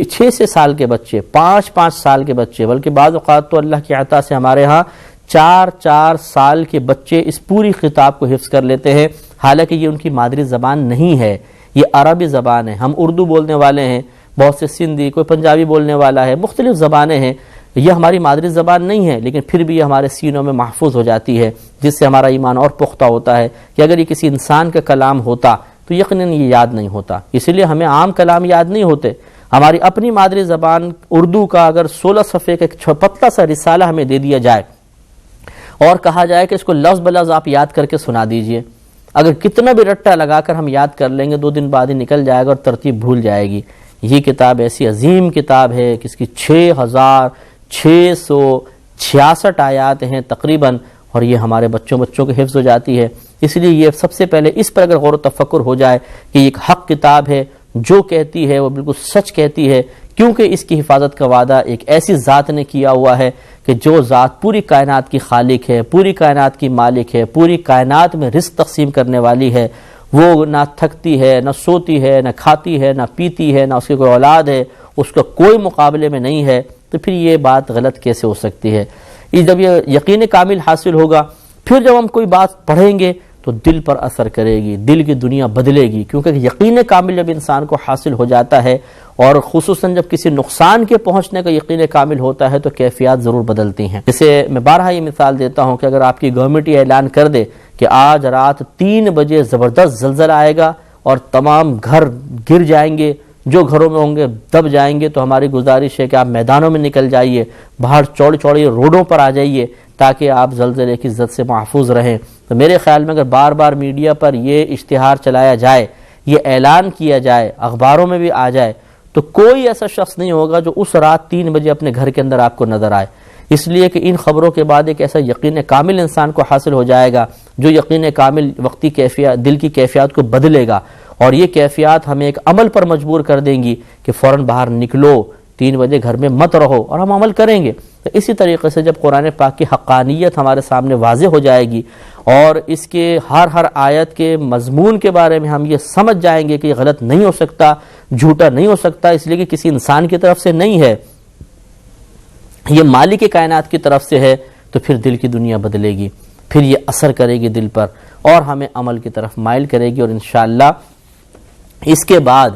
6 سال کے بچے، 5 سال کے بچے، بلکہ بعض اوقات تو اللہ کی عطا سے ہمارے ہاں 4 سال کے بچے اس پوری کتاب کو حفظ کر لیتے ہیں، حالانکہ یہ ان کی مادری زبان نہیں ہے، یہ عربی زبان ہے۔ ہم اردو بولنے والے ہیں، بہت سے سندھی، کوئی پنجابی بولنے والا ہے، مختلف زبانیں ہیں، یہ ہماری مادری زبان نہیں ہے، لیکن پھر بھی یہ ہمارے سینوں میں محفوظ ہو جاتی ہے، جس سے ہمارا ایمان اور پختہ ہوتا ہے کہ اگر یہ کسی انسان کا کلام ہوتا تو یقیناً یہ یاد نہیں ہوتا۔ اسی لیے ہمیں عام کلام یاد نہیں ہوتے، ہماری اپنی مادری زبان اردو کا اگر 16 صفحے کا ایک پتلا سا رسالہ ہمیں دے دیا جائے اور کہا جائے کہ اس کو لفظ بلفظ آپ یاد کر کے سنا دیجئے، اگر کتنا بھی رٹا لگا کر ہم یاد کر لیں گے 2 دن بعد ہی نکل جائے گا اور ترتیب بھول جائے گی۔ یہ کتاب ایسی عظیم کتاب ہے کہ اس کی 6666 آیات ہیں تقریباً، اور یہ ہمارے بچوں کے حفظ ہو جاتی ہے۔ اس لیے یہ سب سے پہلے اس پر اگر غور و تفکر ہو جائے کہ یہ ایک حق کتاب ہے، جو کہتی ہے وہ بالکل سچ کہتی ہے، کیونکہ اس کی حفاظت کا وعدہ ایک ایسی ذات نے کیا ہوا ہے کہ جو ذات پوری کائنات کی خالق ہے، پوری کائنات کی مالک ہے، پوری کائنات میں رزق تقسیم کرنے والی ہے، وہ نہ تھکتی ہے، نہ سوتی ہے، نہ کھاتی ہے، نہ پیتی ہے، نہ اس کی کوئی اولاد ہے، اس کا کوئی مقابلے میں نہیں ہے، تو پھر یہ بات غلط کیسے ہو سکتی ہے؟ جب یہ یقین کامل حاصل ہوگا، پھر جب ہم کوئی بات پڑھیں گے تو دل پر اثر کرے گی، دل کی دنیا بدلے گی، کیونکہ یقین کامل جب انسان کو حاصل ہو جاتا ہے، اور خصوصاً جب کسی نقصان کے پہنچنے کا یقین کامل ہوتا ہے تو کیفیات ضرور بدلتی ہیں۔ جیسے میں بارہا یہ مثال دیتا ہوں کہ اگر آپ کی گورنمنٹ یہ اعلان کر دے کہ آج رات 3 بجے زبردست زلزلہ آئے گا اور تمام گھر گر جائیں گے، جو گھروں میں ہوں گے دب جائیں گے، تو ہماری گزارش ہے کہ آپ میدانوں میں نکل جائیے، باہر چوڑی چوڑی روڈوں پر آ جائیے، تاکہ آپ زلزلے کی زد سے محفوظ رہیں۔ تو میرے خیال میں اگر بار بار میڈیا پر یہ اشتہار چلایا جائے، یہ اعلان کیا جائے، اخباروں میں بھی آ جائے، تو کوئی ایسا شخص نہیں ہوگا جو اس رات 3 بجے اپنے گھر کے اندر آپ کو نظر آئے، اس لیے کہ ان خبروں کے بعد ایک ایسا یقین کامل انسان کو حاصل ہو جائے گا جو یقین کامل وقتی کیفیات، دل کی کیفیات کو بدلے گا، اور یہ کیفیات ہمیں ایک عمل پر مجبور کر دیں گی کہ فوراً باہر نکلو، 3 بجے گھر میں مت رہو، اور ہم عمل کریں گے۔ تو اسی طریقے سے جب قرآن پاک کی حقانیت ہمارے سامنے واضح ہو جائے گی اور اس کے ہر آیت کے مضمون کے بارے میں ہم یہ سمجھ جائیں گے کہ یہ غلط نہیں ہو سکتا، جھوٹا نہیں ہو سکتا، اس لیے کہ کسی انسان کی طرف سے نہیں ہے، یہ مالک کائنات کی طرف سے ہے، تو پھر دل کی دنیا بدلے گی، پھر یہ اثر کرے گی دل پر اور ہمیں عمل کی طرف مائل کرے گی، اور انشاءاللہ اس کے بعد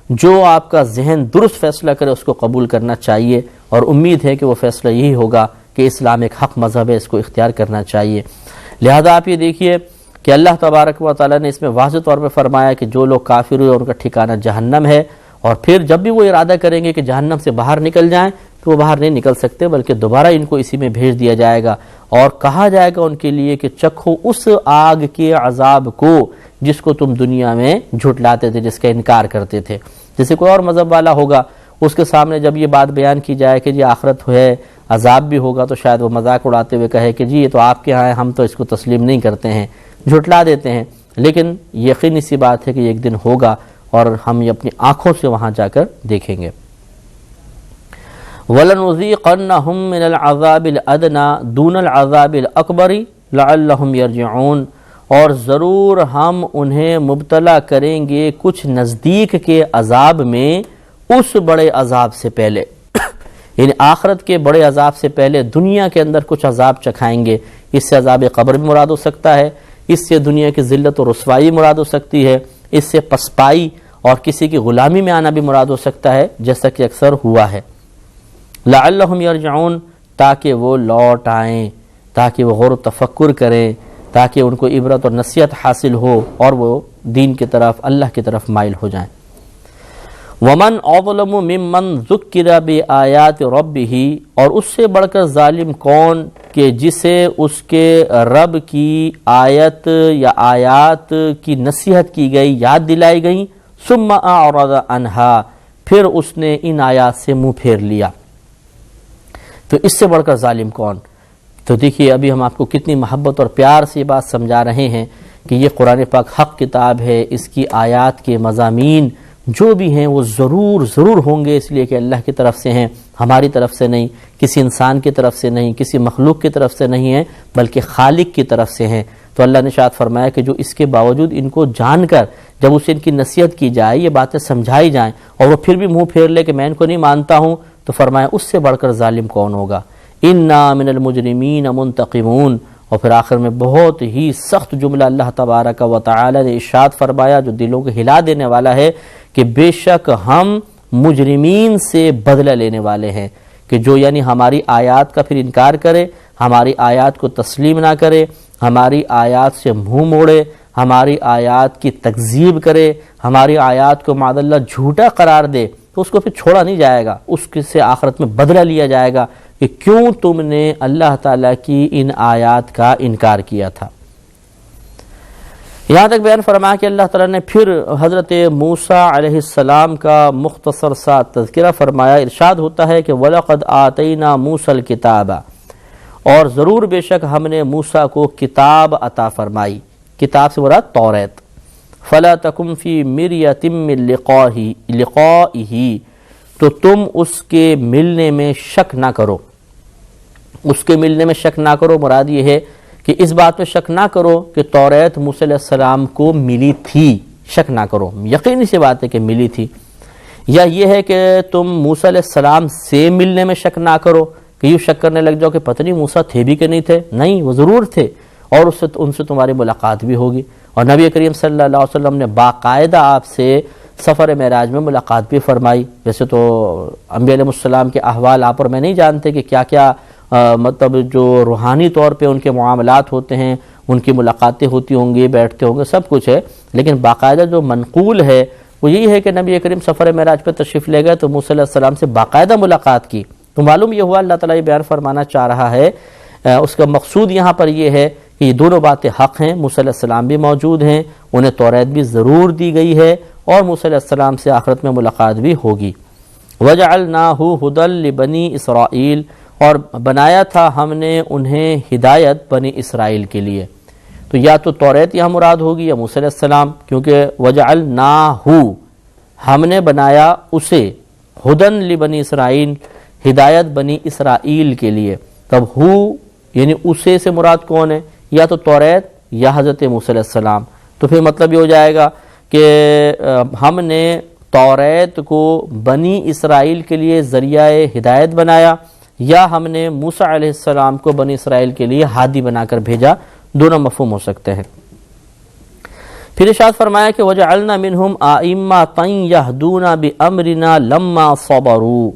جو آپ کا ذہن درست فیصلہ کرے اس کو قبول کرنا چاہیے، اور امید ہے کہ وہ فیصلہ یہی ہوگا کہ اسلام ایک حق مذہب ہے، اس کو اختیار کرنا چاہیے۔ لہذا آپ یہ دیکھیے کہ اللہ تبارک و تعالیٰ نے اس میں واضح طور پہ فرمایا کہ جو لوگ کافر ہوئے ان کا ٹھکانہ جہنم ہے، اور پھر جب بھی وہ ارادہ کریں گے کہ جہنم سے باہر نکل جائیں تو وہ باہر نہیں نکل سکتے، بلکہ دوبارہ ان کو اسی میں بھیج دیا جائے گا، اور کہا جائے گا ان کے لیے کہ چکھو اس آگ کے عذاب کو جس کو تم دنیا میں جھٹلاتے تھے، جس کا انکار کرتے تھے۔ جیسے کوئی اور مذہب والا ہوگا، اس کے سامنے جب یہ بات بیان کی جائے کہ جی آخرت ہے، عذاب بھی ہوگا، تو شاید وہ مذاق اڑاتے ہوئے کہے کہ جی یہ تو آپ کے ہاں ہے، ہم تو اس کو تسلیم نہیں کرتے ہیں، جھٹلا دیتے ہیں۔ لیکن یقینی سی بات ہے کہ ایک دن ہوگا اور ہم یہ اپنی آنکھوں سے وہاں جا کر دیکھیں گے۔ وَلَنُذِيقَنَّهُم مِّنَ الْعَذَابِ الْأَدْنَىٰ دُونَ الْعَذَابِ الْأَكْبَرِ لَعَلَّهُمْ يَرْجِعُونَ، اور ضرور ہم انہیں مبتلا کریں گے کچھ نزدیک کے عذاب میں اس بڑے عذاب سے پہلے، یعنی آخرت کے بڑے عذاب سے پہلے دنیا کے اندر کچھ عذاب چکھائیں گے۔ اس سے عذاب قبر بھی مراد ہو سکتا ہے، اس سے دنیا کی ذلت و رسوائی مراد ہو سکتی ہے، اس سے پسپائی اور کسی کی غلامی میں آنا بھی مراد ہو سکتا ہے، جیسا کہ اکثر ہوا ہے۔ لعلہم یرجعون، تاکہ وہ لوٹ آئیں، تاکہ وہ غور و تفکر کریں، تاکہ ان کو عبرت اور نصیحت حاصل ہو اور وہ دین کی طرف، اللہ کی طرف مائل ہو جائیں۔ ومن اظلم ممن ذکر بآیات ربہ، اور اس سے بڑھ کر ظالم کون کہ جسے اس کے رب کی آیت یا آیات کی نصیحت کی گئی، یاد دلائی گئی، ثم اعرض عنہا، پھر اس نے ان آیات سے منہ پھیر لیا، تو اس سے بڑھ کر ظالم کون؟ تو دیکھیے ابھی ہم آپ کو کتنی محبت اور پیار سے یہ بات سمجھا رہے ہیں کہ یہ قرآن پاک حق کتاب ہے، اس کی آیات کے مضامین جو بھی ہیں وہ ضرور ہوں گے، اس لیے کہ اللہ کی طرف سے ہیں، ہماری طرف سے نہیں، کسی انسان کی طرف سے نہیں، کسی مخلوق کی طرف سے نہیں ہیں، بلکہ خالق کی طرف سے ہیں۔ تو اللہ نے ارشاد فرمایا کہ جو اس کے باوجود ان کو جان کر جب اسے ان کی نصیحت کی جائے، یہ باتیں سمجھائی جائیں، اور وہ پھر بھی منہ پھیر لے کہ میں ان کو نہیں مانتا ہوں، تو فرمایا اس سے بڑھ کر ظالم کون ہوگا۔ انا من المجرمین منتقمون، اور پھر آخر میں بہت ہی سخت جملہ اللہ تبارک و تعالی نے ارشاد فرمایا جو دلوں کو ہلا دینے والا ہے کہ بے شک ہم مجرمین سے بدلہ لینے والے ہیں، کہ جو یعنی ہماری آیات کا پھر انکار کرے، ہماری آیات کو تسلیم نہ کرے، ہماری آیات سے منہ موڑے، ہماری آیات کی تکذیب کرے، ہماری آیات کو معاذ اللہ جھوٹا قرار دے، تو اس کو پھر چھوڑا نہیں جائے گا، اس سے آخرت میں بدلہ لیا جائے گا کہ کیوں تم نے اللہ تعالیٰ کی ان آیات کا انکار کیا تھا۔ یہاں تک بیان فرمایا کہ اللہ تعالیٰ نے پھر حضرت موسیٰ علیہ السلام کا مختصر سا تذکرہ فرمایا۔ ارشاد ہوتا ہے کہ وَلَقَدْ آتَيْنَا مُوسَى الْكِتَابَ، اور ضرور بے شک ہم نے موسیٰ کو کتاب عطا فرمائی، کتاب سے مراد توریت۔ فَلَا تَكُنْ فِي مِرْيَةٍ مِّن لِقَائِهِ، تو تم اس کے ملنے میں شک نہ کرو، اس کے ملنے میں شک نہ کرو، مراد یہ ہے کہ اس بات میں شک نہ کرو کہ توریت موسیٰ علیہ السلام کو ملی تھی، شک نہ کرو، یقینی سی بات ہے کہ ملی تھی۔ یا یہ ہے کہ تم موسیٰ علیہ السلام سے ملنے میں شک نہ کرو کہ یوں شک کرنے لگ جاؤ کہ پتہ نہیں موسیٰ تھے بھی کہ نہیں تھے، نہیں وہ ضرور تھے، اور ان سے تمہاری ملاقات بھی ہوگی۔ اور نبی کریم صلی اللہ علیہ وسلم نے باقاعدہ آپ سے سفر معراج میں ملاقات بھی فرمائی۔ ویسے تو انبیاء علیہ السلام کے احوال آپ اور میں نہیں جانتے کہ کیا کیا مطلب جو روحانی طور پہ ان کے معاملات ہوتے ہیں، ان کی ملاقاتیں ہوتی ہوں گی، بیٹھتے ہوں گے، سب کچھ ہے، لیکن باقاعدہ جو منقول ہے وہ یہی ہے کہ نبی کریم سفر معراج پہ تشریف لے گئے تو موسیٰ علیہ السلام سے باقاعدہ ملاقات کی۔ تو معلوم یہ ہوا اللہ تعالیٰ یہ بیان فرمانا چاہ رہا ہے اس کا مقصود یہاں پر یہ ہے کہ یہ دونوں باتیں حق ہیں، موسیٰ علیہ السلام بھی موجود ہیں، انہیں توریت بھی ضرور دی گئی ہے، اور موسیٰ علیہ السلام سے آخرت میں ملاقات بھی ہوگی۔ وَجَعَلْنَاهُ هُدًى لِبَنِي إِسْرَائِيل، اور بنایا تھا ہم نے انہیں ہدایت بنی اسرائیل کے لیے۔ تو یا تو توریت یہاں مراد ہوگی یا موسیٰ علیہ السلام، کیونکہ وَجَعَلْنَاهُ ہم نے بنایا اسے، ہدن لبنی اسرائیل ہدایت بنی اسرائیل کے لیے۔ تب ہو یعنی اسے سے مراد کون ہے؟ یا تو توریت یا حضرت موسیٰ علیہ السلام۔ تو پھر مطلب یہ ہو جائے گا کہ ہم نے توریت کو بنی اسرائیل کے لیے ذریعہ ہدایت بنایا، یا ہم نے موسیٰ علیہ السلام کو بنی اسرائیل کے لیے ہادی بنا کر بھیجا، دونوں مفہوم ہو سکتے ہیں۔ پھر ارشاد فرمایا کہ وَجَعَلْنَا مِنْهُمْ أَئِمَّةً يَهْدُونَ بِأَمْرِنَا لَمَّا صَبَرُوا،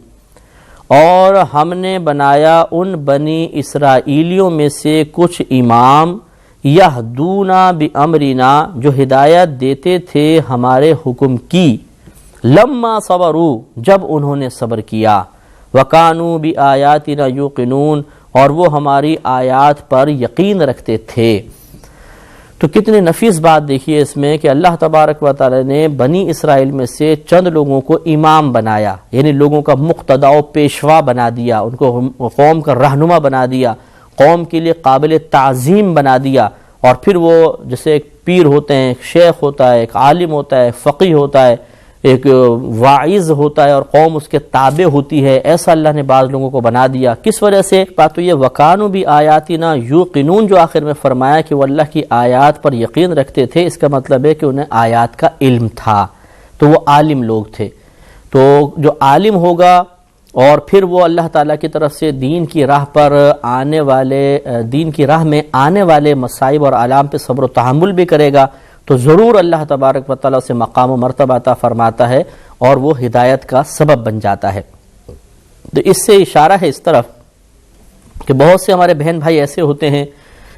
اور ہم نے بنایا ان بنی اسرائیلیوں میں سے کچھ امام، یہدون بامرنا جو ہدایت دیتے تھے ہمارے حکم کی، لما صبروا جب انہوں نے صبر کیا، وکانوا بآیاتنا یوقنون اور وہ ہماری آیات پر یقین رکھتے تھے۔ تو کتنے نفیس بات دیکھیے اس میں کہ اللہ تبارک و تعالی نے بنی اسرائیل میں سے چند لوگوں کو امام بنایا، یعنی لوگوں کا مقتدا و پیشوا بنا دیا، ان کو قوم کا رہنما بنا دیا، قوم کے لیے قابل تعظیم بنا دیا، اور پھر وہ جیسے ایک پیر ہوتے ہیں، ایک شیخ ہوتا ہے، ایک عالم ہوتا ہے، فقیہ ہوتا ہے، ایک واعظ ہوتا ہے، اور قوم اس کے تابع ہوتی ہے، ایسا اللہ نے بعض لوگوں کو بنا دیا۔ کس وجہ سے؟ ایک بات تو یہ وَكَانُوا بِآيَاتِنَا يُوقِنُونَ جو آخر میں فرمایا کہ وہ اللہ کی آیات پر یقین رکھتے تھے، اس کا مطلب ہے کہ انہیں آیات کا علم تھا، تو وہ عالم لوگ تھے۔ تو جو عالم ہوگا اور پھر وہ اللہ تعالیٰ کی طرف سے دین کی راہ پر آنے والے، دین کی راہ میں آنے والے مصائب اور آلام پہ صبر و تحمل بھی کرے گا، تو ضرور اللہ تبارک و تعالیٰ سے مقام و مرتبہ عطا فرماتا ہے اور وہ ہدایت کا سبب بن جاتا ہے۔ تو اس سے اشارہ ہے اس طرف کہ بہت سے ہمارے بہن بھائی ایسے ہوتے ہیں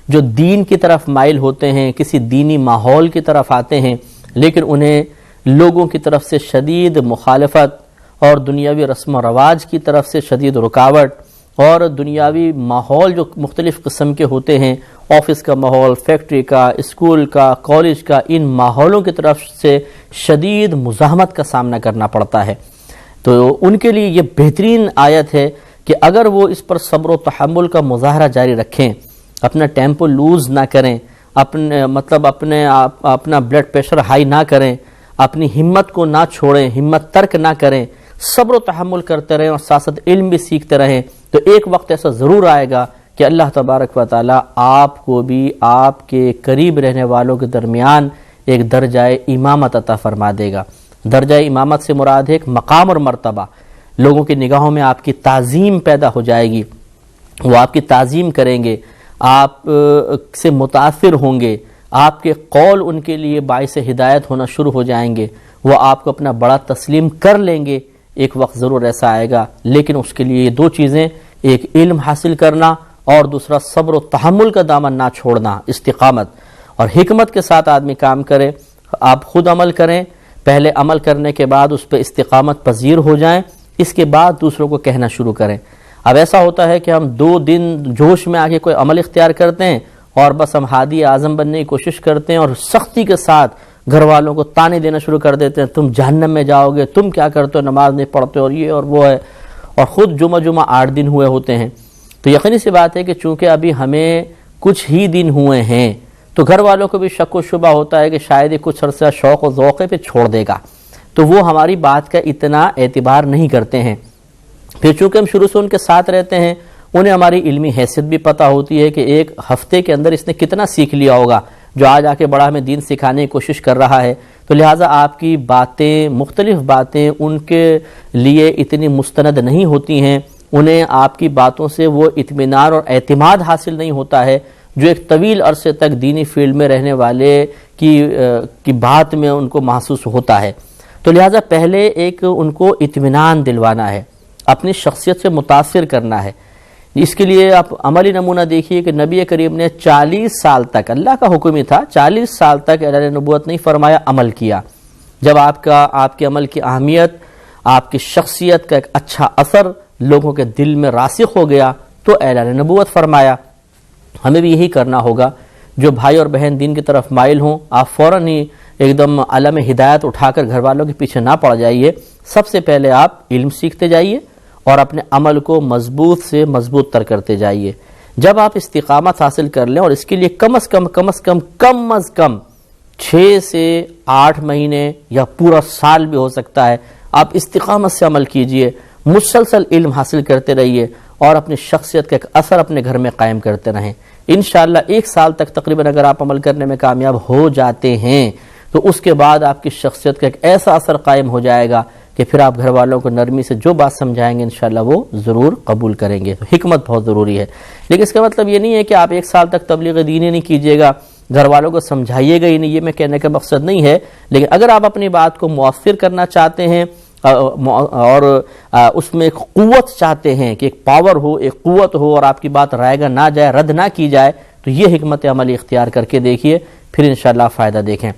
جو دین کی طرف مائل ہوتے ہیں، کسی دینی ماحول کی طرف آتے ہیں، لیکن انہیں لوگوں کی طرف سے شدید مخالفت اور دنیاوی رسم و رواج کی طرف سے شدید رکاوٹ، اور دنیاوی ماحول جو مختلف قسم کے ہوتے ہیں، آفس کا ماحول، فیکٹری کا، اسکول کا، کالج کا، ان ماحولوں کی طرف سے شدید مزاحمت کا سامنا کرنا پڑتا ہے۔ تو ان کے لیے یہ بہترین آیت ہے کہ اگر وہ اس پر صبر و تحمل کا مظاہرہ جاری رکھیں، اپنا ٹیمپو لوز نہ کریں، اپنا بلڈ پریشر ہائی نہ کریں، اپنی ہمت کو نہ چھوڑیں، ہمت ترک نہ کریں، صبر و تحمل کرتے رہیں اور ساتھ ساتھ علم بھی سیکھتے رہیں، تو ایک وقت ایسا ضرور آئے گا کہ اللہ تبارک و تعالیٰ آپ کو بھی آپ کے قریب رہنے والوں کے درمیان ایک درجہ امامت عطا فرما دے گا۔ درجہ امامت سے مراد ہے ایک مقام اور مرتبہ، لوگوں کی نگاہوں میں آپ کی تعظیم پیدا ہو جائے گی، وہ آپ کی تعظیم کریں گے، آپ سے متاثر ہوں گے، آپ کے قول ان کے لیے باعث ہدایت ہونا شروع ہو جائیں گے، وہ آپ کو اپنا بڑا تسلیم کر لیں گے۔ ایک وقت ضرور ایسا آئے گا، لیکن اس کے لیے یہ دو چیزیں، ایک علم حاصل کرنا اور دوسرا صبر و تحمل کا دامن نہ چھوڑنا، استقامت اور حکمت کے ساتھ آدمی کام کرے۔ آپ خود عمل کریں، پہلے عمل کرنے کے بعد اس پہ استقامت پذیر ہو جائیں، اس کے بعد دوسروں کو کہنا شروع کریں۔ اب ایسا ہوتا ہے کہ ہم 2 دن جوش میں آگے کوئی عمل اختیار کرتے ہیں اور بس ہم ہادی اعظم بننے کی کوشش کرتے ہیں اور سختی کے ساتھ گھر والوں کو تانے دینا شروع کر دیتے ہیں، تم جہنم میں جاؤ گے، تم کیا کرتے ہو، نماز نہیں پڑھتے اور یہ اور وہ ہے، اور خود جمعہ 8 دن ہوئے ہوتے ہیں۔ تو یقینی سی بات ہے کہ چونکہ ابھی ہمیں کچھ ہی دن ہوئے ہیں تو گھر والوں کو بھی شک و شبہ ہوتا ہے کہ شاید یہ کچھ عرصہ شوق و ذوق پہ چھوڑ دے گا، تو وہ ہماری بات کا اتنا اعتبار نہیں کرتے ہیں۔ پھر چونکہ ہم شروع سے ان کے ساتھ رہتے ہیں، انہیں ہماری علمی حیثیت بھی پتہ ہوتی ہے کہ ایک ہفتے کے اندر اس نے کتنا سیکھ لیا ہوگا جو آج آ کے بڑا ہمیں دین سکھانے کی کوشش کر رہا ہے، تو لہٰذا آپ کی باتیں، مختلف باتیں ان کے لیے اتنی مستند نہیں ہوتی ہیں، انہیں آپ کی باتوں سے وہ اطمینان اور اعتماد حاصل نہیں ہوتا ہے جو ایک طویل عرصے تک دینی فیلڈ میں رہنے والے کی بات میں ان کو محسوس ہوتا ہے۔ تو لہٰذا پہلے ایک ان کو اطمینان دلوانا ہے، اپنی شخصیت سے متاثر کرنا ہے۔ اس کے لیے آپ عملی نمونہ دیکھیے کہ نبی کریم نے 40 سال تک، اللہ کا حکم ہی تھا، 40 سال تک اعلان نبوت نہیں فرمایا، عمل کیا۔ جب آپ کے عمل کی اہمیت، آپ کی شخصیت کا ایک اچھا اثر لوگوں کے دل میں راسخ ہو گیا تو اعلان نبوت فرمایا۔ ہمیں بھی یہی کرنا ہوگا. جو بھائی اور بہن دین کی طرف مائل ہوں آپ فوراً ہی ایک دم علم ہدایت اٹھا کر گھر والوں کے پیچھے نہ پڑ جائیے. سب سے پہلے آپ علم سیکھتے جائیے اور اپنے عمل کو مضبوط سے مضبوط تر کرتے جائیے. جب آپ استقامت حاصل کر لیں، اور اس کے لیے کم از کم 6 سے 8 مہینے یا پورا سال بھی ہو سکتا ہے، آپ استقامت سے عمل کیجئے، مسلسل علم حاصل کرتے رہیے اور اپنی شخصیت کا ایک اثر اپنے گھر میں قائم کرتے رہیں. انشاءاللہ 1 سال تک تقریباً اگر آپ عمل کرنے میں کامیاب ہو جاتے ہیں تو اس کے بعد آپ کی شخصیت کا ایک ایسا اثر قائم ہو جائے گا کہ پھر آپ گھر والوں کو نرمی سے جو بات سمجھائیں گے انشاءاللہ وہ ضرور قبول کریں گے. تو حکمت بہت ضروری ہے. لیکن اس کا مطلب یہ نہیں ہے کہ آپ 1 سال تک تبلیغ دین ہی نہیں کیجیے گا، گھر والوں کو سمجھائیے گا ہی نہیں، یہ میں کہنے کا مقصد نہیں ہے. لیکن اگر آپ اپنی بات کو مؤثر کرنا چاہتے ہیں اور اس میں ایک قوت چاہتے ہیں کہ ایک پاور ہو، ایک قوت ہو اور آپ کی بات رائے گا نہ جائے، رد نہ کی جائے، تو یہ حکمت عملی اختیار کر کے دیکھیے، پھر انشاءاللہ فائدہ دیکھیں.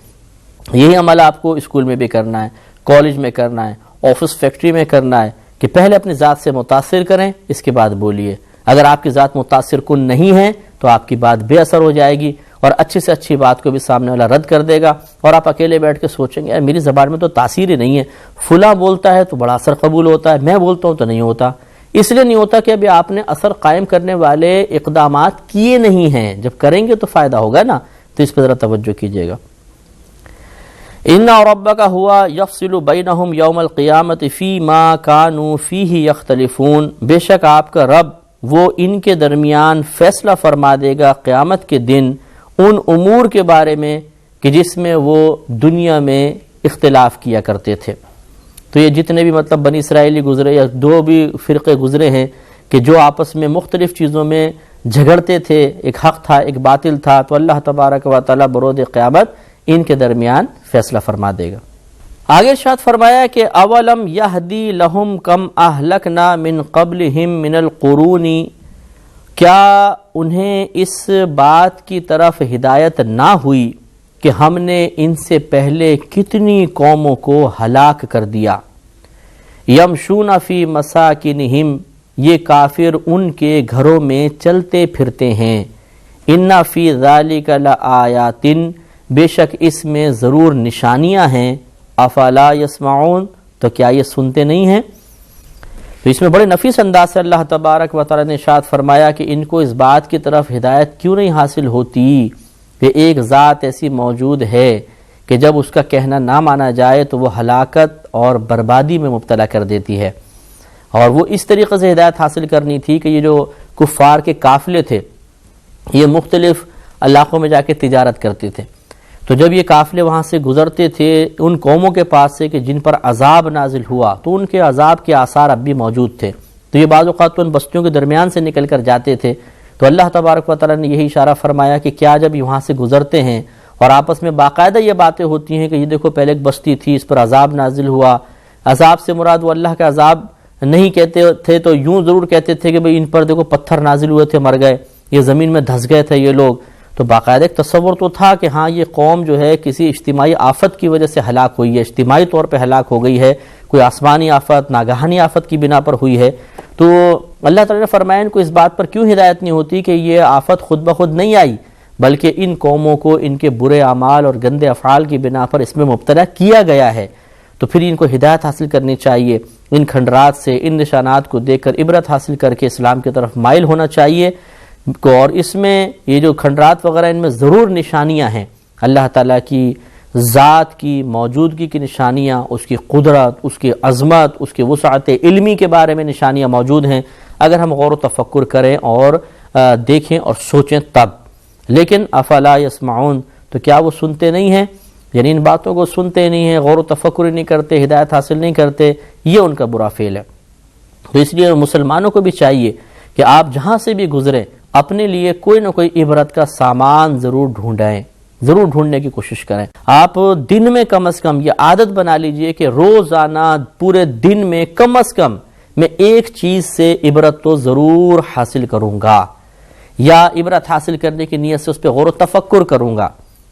یہی عمل آپ کو اسکول میں بھی کرنا ہے، کالج میں کرنا ہے، آفس فیکٹری میں کرنا ہے کہ پہلے اپنی ذات سے متاثر کریں، اس کے بعد بولیے. اگر آپ کی ذات متاثر کن نہیں ہے تو آپ کی بات بے اثر ہو جائے گی اور اچھی سے اچھی بات کو بھی سامنے والا رد کر دے گا اور آپ اکیلے بیٹھ کے سوچیں گے یار میری زبان میں تو تاثیر ہی نہیں ہے، فلاں بولتا ہے تو بڑا اثر قبول ہوتا ہے، میں بولتا ہوں تو نہیں ہوتا. اس لیے نہیں ہوتا کہ ابھی آپ نے اثر قائم کرنے والے اقدامات کیے نہیں ہیں. جب کریں گے تو فائدہ ہوگا نا. تو اس پہ ذرا توجہ کیجیے گا. ان ربک ہوا یفصل بینہم یوم القیامت فیما کانوا فیہ یختلفون، بے شک آپ کا رب وہ ان کے درمیان فیصلہ فرما دے گا قیامت کے دن ان امور کے بارے میں کہ جس میں وہ دنیا میں اختلاف کیا کرتے تھے. تو یہ جتنے بھی مطلب بنی اسرائیلی گزرے یا 2 بھی فرقے گزرے ہیں کہ جو آپس میں مختلف چیزوں میں جھگڑتے تھے، ایک حق تھا ایک باطل تھا، تو اللہ تبارک و تعالی برود قیامت ان کے درمیان فیصلہ فرما دے گا. آگے ارشاد فرمایا کہ اولم یہدی لہم کم اہلکنا من قبلہم من القرون، کیا انہیں اس بات کی طرف ہدایت نہ ہوئی کہ ہم نے ان سے پہلے کتنی قوموں کو ہلاک کر دیا. یمشون فی مساکنہم، یہ کافر ان کے گھروں میں چلتے پھرتے ہیں. ان فی ذالک لآیات، بے شک اس میں ضرور نشانیاں ہیں. افلا یسمعون، تو کیا یہ سنتے نہیں ہیں. تو اس میں بڑے نفیس انداز سے اللہ تبارک و تعالی نے ارشاد فرمایا کہ ان کو اس بات کی طرف ہدایت کیوں نہیں حاصل ہوتی کہ ایک ذات ایسی موجود ہے کہ جب اس کا کہنا نہ مانا جائے تو وہ ہلاکت اور بربادی میں مبتلا کر دیتی ہے. اور وہ اس طریقے سے ہدایت حاصل کرنی تھی کہ یہ جو کفار کے قافلے تھے یہ مختلف علاقوں میں جا کے تجارت کرتے تھے. تو جب یہ قافلے وہاں سے گزرتے تھے ان قوموں کے پاس سے کہ جن پر عذاب نازل ہوا، تو ان کے عذاب کے آثار اب بھی موجود تھے. تو یہ بعض اوقات ان بستیوں کے درمیان سے نکل کر جاتے تھے. تو اللہ تبارک و تعالیٰ نے یہی اشارہ فرمایا کہ کیا جب وہاں سے گزرتے ہیں اور آپس میں باقاعدہ یہ باتیں ہوتی ہیں کہ یہ دیکھو پہلے ایک بستی تھی اس پر عذاب نازل ہوا. عذاب سے مراد وہ اللہ کا عذاب نہیں کہتے تھے تو یوں ضرور کہتے تھے کہ بھئی ان پر دیکھو پتھر نازل ہوئے تھے مر گئے، یہ زمین میں دھس گئے تھے یہ لوگ. تو باقاعدہ ایک تصور تو تھا کہ ہاں یہ قوم جو ہے کسی اجتماعی آفت کی وجہ سے ہلاک ہوئی ہے، اجتماعی طور پہ ہلاک ہو گئی ہے، کوئی آسمانی آفت ناگہانی آفت کی بنا پر ہوئی ہے. تو اللہ تعالیٰ نے فرمایا ان کو اس بات پر کیوں ہدایت نہیں ہوتی کہ یہ آفت خود بخود نہیں آئی بلکہ ان قوموں کو ان کے برے اعمال اور گندے افعال کی بنا پر اس میں مبتلا کیا گیا ہے. تو پھر ان کو ہدایت حاصل کرنی چاہیے، ان کھنڈرات سے ان نشانات کو دیکھ کر عبرت حاصل کر کے اسلام کی طرف مائل ہونا چاہیے. اور اس میں یہ جو کھنڈرات وغیرہ ان میں ضرور نشانیاں ہیں، اللہ تعالیٰ کی ذات کی موجودگی کی نشانیاں، اس کی قدرت، اس کی عظمت، اس کی وسعت علمی کے بارے میں نشانیاں موجود ہیں اگر ہم غور و تفکر کریں اور دیکھیں اور سوچیں تب. لیکن افلا یسمعون، تو کیا وہ سنتے نہیں ہیں، یعنی ان باتوں کو سنتے نہیں ہیں، غور و تفکر نہیں کرتے، ہدایت حاصل نہیں کرتے، یہ ان کا برا فعل ہے. تو اس لیے مسلمانوں کو بھی چاہیے کہ آپ جہاں سے بھی گزریں اپنے لیے کوئی نہ کوئی عبرت کا سامان ضرور ڈھونڈیں، ضرور ڈھونڈنے کی کوشش کریں. آپ دن میں کم از کم یہ عادت بنا لیجئے کہ روزانہ پورے دن میں کم از کم میں ایک چیز سے عبرت تو ضرور حاصل کروں گا یا عبرت حاصل کرنے کی نیت سے اس پہ غور و تفکر کروں گا.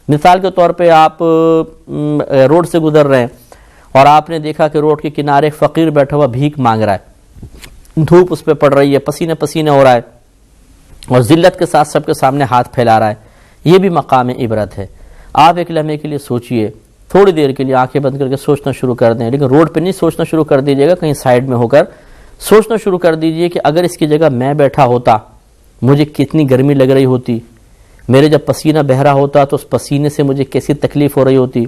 مثال کے طور پہ آپ روڈ سے گزر رہے ہیں اور آپ نے دیکھا کہ روڈ کے کنارے فقیر بیٹھا ہوا بھیک مانگ رہا ہے، دھوپ اس پہ پڑ رہی ہے، پسینے پسینے ہو رہا ہے. اور ذلت کے ساتھ سب کے سامنے ہاتھ پھیلا رہا ہے، یہ بھی مقام عبرت ہے۔ آپ ایک لمحے کے لیے سوچئے، تھوڑی دیر کے لیے آنکھیں بند کر کے سوچنا شروع کر دیں، لیکن روڈ پہ نہیں سوچنا شروع کر دیجیے گا، کہیں سائیڈ میں ہو کر سوچنا شروع کر دیجئے کہ اگر اس کی جگہ میں بیٹھا ہوتا مجھے کتنی گرمی لگ رہی ہوتی، میرے جب پسینہ بہہ رہا ہوتا تو اس پسینے سے مجھے کیسی تکلیف ہو رہی ہوتی،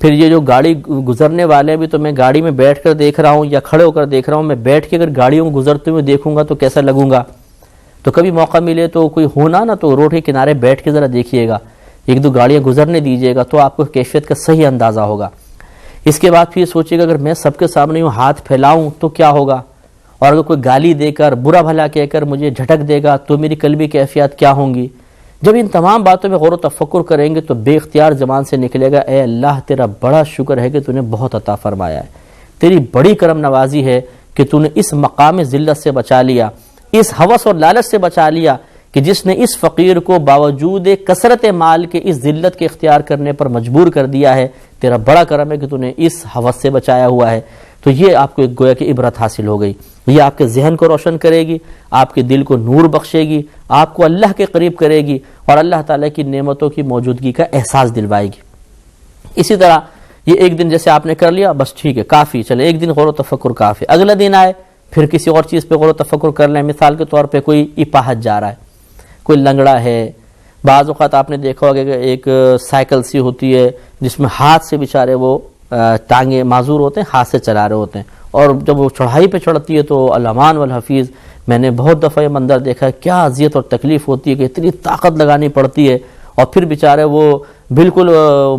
پھر یہ جو گاڑی گزرنے والے بھی تو میں گاڑی میں بیٹھ کر دیکھ رہا ہوں یا کھڑے ہو کر دیکھ رہا ہوں، میں بیٹھ کے اگر گاڑیوں کو گزرتے ہوئے دیکھوں گا تو کیسا لگوں گا۔ تو کبھی موقع ملے تو کوئی ہونا نا تو روڈ کے کنارے بیٹھ کے ذرا دیکھیے گا، ایک دو گاڑیاں گزرنے دیجیے گا تو آپ کو کیفیت کا صحیح اندازہ ہوگا۔ اس کے بعد پھر سوچیے گا اگر میں سب کے سامنے یوں ہاتھ پھیلاؤں تو کیا ہوگا، اور اگر کوئی گالی دے کر برا بھلا کہہ کر مجھے جھٹک دے گا تو میری قلبی کیفیت کیا ہوں گی۔ جب ان تمام باتوں میں غور و تفکر کریں گے تو بے اختیار زبان سے نکلے گا، اے اللہ تیرا بڑا شکر ہے کہ تو نے بہت عطا فرمایا ہے، تیری بڑی کرم نوازی ہے کہ تو نے اس مقام ذلت سے بچا لیا، اس ہوس اور لالچ سے بچا لیا کہ جس نے اس فقیر کو باوجود کثرت مال کے اس ذلت کے اختیار کرنے پر مجبور کر دیا ہے، تیرا بڑا کرم ہے کہ تو نے اس ہوس سے بچایا ہوا ہے۔ تو یہ آپ کو ایک گویا کہ عبرت حاصل ہو گئی، یہ آپ کے ذہن کو روشن کرے گی، آپ کے دل کو نور بخشے گی، آپ کو اللہ کے قریب کرے گی اور اللہ تعالیٰ کی نعمتوں کی موجودگی کا احساس دلوائے گی۔ اسی طرح یہ ایک دن جیسے آپ نے کر لیا بس ٹھیک ہے کافی، چلے ایک دن غور و تفکر کافی، اگلا دن آئے پھر کسی اور چیز پہ غور و تفکر کر لیں۔ مثال کے طور پہ کوئی اپاہج جا رہا ہے، کوئی لنگڑا ہے، بعض اوقات آپ نے دیکھا ہوگا کہ ایک سائیکل سی ہوتی ہے جس میں ہاتھ سے بیچارے وہ ٹانگیں معذور ہوتے ہیں، ہاتھ سے چلا رہے ہوتے ہیں، اور جب وہ چڑھائی پہ چڑھتی ہے تو الامان والحفیظ، میں نے بہت دفعہ یہ منظر دیکھا ہے، کیا اذیت اور تکلیف ہوتی ہے کہ اتنی طاقت لگانی پڑتی ہے، اور پھر بیچارے وہ بالکل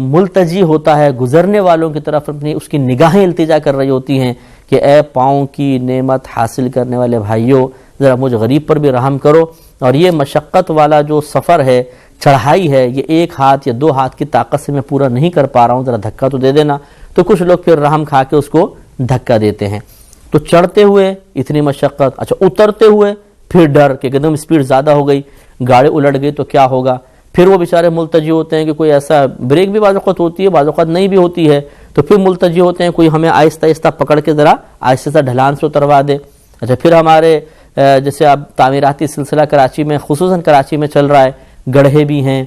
ملتجی ہوتا ہے، گزرنے والوں کی طرف اپنی اس کی نگاہیں التجا کر رہی ہوتی ہیں کہ اے پاؤں کی نعمت حاصل کرنے والے بھائیوں، ذرا مجھ غریب پر بھی رحم کرو۔ اور یہ مشقت والا جو سفر ہے، چڑھائی ہے، یہ ایک ہاتھ یا دو ہاتھ کی طاقت سے میں پورا نہیں کر پا رہا ہوں، ذرا دھکا تو دے دینا۔ تو کچھ لوگ پھر رحم کھا کے اس کو دھکا دیتے ہیں۔ تو چڑھتے ہوئے اتنی مشقت، اچھا اترتے ہوئے پھر ڈر کہ ایک دم اسپیڈ زیادہ ہو گئی، گاڑی الٹ گئی تو کیا ہوگا۔ پھر وہ بیچارے ملتجی ہوتے ہیں کہ کوئی ایسا بریک بھی بعض اوقات ہوتی ہے، بعض اوقات نہیں بھی ہوتی ہے، تو پھر ملتجی ہوتے ہیں کوئی ہمیں آہستہ آہستہ پکڑ کے ذرا آہستہ آہستہ ڈھلان سے اتروا دے۔ اچھا پھر ہمارے جیسے اب تعمیراتی سلسلہ کراچی میں، خصوصاً کراچی میں چل رہا ہے، گڑھے بھی ہیں،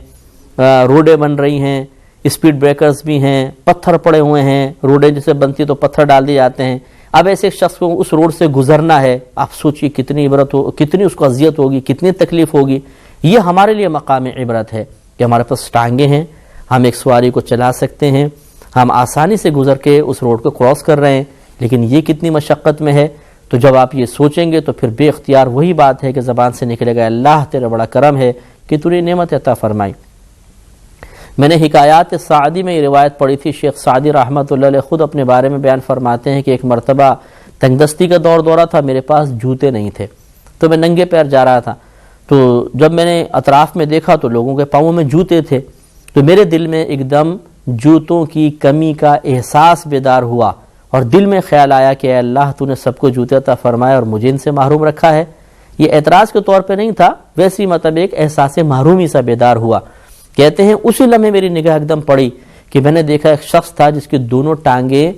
روڈیں بن رہی ہیں، اسپیڈ بریکرز بھی ہیں، پتھر پڑے ہوئے ہیں، روڈیں جیسے بنتی تو پتھر ڈال دیے جاتے ہیں۔ اب ایسے شخص کو اس روڈ سے گزرنا ہے، آپ سوچئے کتنی عبرت ہو، کتنی اس کو اذیت ہوگی، کتنی تکلیف ہوگی۔ یہ ہمارے لیے مقام عبرت ہے کہ ہمارے پاس ٹانگیں ہیں، ہم ایک سواری کو چلا سکتے ہیں، ہم آسانی سے گزر کے اس روڈ کو کراس کر رہے ہیں، لیکن یہ کتنی مشقت میں ہے۔ تو جب آپ یہ سوچیں گے تو پھر بے اختیار وہی بات ہے کہ زبان سے نکلے گا، اللہ تیرا بڑا کرم ہے کہ تو نے نعمت عطا فرمائی۔ میں نے حکایات سعدی میں یہ روایت پڑھی تھی، شیخ سعدی رحمۃ اللہ علیہ خود اپنے بارے میں بیان فرماتے ہیں کہ ایک مرتبہ تنگ دستی کا دورہ تھا، میرے پاس جوتے نہیں تھے تو میں ننگے پیر جا رہا تھا، تو جب میں نے اطراف میں دیکھا تو لوگوں کے پاؤں میں جوتے تھے، تو میرے دل میں ایک دم جوتوں کی کمی کا احساس بیدار ہوا، اور دل میں خیال آیا کہ اے اللہ تو نے سب کو جوتے عطا فرمایا اور مجھے ان سے محروم رکھا ہے۔ یہ اعتراض کے طور پہ نہیں تھا، ویسی مطلب ایک احساس محرومی سا بیدار ہوا۔ کہتے ہیں اسی لمحے میری نگاہ ایک دم پڑی کہ میں نے دیکھا ایک شخص تھا جس کی دونوں ٹانگیں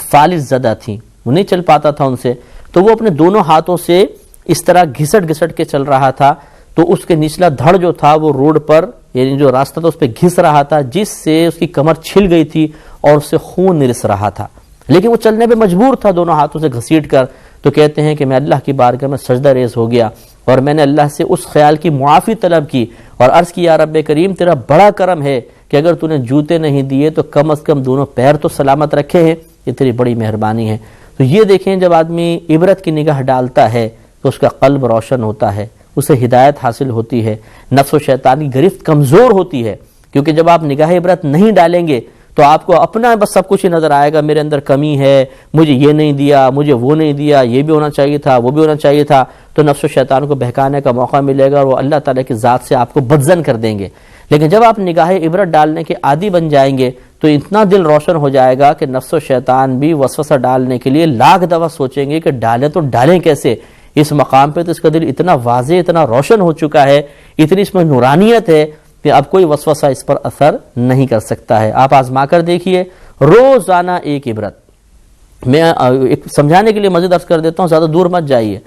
فالج زدہ تھیں، وہ نہیں چل پاتا تھا ان سے، تو وہ اپنے دونوں ہاتھوں سے اس طرح گھسٹ کے چل رہا تھا، تو اس کے نچلا دھڑ جو تھا وہ روڈ پر یعنی جو راستہ تھا اس پہ گھس رہا تھا، جس سے اس کی کمر چھل گئی تھی اور اس سے خون نرس رہا تھا، لیکن وہ چلنے پہ مجبور تھا دونوں ہاتھوں سے گھسیٹ کر۔ تو کہتے ہیں کہ میں اللہ کی بارگاہ میں سجدہ ریز ہو گیا اور میں نے اللہ سے اس خیال کی معافی طلب کی اور عرض کی، یا رب کریم تیرا بڑا کرم ہے کہ اگر تو نے جوتے نہیں دیے تو کم از کم دونوں پیر تو سلامت رکھے ہیں، یہ تیری بڑی مہربانی ہے۔ تو یہ دیکھیں جب آدمی عبرت کی نگاہ ڈالتا ہے تو اس کا قلب روشن ہوتا ہے، اسے ہدایت حاصل ہوتی ہے، نفس و شیطان کی گرفت کمزور ہوتی ہے، کیونکہ جب آپ نگاہ عبرت نہیں ڈالیں گے تو آپ کو اپنا بس سب کچھ ہی نظر آئے گا، میرے اندر کمی ہے، مجھے یہ نہیں دیا، مجھے وہ نہیں دیا، یہ بھی ہونا چاہیے تھا، وہ بھی ہونا چاہیے تھا، تو نفس و شیطان کو بہکانے کا موقع ملے گا اور وہ اللہ تعالیٰ کی ذات سے آپ کو بدظن کر دیں گے۔ لیکن جب آپ نگاہ عبرت ڈالنے کے عادی بن جائیں گے تو اتنا دل روشن ہو جائے گا کہ نفس و شیطان بھی وسوسہ ڈالنے کے لیے لاکھ دفعہ سوچیں گے کہ ڈالیں تو ڈالیں کیسے۔ اس مقام پہ تو اس کا دل اتنا واضح، اتنا روشن ہو چکا ہے، اتنی اس میں نورانیت ہے کہ اب کوئی وسوسہ اس پر اثر نہیں کر سکتا ہے۔ آپ آزما کر دیکھیے، روزانہ ایک عبرت۔ میں ایک سمجھانے کے لیے مزید عرض کر دیتا ہوں، زیادہ دور مت جائیے۔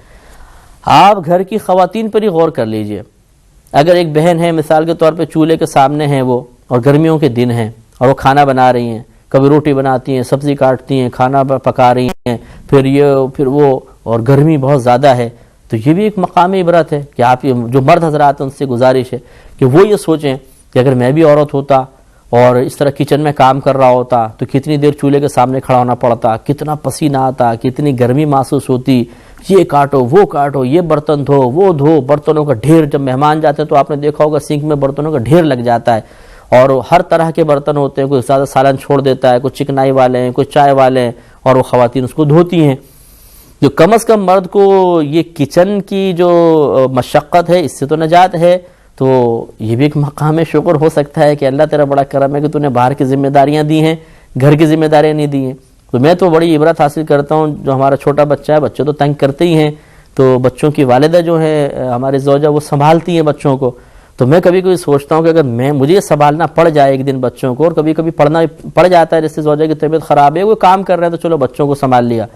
آپ گھر کی خواتین پر ہی غور کر لیجئے. اگر ایک بہن ہے مثال کے طور پہ چولہے کے سامنے ہیں وہ، اور گرمیوں کے دن ہیں اور وہ کھانا بنا رہی ہیں، کبھی روٹی بناتی ہیں، سبزی کاٹتی ہیں، کھانا پکا رہی ہیں، پھر وہ، اور گرمی بہت زیادہ ہے، تو یہ بھی ایک مقام عبرت ہے کہ آپ جو مرد حضرات ہیں ان سے گزارش ہے کہ وہ یہ سوچیں کہ اگر میں بھی عورت ہوتا اور اس طرح کچن میں کام کر رہا ہوتا تو کتنی دیر چولہے کے سامنے کھڑا ہونا پڑتا، کتنا پسینہ آتا، کتنی گرمی محسوس ہوتی، یہ کاٹو وہ کاٹو، یہ برتن دھو وہ دھو، برتنوں کا ڈھیر. جب مہمان جاتے ہیں تو آپ نے دیکھا ہوگا سنک میں برتنوں کا ڈھیر لگ جاتا ہے، اور ہر طرح کے برتن ہوتے ہیں، کوئی زیادہ سالن چھوڑ دیتا ہے، کوئی چکنائی والے ہیں، کوئی چائے والے ہیں، اور وہ خواتین اس کو دھوتی ہیں. جو کم از کم مرد کو یہ کچن کی جو مشقت ہے اس سے تو نجات ہے، تو یہ بھی ایک مقام شکر ہو سکتا ہے کہ اللہ تیرا بڑا کرم ہے کہ تو نے باہر کی ذمہ داریاں دی ہیں، گھر کی ذمہ داریاں نہیں دی ہیں. تو میں تو بڑی عبرت حاصل کرتا ہوں، جو ہمارا چھوٹا بچہ ہے، بچے تو تنگ کرتے ہی ہیں، تو بچوں کی والدہ جو ہے ہماری زوجہ وہ سنبھالتی ہیں بچوں کو. تو میں کبھی کبھی سوچتا ہوں کہ اگر مجھے سنبھالنا پڑ جائے ایک دن بچوں کو، اور کبھی کبھی پڑھنا پڑ جاتا ہے، جیسے زوجہ کی طبیعت خراب ہے، وہ کام کر رہے ہیں تو چلو بچوں کو سنبھال لیا،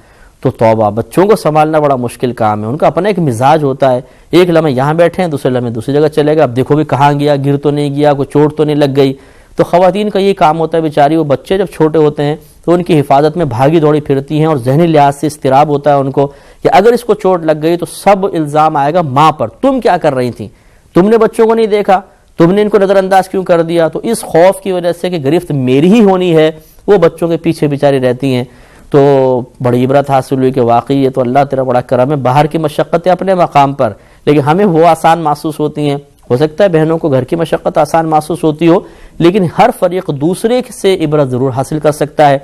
تو توبہ، بچوں کو سنبھالنا بڑا مشکل کام ہے. ان کا اپنا ایک مزاج ہوتا ہے، ایک لمحے یہاں بیٹھے ہیں، دوسرے لمحے دوسری جگہ چلے گا، اب دیکھو بھی کہاں گیا، گر تو نہیں گیا، کوئی چوٹ تو نہیں لگ گئی. تو خواتین کا یہ کام ہوتا ہے بیچاری، وہ بچے جب چھوٹے ہوتے ہیں تو ان کی حفاظت میں بھاگی دوڑی پھرتی ہیں، اور ذہنی لحاظ سے اضطراب ہوتا ہے ان کو کہ اگر اس کو چوٹ لگ گئی تو سب الزام آئے گا ماں پر، تم کیا کر رہی تھیں، تم نے بچوں کو نہیں دیکھا، تم نے ان کو نظر انداز کیوں کر دیا. تو اس خوف کی وجہ سے کہ گرفت میری ہی ہونی ہے، وہ بچوں کے پیچھے بیچاری رہتی ہیں. تو بڑی عبرت حاصل ہوئی کہ واقعی یہ تو اللہ تیرا بڑا کرم ہے. باہر کی مشقتیں اپنے مقام پر، لیکن ہمیں وہ آسان محسوس ہوتی ہیں. ہو سکتا ہے بہنوں کو گھر کی مشقت آسان محسوس ہوتی ہو، لیکن ہر فریق دوسرے سے عبرت ضرور حاصل کر سکتا ہے.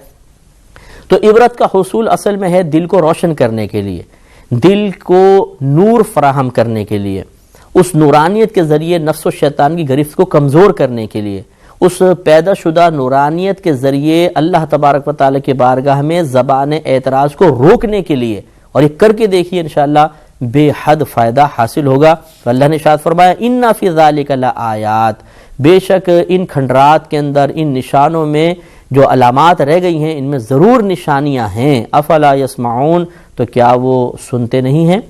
تو عبرت کا حصول اصل میں ہے دل کو روشن کرنے کے لیے، دل کو نور فراہم کرنے کے لیے، اس نورانیت کے ذریعے نفس و شیطان کی گرفت کو کمزور کرنے کے لیے، اس پیدا شدہ نورانیت کے ذریعے اللہ تبارک و تعالیٰ کے بارگاہ میں زبان اعتراض کو روکنے کے لیے. اور یہ کر کے دیکھیے انشاءاللہ بے حد فائدہ حاصل ہوگا. تو اللہ نے ارشاد فرمایا اِنَّ فِي ذَلِكَ لَآیَاتٍ، بے شک ان کھنڈرات کے اندر، ان نشانوں میں جو علامات رہ گئی ہیں، ان میں ضرور نشانیاں ہیں. افلا یسمعون، تو کیا وہ سنتے نہیں ہیں؟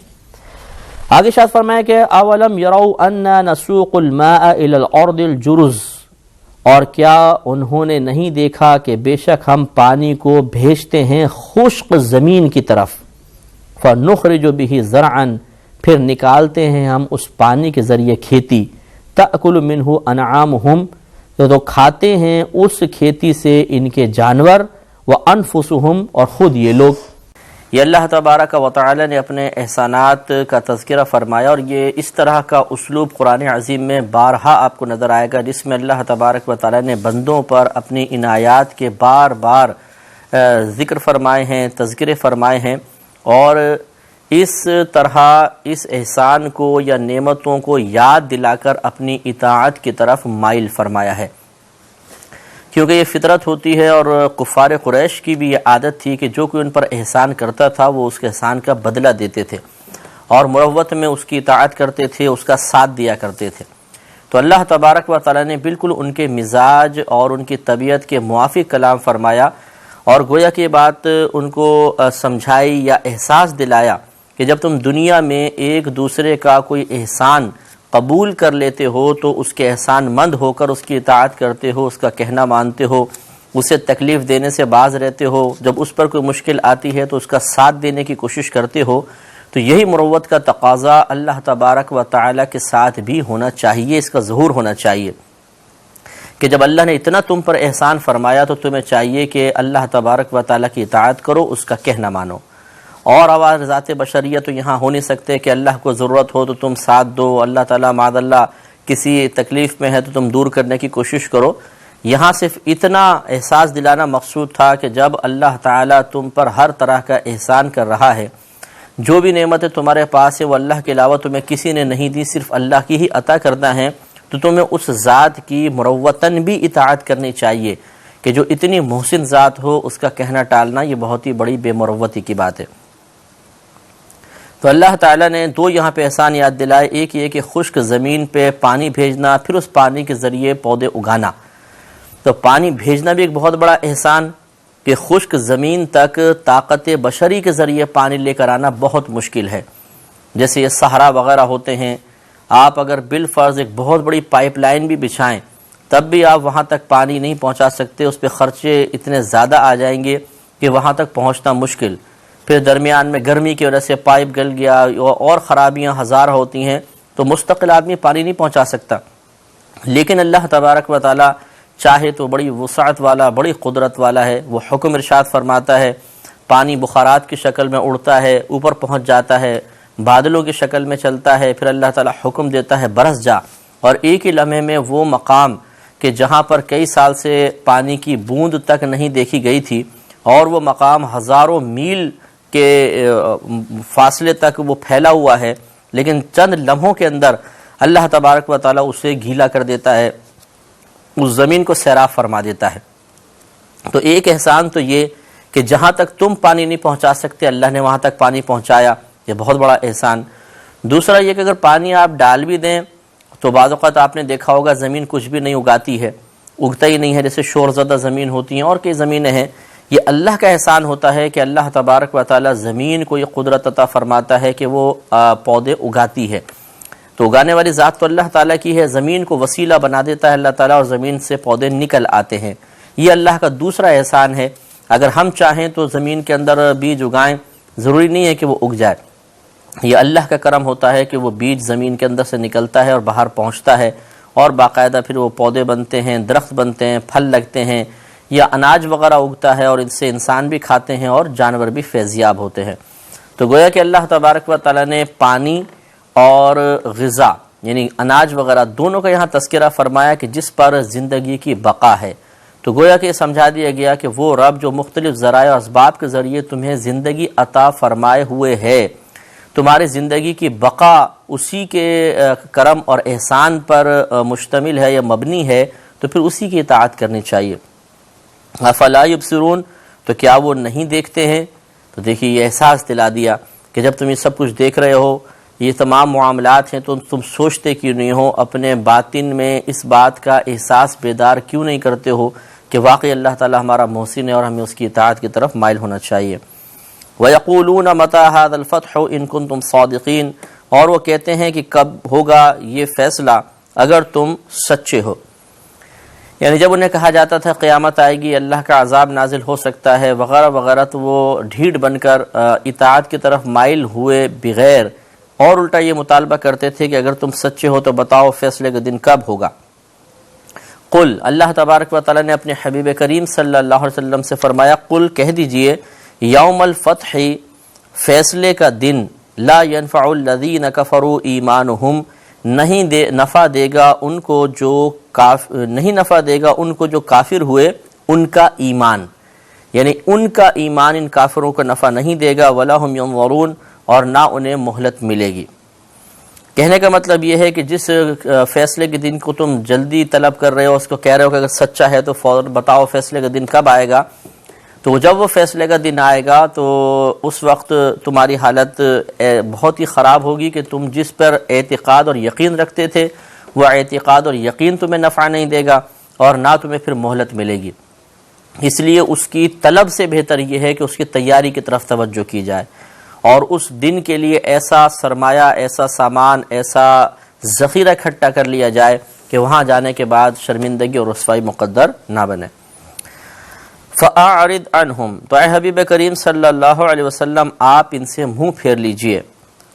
آگے ارشاد فرمایا کہ اولم یروا انا نسوق الماء الى الارض الجرز، اور کیا انہوں نے نہیں دیکھا کہ بے شک ہم پانی کو بھیجتے ہیں خشک زمین کی طرف، فنخرج به زرعا، پھر نکالتے ہیں ہم اس پانی کے ذریعے کھیتی، تأکل منہ انعامہم، تو کھاتے ہیں اس کھیتی سے ان کے جانور، وانفسہم، اور خود یہ لوگ. یہ اللہ تبارک و تعالی نے اپنے احسانات کا تذکرہ فرمایا، اور یہ اس طرح کا اسلوب قرآن عظیم میں بارہا آپ کو نظر آئے گا، جس میں اللہ تبارک و تعالی نے بندوں پر اپنی عنایات کے بار بار ذکر فرمائے ہیں، تذکرے فرمائے ہیں، اور اس طرح اس احسان کو یا نعمتوں کو یاد دلا کر اپنی اطاعت کی طرف مائل فرمایا ہے. کیونکہ یہ فطرت ہوتی ہے، اور کفار قریش کی بھی یہ عادت تھی کہ جو کوئی ان پر احسان کرتا تھا وہ اس کے احسان کا بدلہ دیتے تھے، اور مروت میں اس کی اطاعت کرتے تھے، اس کا ساتھ دیا کرتے تھے. تو اللہ تبارک و تعالی نے بالکل ان کے مزاج اور ان کی طبیعت کے موافق کلام فرمایا، اور گویا کہ بات ان کو سمجھائی یا احساس دلایا کہ جب تم دنیا میں ایک دوسرے کا کوئی احسان قبول کر لیتے ہو تو اس کے احسان مند ہو کر اس کی اطاعت کرتے ہو، اس کا کہنا مانتے ہو، اسے تکلیف دینے سے باز رہتے ہو، جب اس پر کوئی مشکل آتی ہے تو اس کا ساتھ دینے کی کوشش کرتے ہو. تو یہی مروت کا تقاضا اللہ تبارک و تعالی کے ساتھ بھی ہونا چاہیے، اس کا ظہور ہونا چاہیے کہ جب اللہ نے اتنا تم پر احسان فرمایا تو تمہیں چاہیے کہ اللہ تبارک و تعالی کی اطاعت کرو، اس کا کہنا مانو. اور آواز ذات بشریہ تو یہاں ہو نہیں سکتے کہ اللہ کو ضرورت ہو تو تم ساتھ دو، اللہ تعالیٰ معاذ اللہ کسی تکلیف میں ہے تو تم دور کرنے کی کوشش کرو. یہاں صرف اتنا احساس دلانا مقصود تھا کہ جب اللہ تعالیٰ تم پر ہر طرح کا احسان کر رہا ہے، جو بھی نعمتیں تمہارے پاس ہیں وہ اللہ کے علاوہ تمہیں کسی نے نہیں دی، صرف اللہ کی ہی عطا کرنا ہے، تو تمہیں اس ذات کی مروتاً بھی اطاعت کرنی چاہیے کہ جو اتنی محسن ذات ہو اس کا کہنا ٹالنا یہ بہت ہی بڑی بے مروتی کی بات ہے. تو اللہ تعالیٰ نے دو یہاں پہ احسان یاد دلائے، ایک یہ کہ خشک زمین پہ پانی بھیجنا، پھر اس پانی کے ذریعے پودے اگانا. تو پانی بھیجنا بھی ایک بہت بڑا احسان کہ خشک زمین تک طاقت بشری کے ذریعے پانی لے کر آنا بہت مشکل ہے. جیسے یہ صحرا وغیرہ ہوتے ہیں، آپ اگر بالفرض ایک بہت بڑی پائپ لائن بھی بچھائیں تب بھی آپ وہاں تک پانی نہیں پہنچا سکتے، اس پہ خرچے اتنے زیادہ آ جائیں گے کہ وہاں تک پہنچنا مشکل، پھر درمیان میں گرمی کی وجہ سے پائپ گل گیا اور خرابیاں ہزار ہوتی ہیں تو مستقل آدمی پانی نہیں پہنچا سکتا۔ لیکن اللہ تبارک و تعالی چاہے تو بڑی وسعت والا، بڑی قدرت والا ہے، وہ حکم ارشاد فرماتا ہے، پانی بخارات کی شکل میں اڑتا ہے، اوپر پہنچ جاتا ہے، بادلوں کی شکل میں چلتا ہے، پھر اللہ تعالی حکم دیتا ہے برس جا، اور ایک ہی لمحے میں وہ مقام کہ جہاں پر کئی سال سے پانی کی بوند تک نہیں دیکھی گئی تھی، اور وہ مقام ہزاروں میل کے فاصلے تک وہ پھیلا ہوا ہے، لیکن چند لمحوں کے اندر اللہ تبارک و تعالی اسے گیلا کر دیتا ہے، اس زمین کو سیراب فرما دیتا ہے۔ تو ایک احسان تو یہ کہ جہاں تک تم پانی نہیں پہنچا سکتے اللہ نے وہاں تک پانی پہنچایا، یہ بہت بڑا احسان۔ دوسرا یہ کہ اگر پانی آپ ڈال بھی دیں تو بعض اوقات آپ نے دیکھا ہوگا زمین کچھ بھی نہیں اگاتی ہے، اگتا ہی نہیں ہے، جیسے شور زدہ زمین ہوتی ہیں اور کئی زمینیں ہیں۔ یہ اللہ کا احسان ہوتا ہے کہ اللہ تبارک و تعالی زمین کو یہ قدرت عطا فرماتا ہے کہ وہ پودے اگاتی ہے۔ تو اگانے والی ذات تو اللہ تعالیٰ کی ہے، زمین کو وسیلہ بنا دیتا ہے اللہ تعالیٰ اور زمین سے پودے نکل آتے ہیں۔ یہ اللہ کا دوسرا احسان ہے۔ اگر ہم چاہیں تو زمین کے اندر بیج اگائیں، ضروری نہیں ہے کہ وہ اگ جائے، یہ اللہ کا کرم ہوتا ہے کہ وہ بیج زمین کے اندر سے نکلتا ہے اور باہر پہنچتا ہے، اور باقاعدہ پھر وہ پودے بنتے ہیں، درخت بنتے ہیں، پھل لگتے ہیں، یا اناج وغیرہ اگتا ہے اور ان سے انسان بھی کھاتے ہیں اور جانور بھی فیضیاب ہوتے ہیں۔ تو گویا کہ اللہ تبارک و تعالیٰ نے پانی اور غذا یعنی اناج وغیرہ دونوں کا یہاں تذکرہ فرمایا کہ جس پر زندگی کی بقا ہے۔ تو گویا کہ یہ سمجھا دیا گیا کہ وہ رب جو مختلف ذرائع و اسباب کے ذریعے تمہیں زندگی عطا فرمائے ہوئے ہے، تمہاری زندگی کی بقا اسی کے کرم اور احسان پر مشتمل ہے یا مبنی ہے، تو پھر اسی کی اطاعت کرنی چاہیے۔ افلا یبصرون، تو کیا وہ نہیں دیکھتے ہیں؟ تو دیکھیے یہ احساس دلا دیا کہ جب تم یہ سب کچھ دیکھ رہے ہو، یہ تمام معاملات ہیں، تو تم سوچتے کیوں نہیں ہو، اپنے باطن میں اس بات کا احساس بیدار کیوں نہیں کرتے ہو کہ واقعی اللہ تعالی ہمارا محسن ہے اور ہمیں اس کی اطاعت کی طرف مائل ہونا چاہیے۔ وَيَقُولُونَ مَتَى هَذَا الْفَتْحُ إِن كُنتُمْ صَادِقِينَ، اور وہ کہتے ہیں کہ کب ہوگا یہ فیصلہ اگر تم سچے ہو۔ یعنی جب انہیں کہا جاتا تھا قیامت آئے گی، اللہ کا عذاب نازل ہو سکتا ہے وغیرہ وغیرہ، تو وہ ڈھیڑ بن کر اطاعت کی طرف مائل ہوئے بغیر اور الٹا یہ مطالبہ کرتے تھے کہ اگر تم سچے ہو تو بتاؤ فیصلے کا دن کب ہوگا۔ قل، اللہ تبارک و تعالیٰ نے اپنے حبیب کریم صلی اللہ علیہ وسلم سے فرمایا، قل کہہ دیجئے، یوم الفتح، فیصلے کا دن، لا ينفع الذین کفروا ایمانہم، نہیں نفع دے گا ان کو جو کافر ہوئے ان کا ایمان، یعنی ان کا ایمان ان کافروں کو نفع نہیں دے گا، ولا هم ينظرون، اور نہ انہیں مہلت ملے گی۔ کہنے کا مطلب یہ ہے کہ جس فیصلے کے دن کو تم جلدی طلب کر رہے ہو، اس کو کہہ رہے ہو کہ اگر سچا ہے تو فوراً بتاؤ فیصلے کا دن کب آئے گا، تو جب وہ فیصلے کا دن آئے گا تو اس وقت تمہاری حالت بہت ہی خراب ہوگی کہ تم جس پر اعتقاد اور یقین رکھتے تھے وہ اعتقاد اور یقین تمہیں نفع نہیں دے گا اور نہ تمہیں پھر مہلت ملے گی۔ اس لیے اس کی طلب سے بہتر یہ ہے کہ اس کی تیاری کی طرف توجہ کی جائے، اور اس دن کے لیے ایسا سرمایہ، ایسا سامان، ایسا ذخیرہ اکٹھا کر لیا جائے کہ وہاں جانے کے بعد شرمندگی اور رسوائی مقدر نہ بنے۔ فَأَعْرِضْ عَنْهُمْ، تو اے حبیب کریم صلی اللہ علیہ وسلم آپ ان سے منہ پھیر لیجئے،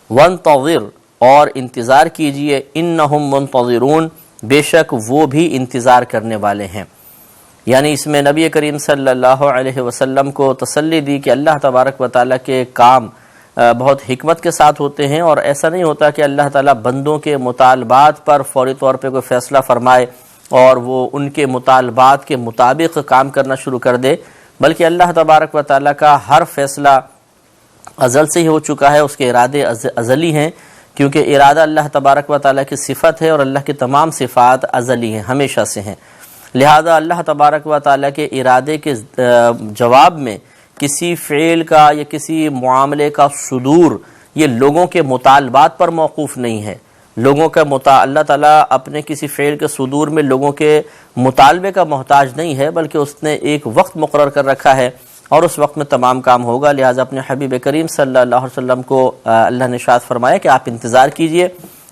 وَانْتَظِرْ، اور انتظار کیجئے، إِنَّهُمْ مُنْتَظِرُونَ، بے شک وہ بھی انتظار کرنے والے ہیں۔ یعنی اس میں نبی کریم صلی اللہ علیہ وسلم کو تسلی دی کہ اللہ تبارک و تعالیٰ کے کام بہت حکمت کے ساتھ ہوتے ہیں، اور ایسا نہیں ہوتا کہ اللہ تعالیٰ بندوں کے مطالبات پر فوری طور پہ کوئی فیصلہ فرمائے اور وہ ان کے مطالبات کے مطابق کام کرنا شروع کر دے، بلکہ اللہ تبارک و تعالیٰ کا ہر فیصلہ ازل سے ہی ہو چکا ہے، اس کے ارادے ازلی ہیں، کیونکہ ارادہ اللہ تبارک و تعالیٰ کی صفت ہے اور اللہ کی تمام صفات ازلی ہیں، ہمیشہ سے ہیں۔ لہذا اللہ تبارک و تعالیٰ کے ارادے کے جواب میں کسی فعل کا یا کسی معاملے کا صدور یہ لوگوں کے مطالبات پر موقوف نہیں ہے۔ لوگوں کا اللہ تعالیٰ اپنے کسی فعل کے صدور میں لوگوں کے مطالبے کا محتاج نہیں ہے، بلکہ اس نے ایک وقت مقرر کر رکھا ہے اور اس وقت میں تمام کام ہوگا۔ لہٰذا اپنے حبیب کریم صلی اللہ علیہ وسلم کو اللہ نے ارشاد فرمایا کہ آپ انتظار کیجئے،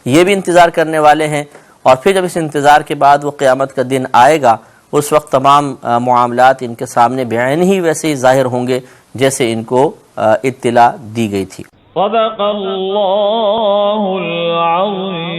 یہ بھی انتظار کرنے والے ہیں، اور پھر جب اس انتظار کے بعد وہ قیامت کا دن آئے گا، اس وقت تمام معاملات ان کے سامنے بعین ہی ویسے ہی ظاہر ہوں گے جیسے ان کو اطلاع دی گئی تھی۔ صدق اللہ العظیم۔